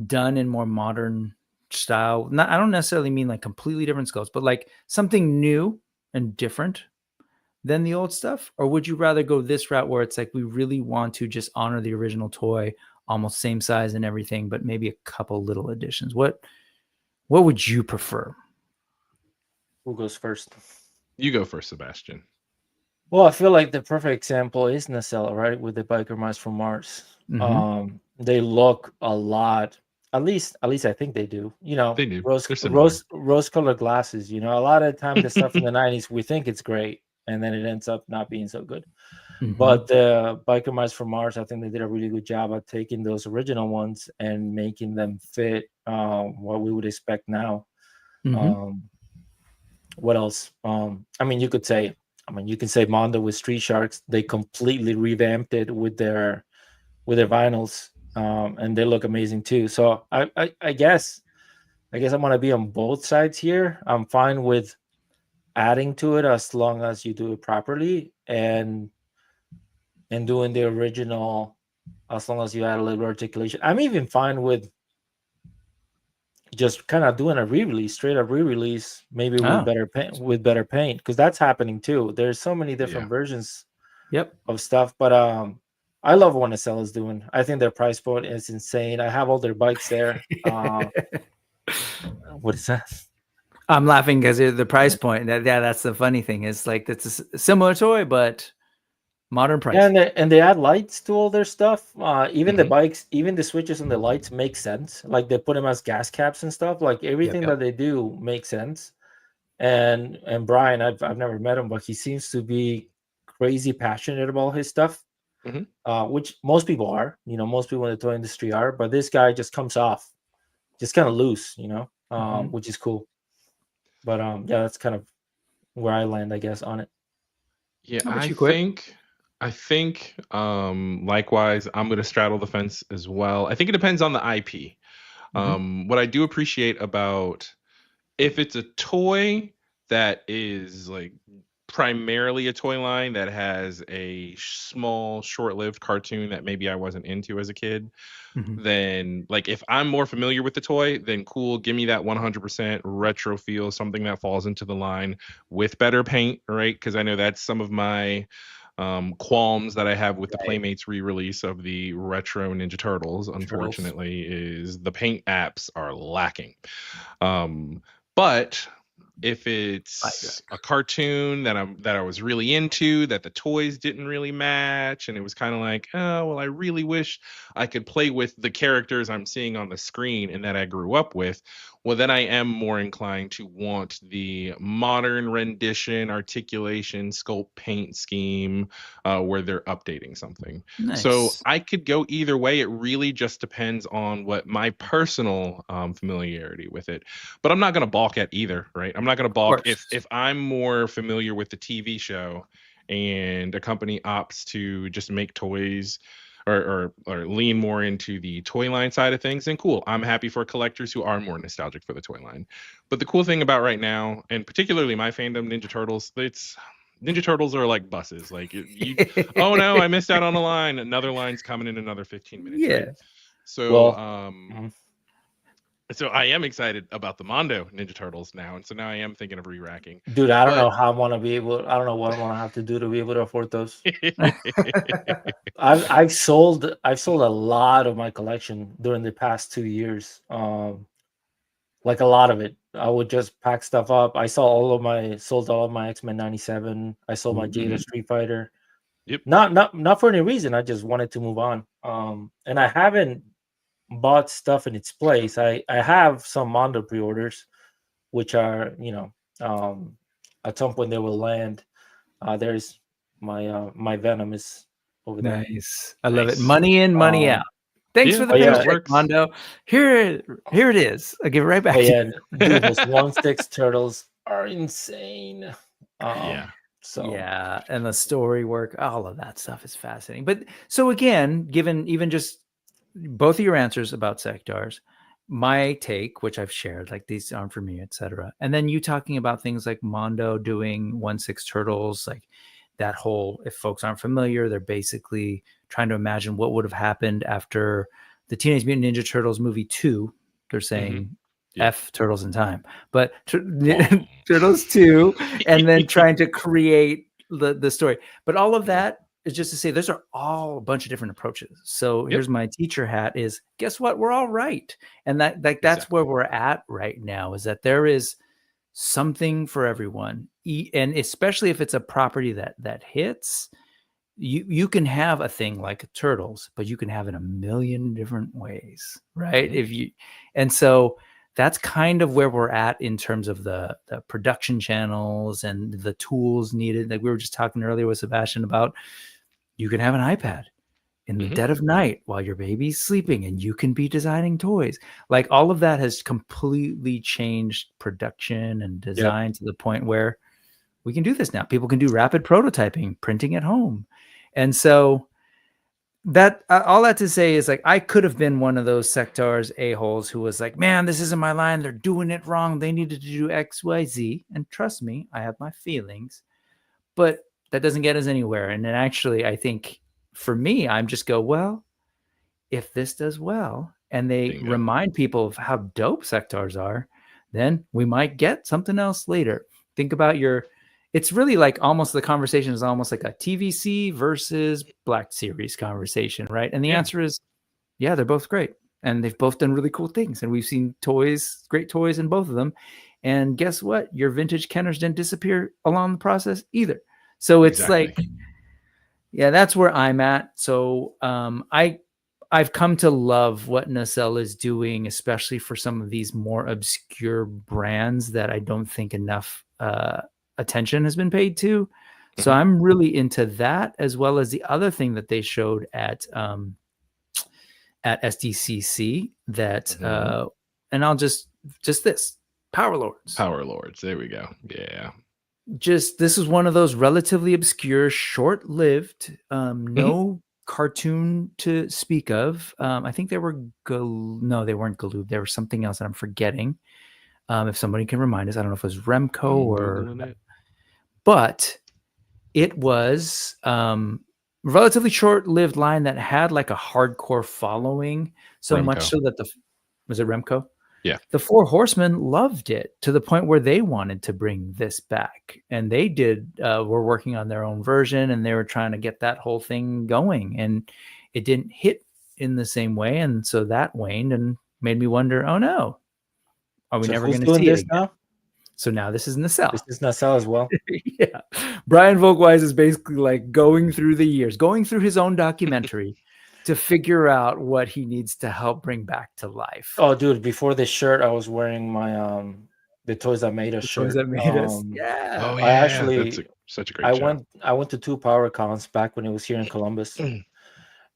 done in more modern style? I don't necessarily mean like completely different sculpts, but like something new and different than the old stuff? Or would you rather go this route where it's like we really want to just honor the original toy, almost same size and everything, but maybe a couple little additions? What would you prefer? Who goes first? You go first, Sebastian. Well, I feel like the perfect example is Nacelle, right? With the biker mice from Mars. Mm-hmm. They look a lot. At least I think they do. They do. Rose-colored glasses. A lot of the time the stuff in the 90s, we think it's great, and then it ends up not being so good. Mm-hmm. But the biker mice from Mars, I think they did a really good job at taking those original ones and making them fit what we would expect now. Mm-hmm. What else? You can say Mondo with Street Sharks. They completely revamped it with their vinyls, and they look amazing too. So I guess I'm gonna be on both sides here. I'm fine with adding to it as long as you do it properly, and doing the original as long as you add a little articulation. I'm even fine with just kind of doing a re-release, straight up re-release, maybe with better paint, because that's happening too. There's so many different versions of stuff, but I love what Nacelle is doing. I think their price point is insane. I have all their bikes there. What is that? I'm laughing because the price point. That's the funny thing. It's like it's a similar toy, but modern price. Yeah, and they add lights to all their stuff. Even the bikes, even the switches and the lights make sense. Like they put them as gas caps and stuff. Like everything that they do makes sense. And Brian, I've never met him, but he seems to be crazy passionate about his stuff, which most people are. You know, most people in the toy industry are. But this guy just comes off just kind of loose, you know, which is cool. But yeah, that's kind of where I land, I guess, on it. Yeah, I think likewise, I'm going to straddle the fence as well. I think it depends on the IP. What I do appreciate about if it's a toy that is like primarily a toy line that has a small, short-lived cartoon that maybe I wasn't into as a kid, then like if I'm more familiar with the toy, then cool, give me that 100% retro feel, something that falls into the line with better paint, right? Because I know that's some of my qualms that I have with the Playmates re-release of the retro Ninja Turtles, unfortunately, is the paint apps are lacking. But if it's a cartoon that I was really into, that the toys didn't really match, and it was kind of like, oh well, I really wish I could play with the characters I'm seeing on the screen and that I grew up with, well then I am more inclined to want the modern rendition, articulation, sculpt, paint scheme, where they're updating something. So I could go either way. It really just depends on what my personal familiarity with it. But I'm not going to balk at either, right? I'm not going to balk if I'm more familiar with the TV show and a company opts to just make toys or lean more into the toy line side of things, then cool. I'm happy for collectors who are more nostalgic for the toy line. But the cool thing about right now, and particularly my fandom, Ninja Turtles, Ninja Turtles are like buses. Like, oh no, I missed out on a line. Another line's coming in another 15 minutes. Yeah. Right? So, so I am excited about the Mondo Ninja Turtles now, and so now I am thinking of re-racking. Dude, I don't know how I'm gonna be able. I don't know what I'm gonna have to do to be able to afford those. I've sold a lot of my collection during the past 2 years. Like a lot of it, I would just pack stuff up. I sold all of my X-Men 97. I sold my Jada Street Fighter. Yep. Not for any reason. I just wanted to move on. And I haven't bought stuff in its place. I have some Mondo pre-orders, which are, you know, at some point they will land. There's my Venom is over there. Nice. I love it. Money in, money out. Thanks for the paycheck, Mondo. Here it is. I'll give it right back to you. Dude, those 1/6 turtles are insane. So yeah, and the story work, all of that stuff is fascinating. But so again, given even just both of your answers about sectors, my take, which I've shared, like these aren't for me, etc. And then you talking about things like Mondo doing 1/6 turtles, like that whole, if folks aren't familiar, they're basically trying to imagine what would have happened after the Teenage Mutant Ninja Turtles movie 2. They're saying F Turtles in Time, but Turtles 2, and then trying to create the story. But all of that is just to say those are all a bunch of different approaches. So here's my teacher hat is, guess what? We're all right. And that's where we're at right now, is that there is something for everyone. And especially if it's a property that hits, you can have a thing like Turtles, but you can have it a million different ways, right? And so that's kind of where we're at in terms of the production channels and the tools needed. Like we were just talking earlier with Sebastian about, you can have an iPad in the dead of night while your baby's sleeping and you can be designing toys. Like all of that has completely changed production and design to the point where we can do this now. People can do rapid prototyping, printing at home. And so that all that to say is, like, I could have been one of those sectors a-holes who was like, man, this isn't my line. They're doing it wrong. They needed to do X, Y, Z. And trust me, I have my feelings, but that doesn't get us anywhere. And then actually, I think for me, I'm just go, well, if this does well and they remind people of how dope sectars are, then we might get something else later. Think about it's really like almost the conversation is almost like a TVC versus Black Series conversation, right? And the answer is, yeah, they're both great. And they've both done really cool things. And we've seen great toys in both of them. And guess what? Your vintage Kenners didn't disappear along the process either. So it's like, yeah, that's where I'm at. So I've come to love what Nacelle is doing, especially for some of these more obscure brands that I don't think enough attention has been paid to. So I'm really into that, as well as the other thing that they showed at SDCC that, and I'll just this Power Lords. There we go. Yeah. This is one of those relatively obscure, short-lived, no cartoon to speak of. I think they were no, they weren't Galoob. There was something else that I'm forgetting. If somebody can remind us, I don't know if it was Remco or, but it was relatively short-lived line that had like a hardcore following, so Remco. Much so that was it Remco? Yeah. The Four Horsemen loved it to the point where they wanted to bring this back, and they were working on their own version, and they were trying to get that whole thing going, and it didn't hit in the same way. And so that waned and made me wonder, oh no, are we never going to see this now? So now this is Nacelle. This is Nacelle as well. Yeah. Brian Volkweiss is basically like going through the years, going through his own documentary to figure out what he needs to help bring back to life. Oh, dude, before this shirt, I was wearing my the Toys That Made Us shirt. Toys That Made Us. Yeah. Oh, yeah. I actually such a great show. I went to 2 Power Cons back when it was here in Columbus.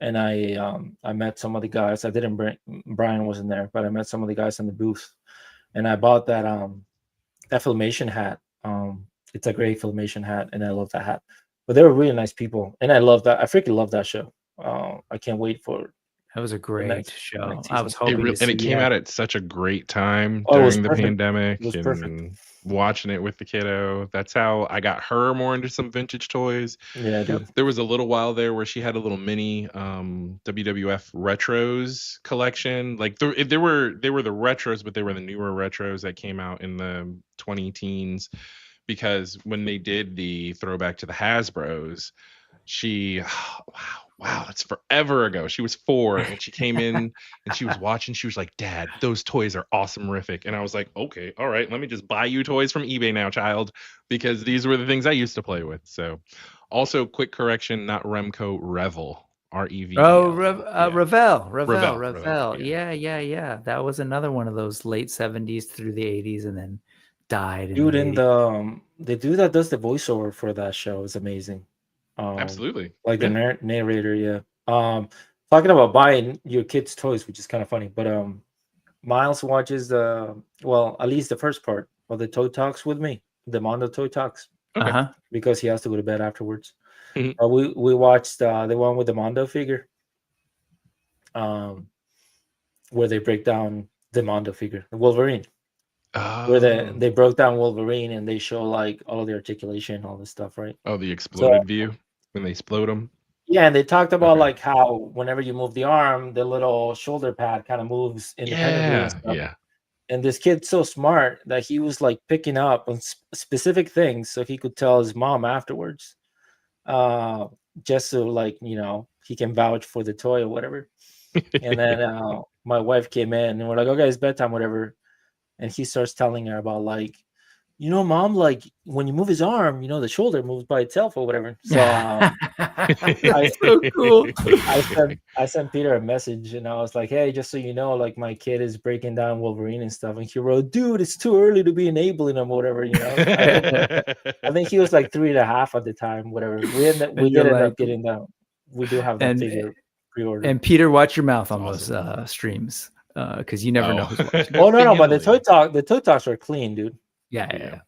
And I met some of the guys. Brian wasn't there, but I met some of the guys in the booth. And I bought that Filmation hat. It's a great Filmation hat, and I love that hat. But they were really nice people, and I love that. I freaking love that show. I can't wait for. That was a great show. I was hoping it came out at such a great time during the pandemic. It was perfect. Watching it with the kiddo. That's how I got her more into some vintage toys. Yeah, dude. There was a little while there where she had a little mini WWF retros collection. Like they were the retros, but they were the newer retros that came out in the 2010s. Because when they did the throwback to the Hasbros, wow, that's forever ago. She was 4 and she came in and she was watching. She was like, "Dad, those toys are awesome-rific." And I was like, "Okay, all right, let me just buy you toys from eBay now, child, because these were the things I used to play with." So, also quick correction, not Remco, Revel. REV. Oh, Revell. Yeah. That was another one of those late 70s through the 80s and then died. Dude, and the dude that does the voiceover for that show is amazing. Absolutely. Like the narrator, yeah. Talking about buying your kids' toys, which is kind of funny, but Miles watches at least the first part of the Toy Talks with me, the Mondo Toy Talks, because he has to go to bed afterwards. We watched the one with the Mondo figure, where they break down the Mondo figure, the Wolverine. Where they broke down Wolverine and they show like all of the articulation, all this stuff, right? Oh, the exploded view when they explode them. Yeah, and they talked about like how whenever you move the arm, the little shoulder pad kind of moves independently. And stuff. Yeah. And this kid's so smart that he was like picking up on specific things so he could tell his mom afterwards, just so like he can vouch for the toy or whatever. And then my wife came in and we're like, "Okay, it's bedtime, whatever." And he starts telling her about like, Mom, like when you move his arm, the shoulder moves by itself or whatever. So that's so cool. I sent Peter a message and I was like, "Hey, just so you know, like my kid is breaking down Wolverine and stuff." And he wrote, "Dude, it's too early to be enabling him or whatever." I think he was like 3.5 at the time, whatever. We did end up getting that. We do have that figure pre-ordered. And Peter, watch your mouth on those streams. Because you never know who's watching. Oh no, but the Toy Talks are clean, dude. Yeah.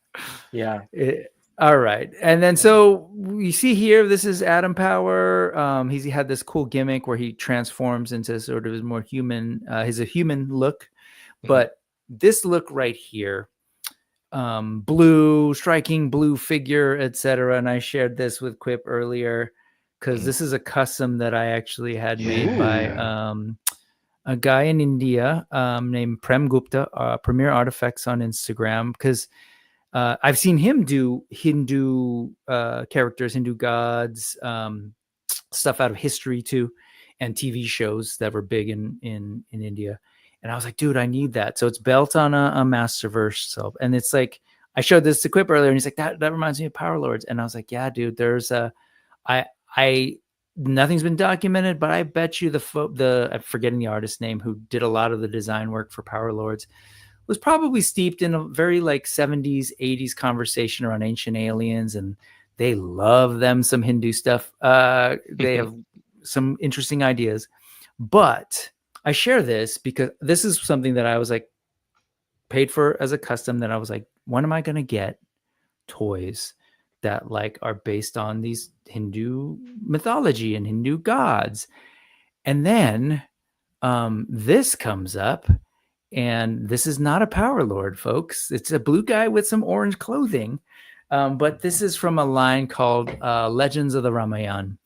All right, and then so we see here, this is Atom Power. He had this cool gimmick where he transforms into sort of his more human, his a human look, but this look right here, striking blue figure, etc. And I shared this with Quip earlier because this is a custom that I actually had made by a guy in India named Prem Gupta, Premier Artifacts on Instagram, because I've seen him do Hindu characters, Hindu gods, stuff out of history too, and TV shows that were big in India. And I was like, dude, I need that. So it's built on a Masterverse. So, and it's like, I showed this to Quip earlier, and he's like, that reminds me of Power Lords. And I was like, yeah, dude, there's nothing's been documented, but I bet you I'm forgetting the artist's name who did a lot of the design work for Power Lords, was probably steeped in a very like 70s, 80s conversation around ancient aliens, and they love them some Hindu stuff. They have some interesting ideas, but I share this because this is something that I was like paid for as a custom, that I was like, when am I going to get toys that like are based on these Hindu mythology and Hindu gods? And then this comes up, and this is not a Power Lord, folks. It's a blue guy with some orange clothing. But this is from a line called Legends of the Ramayana,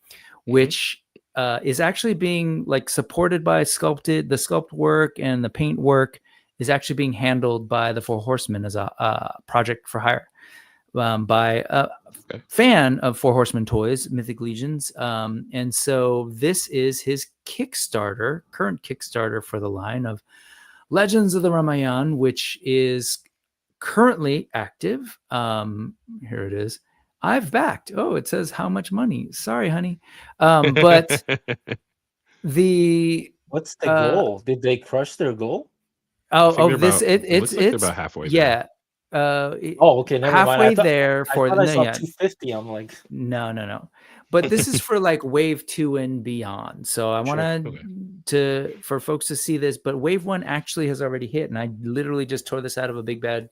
which is actually being like supported by the sculpt work and the paint work is actually being handled by the Four Horsemen as a project for hire by a fan of Four Horsemen toys, Mythic Legions. And so this is his current Kickstarter for the line of Legends of the Ramayana, which is currently active. Here it is. I've backed. Oh, it says how much money. Sorry, honey. But what's the goal? Did they crush their goal? It's about halfway. Yeah. Okay, never halfway mind. there for I saw 250. I'm like, no. But this is for like wave 2 and beyond. So I wanted for folks to see this, but wave 1 actually has already hit, and I literally just tore this out of a Big Bad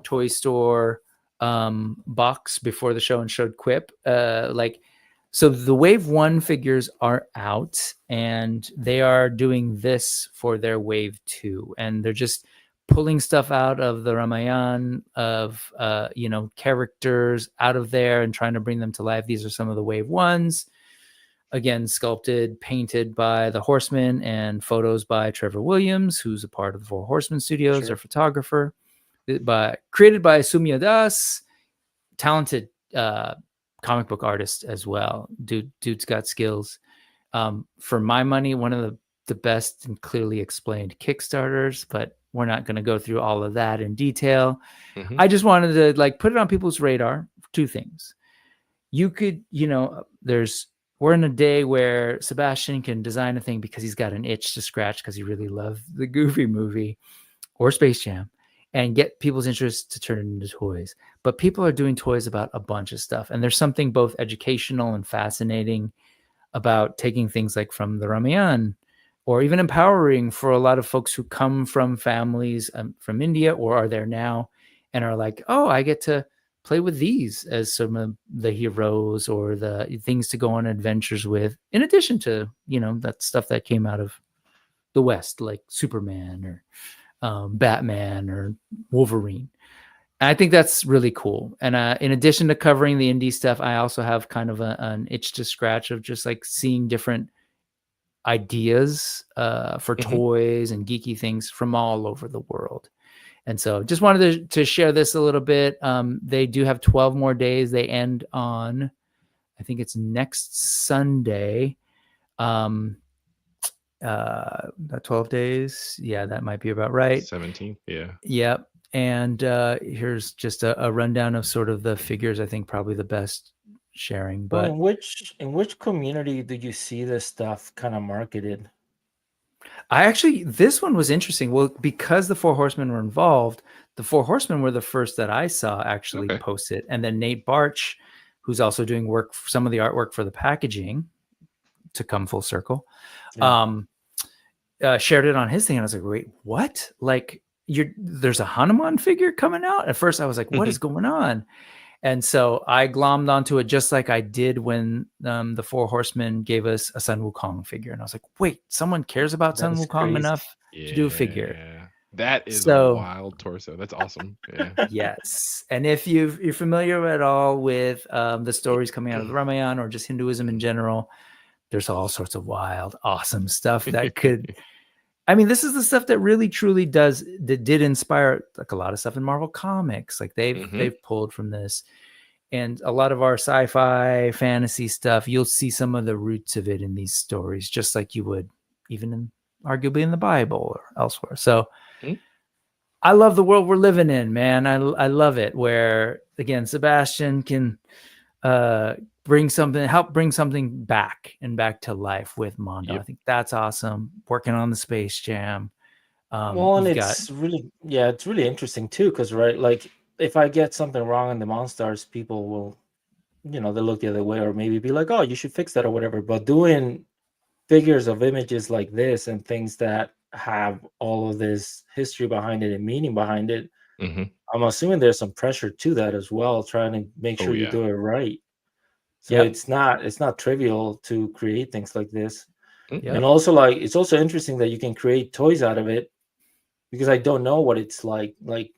Toy Store box before the show and showed Quip. So the wave 1 figures are out, and they are doing this for their wave 2, and they're just pulling stuff out of the Ramayana of characters out of there and trying to bring them to life. These are some of the wave 1s, again sculpted, painted by the Horsemen, and photos by Trevor Williams, who's a part of the Four Horsemen Studios, their photographer, created by Sumya Das, talented comic book artist as well. Dude's got skills. For my money, one of the best and clearly explained Kickstarters, but we're not going to go through all of that in detail. I just wanted to like put it on people's radar. 2 things. You could, we're in a day where Sebastian can design a thing because he's got an itch to scratch because he really loved the Goofy movie or Space Jam, and get people's interest to turn it into toys. But people are doing toys about a bunch of stuff. And there's something both educational and fascinating about taking things like from the Ramayana, or even empowering for a lot of folks who come from families from India or are there now and are like, oh, I get to play with these as some of the heroes or the things to go on adventures with, in addition to, that stuff that came out of the West, like Superman or Batman or Wolverine. And I think that's really cool. And in addition to covering the indie stuff, I also have kind of an itch to scratch of just like seeing different ideas for toys and geeky things from all over the world. And so just wanted to share this a little bit. They do have 12 more days. They end on, I think it's next Sunday. That 12 days. Yeah, that might be about right. 17. Yeah. Yep. And here's just a rundown of sort of the figures. I think probably the best sharing. But in which community did you see this stuff kind of marketed? This one was interesting. Well, because the Four Horsemen were involved, the Four Horsemen were the first that I saw actually post it. And then Nate Barch, who's also doing some of the artwork for the packaging, to come full circle, shared it on his thing. And I was like, wait, what? Like, there's a Hanuman figure coming out? At first I was like, what is going on? And so I glommed onto it just like I did when the Four Horsemen gave us a Sun Wukong figure. And I was like, wait, someone cares about Sun Wukong enough to do a figure. That is a wild torso. That's awesome. Yeah. Yes. And if you're familiar at all with the stories coming out of the Ramayana or just Hinduism in general, there's all sorts of wild, awesome stuff that could I mean, this is the stuff that really truly did inspire like a lot of stuff in Marvel Comics. Like they've pulled from this. And a lot of our sci-fi fantasy stuff, you'll see some of the roots of it in these stories, just like you would even arguably in the Bible or elsewhere. So I love the world we're living in, man. I love it. Where again, Sebastian can help bring something back to life with Mondo. I think that's awesome. Working on the Space Jam. Well, and it's really interesting too, because like if I get something wrong in the Monstars, people will, they look the other way or maybe be like, oh, you should fix that or whatever. But doing figures of images like this and things that have all of this history behind it and meaning behind it, I'm assuming there's some pressure to that as well, trying to make sure you do it right. So it's not trivial to create things like this. And also, like, it's also interesting that you can create toys out of it, because I don't know what it's like. Like,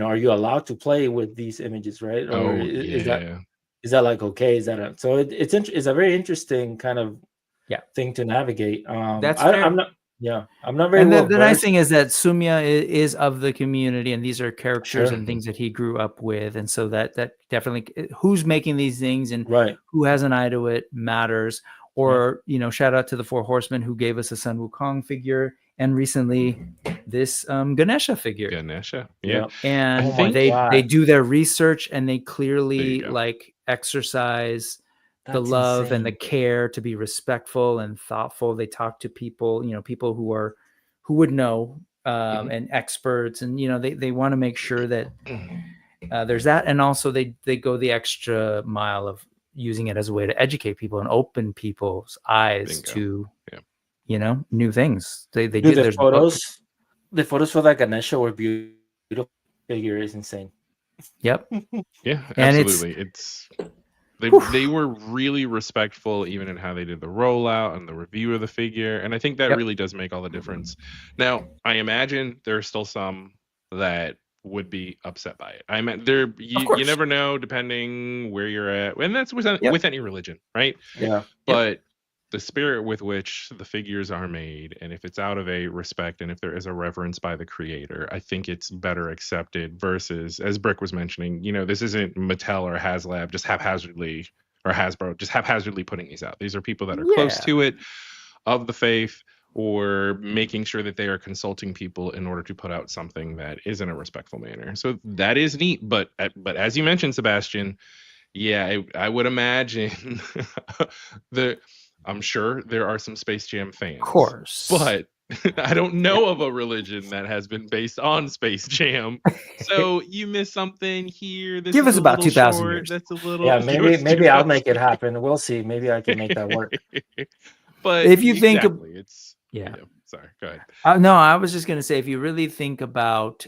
are you allowed to play with these images, right? Or is that like okay? Is that it's a very interesting kind of thing to navigate. That's fair. I'm not very and well the nice thing is that Sumya is of the community, and these are characters and things that he grew up with, and so that definitely who's making these things and who has an eye to it matters. Or shout out to the Four Horsemen who gave us a Sun Wukong figure, and recently this Ganesha figure. And they do their research, and they clearly like exercise the love and the care to be respectful and thoughtful. They talk to people, people who would know, and experts, and they want to make sure that there's that, and also they go the extra mile of using it as a way to educate people and open people's eyes to new things. They do the photos. The photos for that Ganesha were beautiful. Figure is insane. Yep. Yeah, absolutely. They were really respectful even in how they did the rollout and the review of the figure, and I think that really does make all the difference. Now, I imagine there are still some that would be upset by it. I mean, you never know, depending where you're at, and that's with any religion, right? Yeah. But the spirit with which the figures are made, and if it's out of a respect and if there is a reverence by the creator, I think it's better accepted versus, as Brick was mentioning, this isn't Mattel or HasLab just haphazardly, or Hasbro just haphazardly putting these out. These are people that are close to it, of the faith, or making sure that they are consulting people in order to put out something that is in a respectful manner. So that is neat. But as you mentioned, Sebastian, I would imagine I'm sure there are some Space Jam fans. Of course. But I don't know of a religion that has been based on Space Jam. So you missed something here. Give us about 2,000 years. That's a little. Yeah, maybe I'll make it happen. We'll see. Maybe I can make that work. But if you think it's sorry, go ahead. No, I was just going to say, if you really think about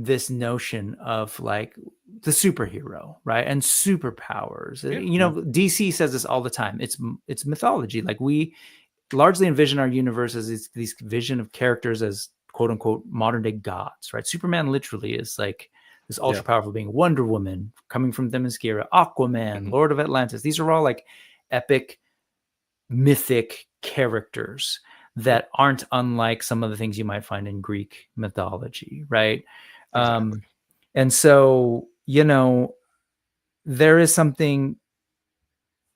this notion of like the superhero, right, and superpowers, DC says this all the time. It's mythology. Like, we largely envision our universe as these vision of characters as quote unquote modern day gods, right? Superman literally is like this ultra powerful being. Wonder Woman coming from Themyscira, Aquaman, Lord of Atlantis. These are all like epic, mythic characters that aren't unlike some of the things you might find in Greek mythology, right? Exactly. And so, there is something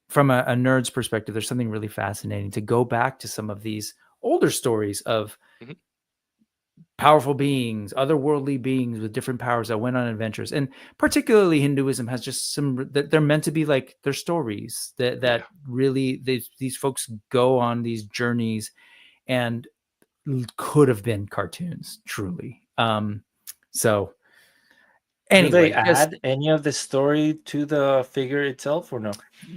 from a nerd's perspective, there's something really fascinating to go back to some of these older stories of powerful beings, otherworldly beings with different powers that went on adventures. And particularly Hinduism has just they're meant to be like their stories that really these folks go on these journeys and could have been cartoons, truly. So anyway, do they add any of the story to the figure itself or no?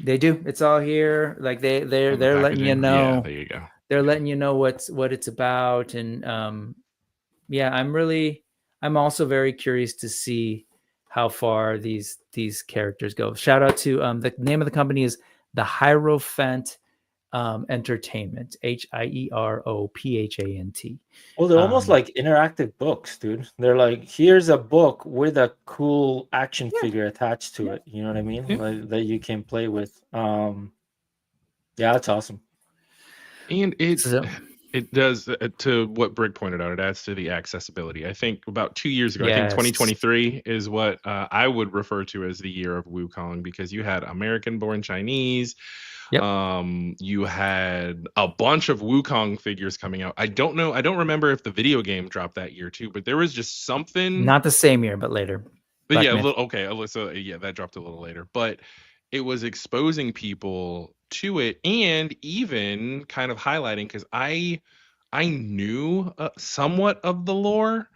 They do. It's all here. Like they're letting you know. Yeah, there you go. They're letting you know what it's about. And I'm also very curious to see how far these characters go. Shout out to the name of the company is the Hierophant Entertainment, Hierophant. Well, they're almost like interactive books, dude. They're like, here's a book with a cool action figure attached to it. You know what I mean? Like, that you can play with. That's awesome. And It does, to what Brick pointed out, it adds to the accessibility. I think about 2 years ago, I think Yes. 2023 is what I would refer to as the year of Wukong, because you had American-born Chinese. Yep. You had a bunch of Wukong figures coming out. I don't remember if the video game dropped that year too, but there was just something. Not the same year, but later. But yeah, Myth. so yeah, that dropped a little later. But it was exposing people to it, and even kind of highlighting, because I knew somewhat of the lore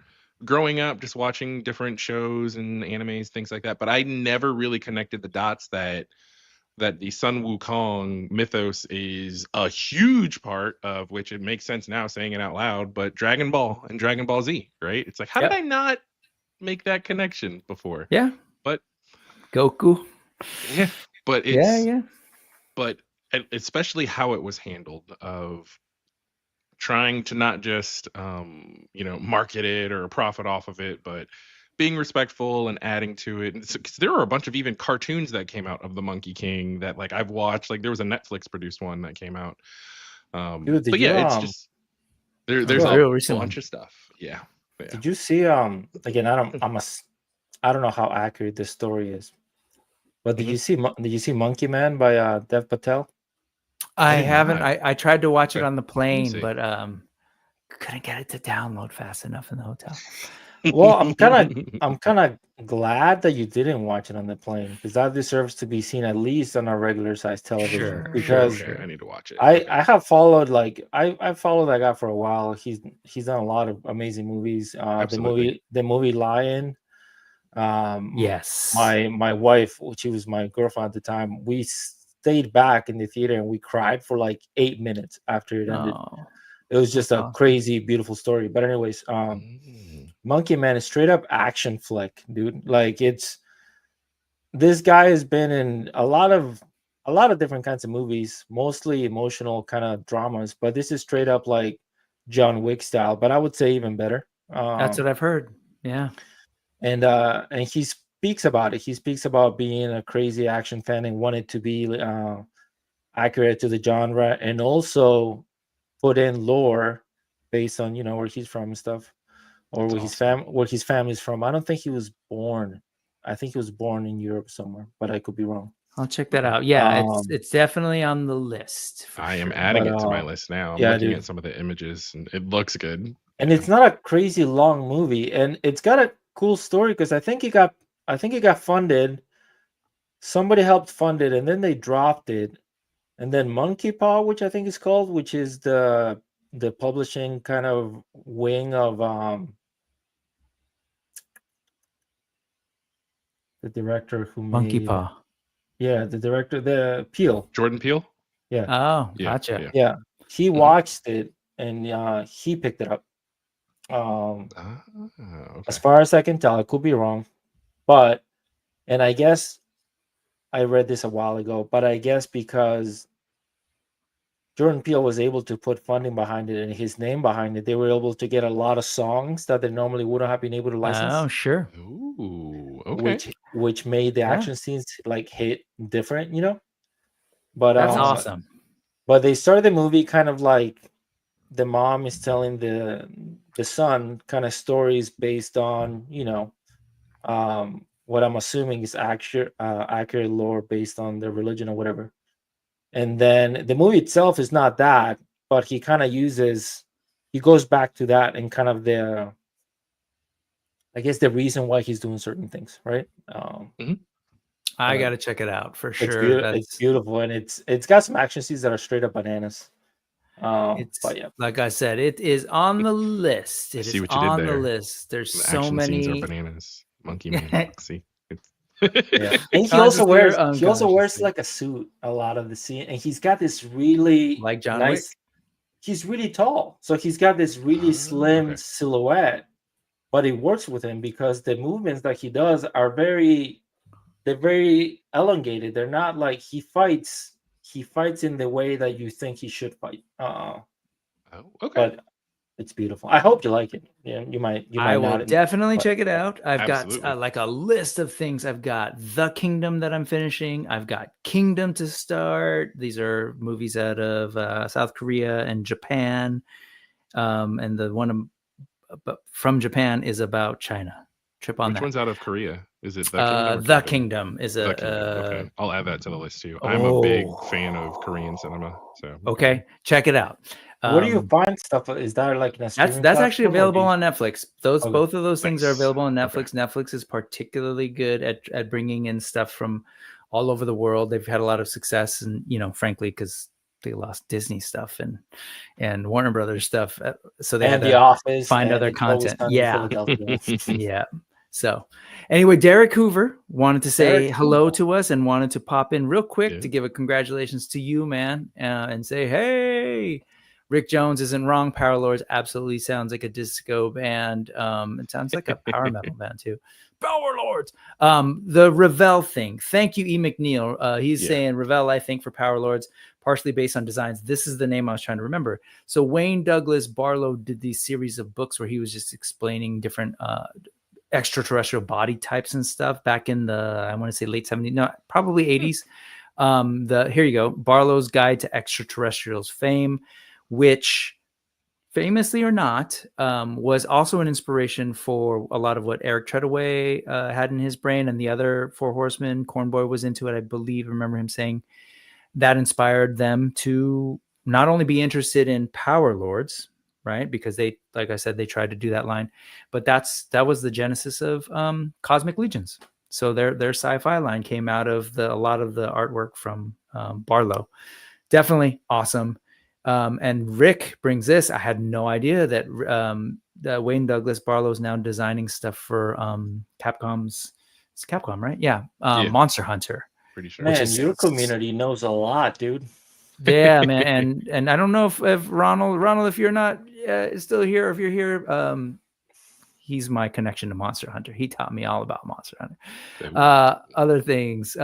growing up, just watching different shows and animes, things like that. But I never really connected the dots that the Sun Wukong mythos is a huge part of, which it makes sense now saying it out loud. But Dragon Ball and Dragon Ball Z, right? It's like, how did I not make that connection before? Yeah. But Goku. Yeah. But it's yeah. But especially how it was handled, of trying to not just market it or profit off of it, but being respectful and adding to it. And 'cause there were a bunch of even cartoons that came out of the Monkey King that, like, I've watched. Like, there was a Netflix produced one that came out. Dude, but yeah, it's just there's a bunch of stuff. Yeah. Did you see again, I don't know how accurate this story is, but did you see Monkey Man by Dev Patel? I haven't. I tried to watch it on the plane, but couldn't get it to download fast enough in the hotel. Well, I'm kind of glad that you didn't watch it on the plane, because that deserves to be seen at least on a regular size television. Sure, because I need to watch it. I have followed, like, I followed that guy for a while. He's done a lot of amazing movies. The movie Lion. Yes. My wife, she was my girlfriend at the time, we stayed back in the theater and we cried for like 8 minutes after it ended. It was just a crazy, beautiful story. But anyways, Monkey Man is straight up action flick, dude. Like, this guy has been in a lot of different kinds of movies, mostly emotional kind of dramas, but this is straight up like John Wick style, but I would say even better. That's what I've heard. Yeah. And he speaks about it. He speaks about being a crazy action fan and wanted to be accurate to the genre, and also put in lore based on where he's from and stuff, or where his family's from. I don't think he was born. I think he was born in Europe somewhere, but I could be wrong. I'll check that out. Yeah, it's definitely on the list. I am adding it to my list now. I'm looking at some of the images, and it looks good. And it's not a crazy long movie, and it's got a cool story, because I think it got funded. Somebody helped fund it, and then they dropped it. And then Monkey Paw, which I think is called, which is the publishing kind of wing of the director who Monkey made Paw. Yeah, the director, the Peele. Jordan Peele? Yeah. Oh, gotcha. Yeah. He watched it and he picked it up. Okay. As far as I can tell, I could be wrong, and I guess I read this a while ago, but I guess because Jordan Peele was able to put funding behind it and his name behind it, they were able to get a lot of songs that they normally wouldn't have been able to license. Oh, sure. Ooh, okay. Which made the action scenes like hit different, But that's awesome. But they started the movie kind of like the mom is telling the son kind of stories based on what I'm assuming is accurate lore based on their religion or whatever. And then the movie itself is not that, but he kind of he goes back to that and kind of the reason why he's doing certain things, right? I got to check it out for sure. It's beautiful, and it's got some action scenes that are straight up bananas. But yeah, like I said, it is on the list. It is on the list. There's so many. Scenes are bananas. Monkey Man. See. Yeah. And he also wears like a suit a lot of the scene, and he's got this really like John nice. Wick? He's really tall, so he's got this really slim silhouette, but it works with him because the movements that he does are very elongated. They're not like he fights in the way that you think he should fight. Okay. But it's beautiful. I hope you like it. Yeah, you might. I will definitely check it out. I've got like a list of things. I've got The Kingdom that I'm finishing. I've got Kingdom to start. These are movies out of South Korea and Japan. And the one from Japan is about China. Trip on Which that. one's out of Korea? Is it The Kingdom? Or The Kingdom is The a. Kingdom. Okay, I'll add that to the list too. I'm a big fan of Korean cinema. So okay, check it out. Where do you find stuff? Is that like in a streaming that's actually platform, available on Netflix. Both of those things are available on Netflix. Okay. Netflix is particularly good at bringing in stuff from all over the world. They've had a lot of success, and frankly, because they lost Disney stuff and Warner Brothers stuff, so they had The to Office, find and other It's Always content. Sunny in Philadelphia. Yeah. So anyway, Derek Hoover wanted to say Derek hello Hoover. to us and wanted to pop in real quick Yeah. to give a congratulations to you, man, and say, hey, Rick Jones isn't wrong. Power Lords absolutely sounds like a disco band. It sounds like a power metal band too. Power Lords. The Ravel thing. Thank you, E. McNeil. He's saying Ravel, I think, for Power Lords, partially based on designs. This is the name I was trying to remember. So Wayne Douglas Barlow did these series of books where he was just explaining different extraterrestrial body types and stuff back in the, I want to say late 70s, no, probably 80s. Here you go. Barlow's Guide to Extraterrestrials Fame, which famously or not, was also an inspiration for a lot of what Eric Treadaway had in his brain, and the other Four Horsemen. Cornboy was into it, I believe. I remember him saying that inspired them to not only be interested in Power Lords, right? Because they, like I said, they tried to do that line, but that was the genesis of Cosmic Legions. So their sci-fi line came out of a lot of the artwork from Barlow. Definitely awesome. And Rick brings this. I had no idea that Wayne Douglas Barlow is now designing stuff for Capcom's. It's Capcom, right? Yeah. Monster Hunter. Pretty sure. Man, your community knows a lot, dude. Yeah, man. And I don't know if Ronald, if you're not still here, or if you're here, he's my connection to Monster Hunter. He taught me all about Monster Hunter. Other things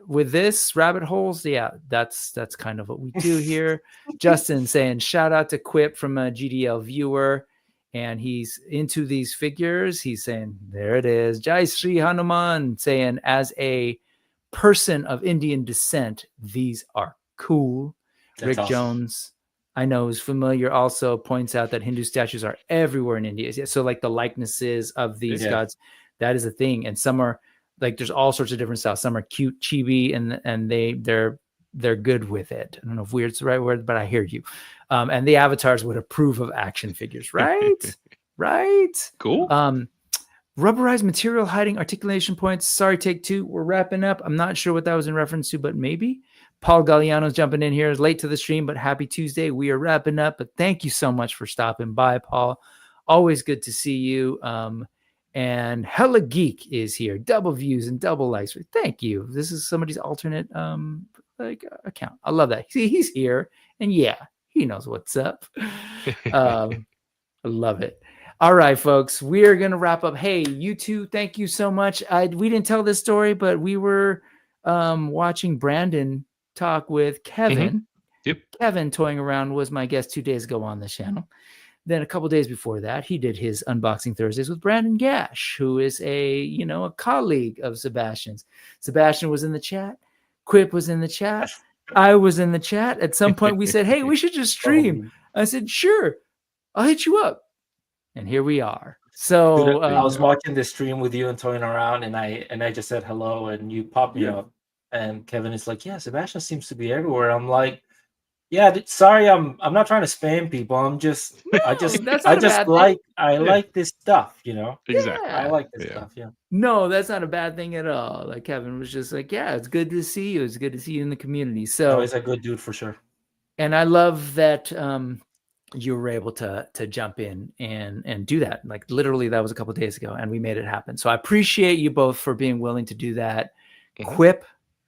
with this rabbit holes. Yeah, that's kind of what we do here. Justin saying shout out to Quip from a GDL viewer, and he's into these figures. He's saying there it is. Jai Sri Hanuman saying, as a person of Indian descent, these are cool. That's Rick awesome. Jones, I know, is familiar, also points out that Hindu statues are everywhere in India. So like the likenesses of these gods, that is a thing. And some are like, there's all sorts of different styles. Some are cute, chibi, and they're good with it. I don't know if weird's the right word, but I hear you. And the avatars would approve of action figures, right? Right. Cool. Rubberized material hiding articulation points. Sorry, take two. We're wrapping up. I'm not sure what that was in reference to, but maybe. Paul Galliano's jumping in here. Is late to the stream, but happy Tuesday. We are wrapping up, but thank you so much for stopping by, Paul. Always good to see you. And Hella Geek is here. Double views and double likes. Thank you. This is somebody's alternate account. I love that. See, he's here, and yeah, he knows what's up. I love it. All right, folks, we are going to wrap up. Hey, you two, thank you so much. We didn't tell this story, but we were watching Brandon talk with Kevin. Mm-hmm. Yep. Kevin Toying Around was my guest 2 days ago on the channel. Then a couple days before that, he did his Unboxing Thursdays with Brandon Gash, who is a colleague of Sebastian's. Sebastian was in the chat. Quip was in the chat. I was in the chat. At some point, we said, hey, we should just stream. I said, sure, I'll hit you up. And here we are. So I was watching the stream with you and Toying Around, and I just said hello, and you popped me up. And Kevin is like, yeah, Sebastian seems to be everywhere. I'm like, yeah, sorry, I'm not trying to spam people. I like this stuff, Exactly. I like this stuff. Yeah. No, that's not a bad thing at all. Like Kevin was just like, yeah, it's good to see you. It's good to see you in the community. So he's a good dude for sure. And I love that you were able to jump in and do that. Like literally, that was a couple of days ago, and we made it happen. So I appreciate you both for being willing to do that. Mm-hmm. Quip,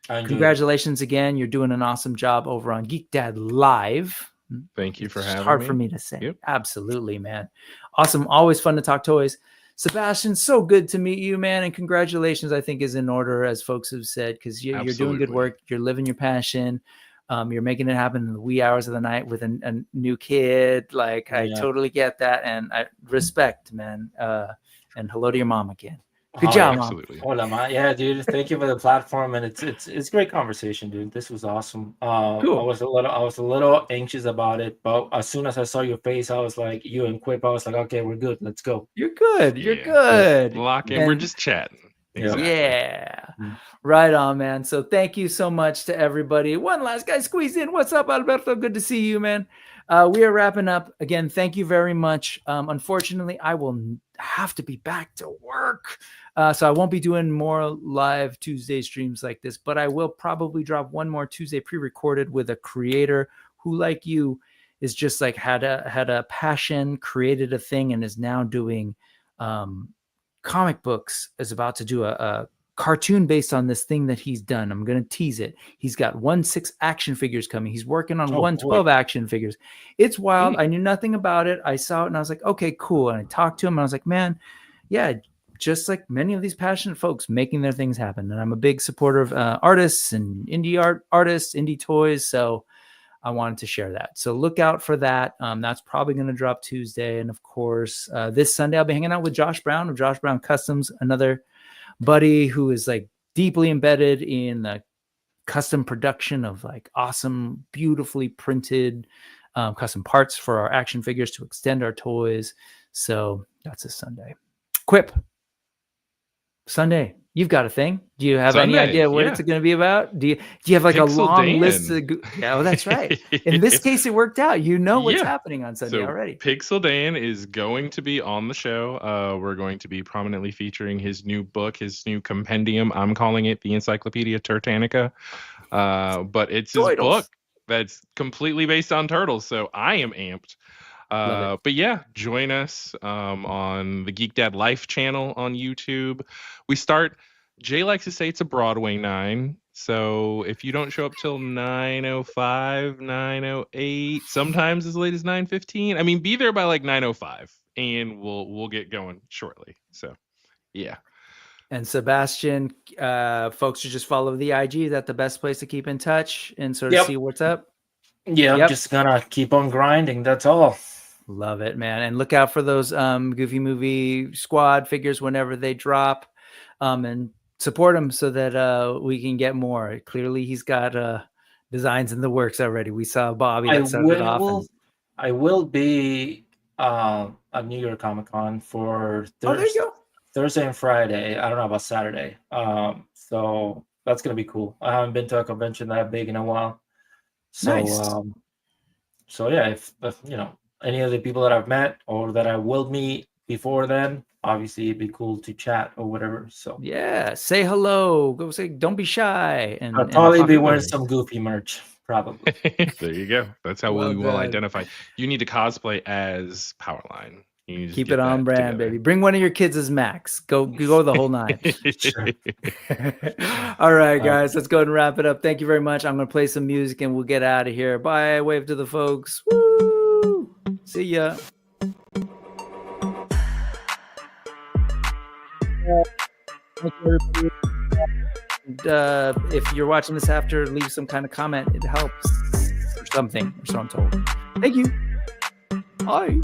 congratulations again. You're doing an awesome job over on Geek Dad Live. Thank you for having me. It's hard for me to say. Yep. Absolutely, man. Awesome. Always fun to talk toys. Sebastian, so good to meet you, man. And congratulations, I think, is in order, as folks have said, because you're doing good work. You're living your passion. You're making it happen in the wee hours of the night with a new kid. Like, I totally get that. And I respect, man. And hello to your mom again. Good job, absolutely. Hola, ma. Yeah, dude. Thank you for the platform, and it's great conversation, dude. This was awesome. Cool. I was a little anxious about it, but as soon as I saw your face, I was like, you and Quip, I was like, okay, we're good. Let's go. You're good. You're Yeah. good. Lock in. And- We're just chatting. Exactly. Yeah. Right on, man. So thank you so much to everybody. One last guy squeeze in. What's up, Alberto? Good to see you, man. We are wrapping up. Again, thank you very much. Unfortunately, I will have to be back to work. So I won't be doing more live Tuesday streams like this, but I will probably drop one more Tuesday pre-recorded with a creator who, like you, is just like had a passion, created a thing, and is now doing comic books, is about to do a cartoon based on this thing that he's done. I'm going to tease it. He's got 1/6 action figures coming. He's working on 1/12 action figures. It's wild. I knew nothing about it. I saw it and I was like, okay, cool. And I talked to him and I was like, man, yeah, just like many of these passionate folks making their things happen. And I'm a big supporter of artists and indie artists, indie toys. So I wanted to share that. So look out for that. That's probably going to drop Tuesday. And of course, this Sunday, I'll be hanging out with Josh Brown of Josh Brown Customs, another buddy who is like deeply embedded in the custom production of like awesome, beautifully printed custom parts for our action figures to extend our toys. So that's a Sunday. Quip. Sunday. You've got a thing. Do you have any idea what it's going to be about? Do you have like a long list of oh, that's right. In this case, it worked out. You know what's happening on Sunday already. Pixel Dan is going to be on the show. We're going to be prominently featuring his new book, his new compendium. I'm calling it the Encyclopedia Turtanica. But it's his book that's completely based on turtles. So I am amped. But yeah, join us on the Geek Dad Life channel on YouTube. We start, Jay likes to say it's a Broadway 9. So if you don't show up till 9:05, 9:08, sometimes as late as 9:15, I mean, be there by like 9:05 and we'll get going shortly. So yeah. And Sebastian, folks should just follow the IG. Is that the best place to keep in touch and sort of see what's up? Yeah, I'm just gonna keep on grinding. That's all. Love it, man. And look out for those Goofy Movie Squad figures whenever they drop, and support them so that we can get more. Clearly, he's got designs in the works already. We saw Bobby that started off. I will be at New York Comic Con for Thursday and Friday. I don't know about Saturday. So that's gonna be cool. I haven't been to a convention that big in a while. So nice. So yeah, if you know any of the people that I've met or that I will meet before then, obviously it'd be cool to chat or whatever. So yeah, say hello. Go say, don't be shy. And I'll probably be wearing some Goofy merch, probably. There you go. That's how we will identify. You need to cosplay as Powerline. Keep it on brand, baby. Bring one of your kids as Max. Go the whole 9. All right, guys, let's go ahead and wrap it up. Thank you very much. I'm going to play some music and we'll get out of here. Bye. Wave to the folks. Woo! See ya. Thank you, everybody. And, if you're watching this after, leave some kind of comment. It helps or something, or so I'm told. Thank you. Bye.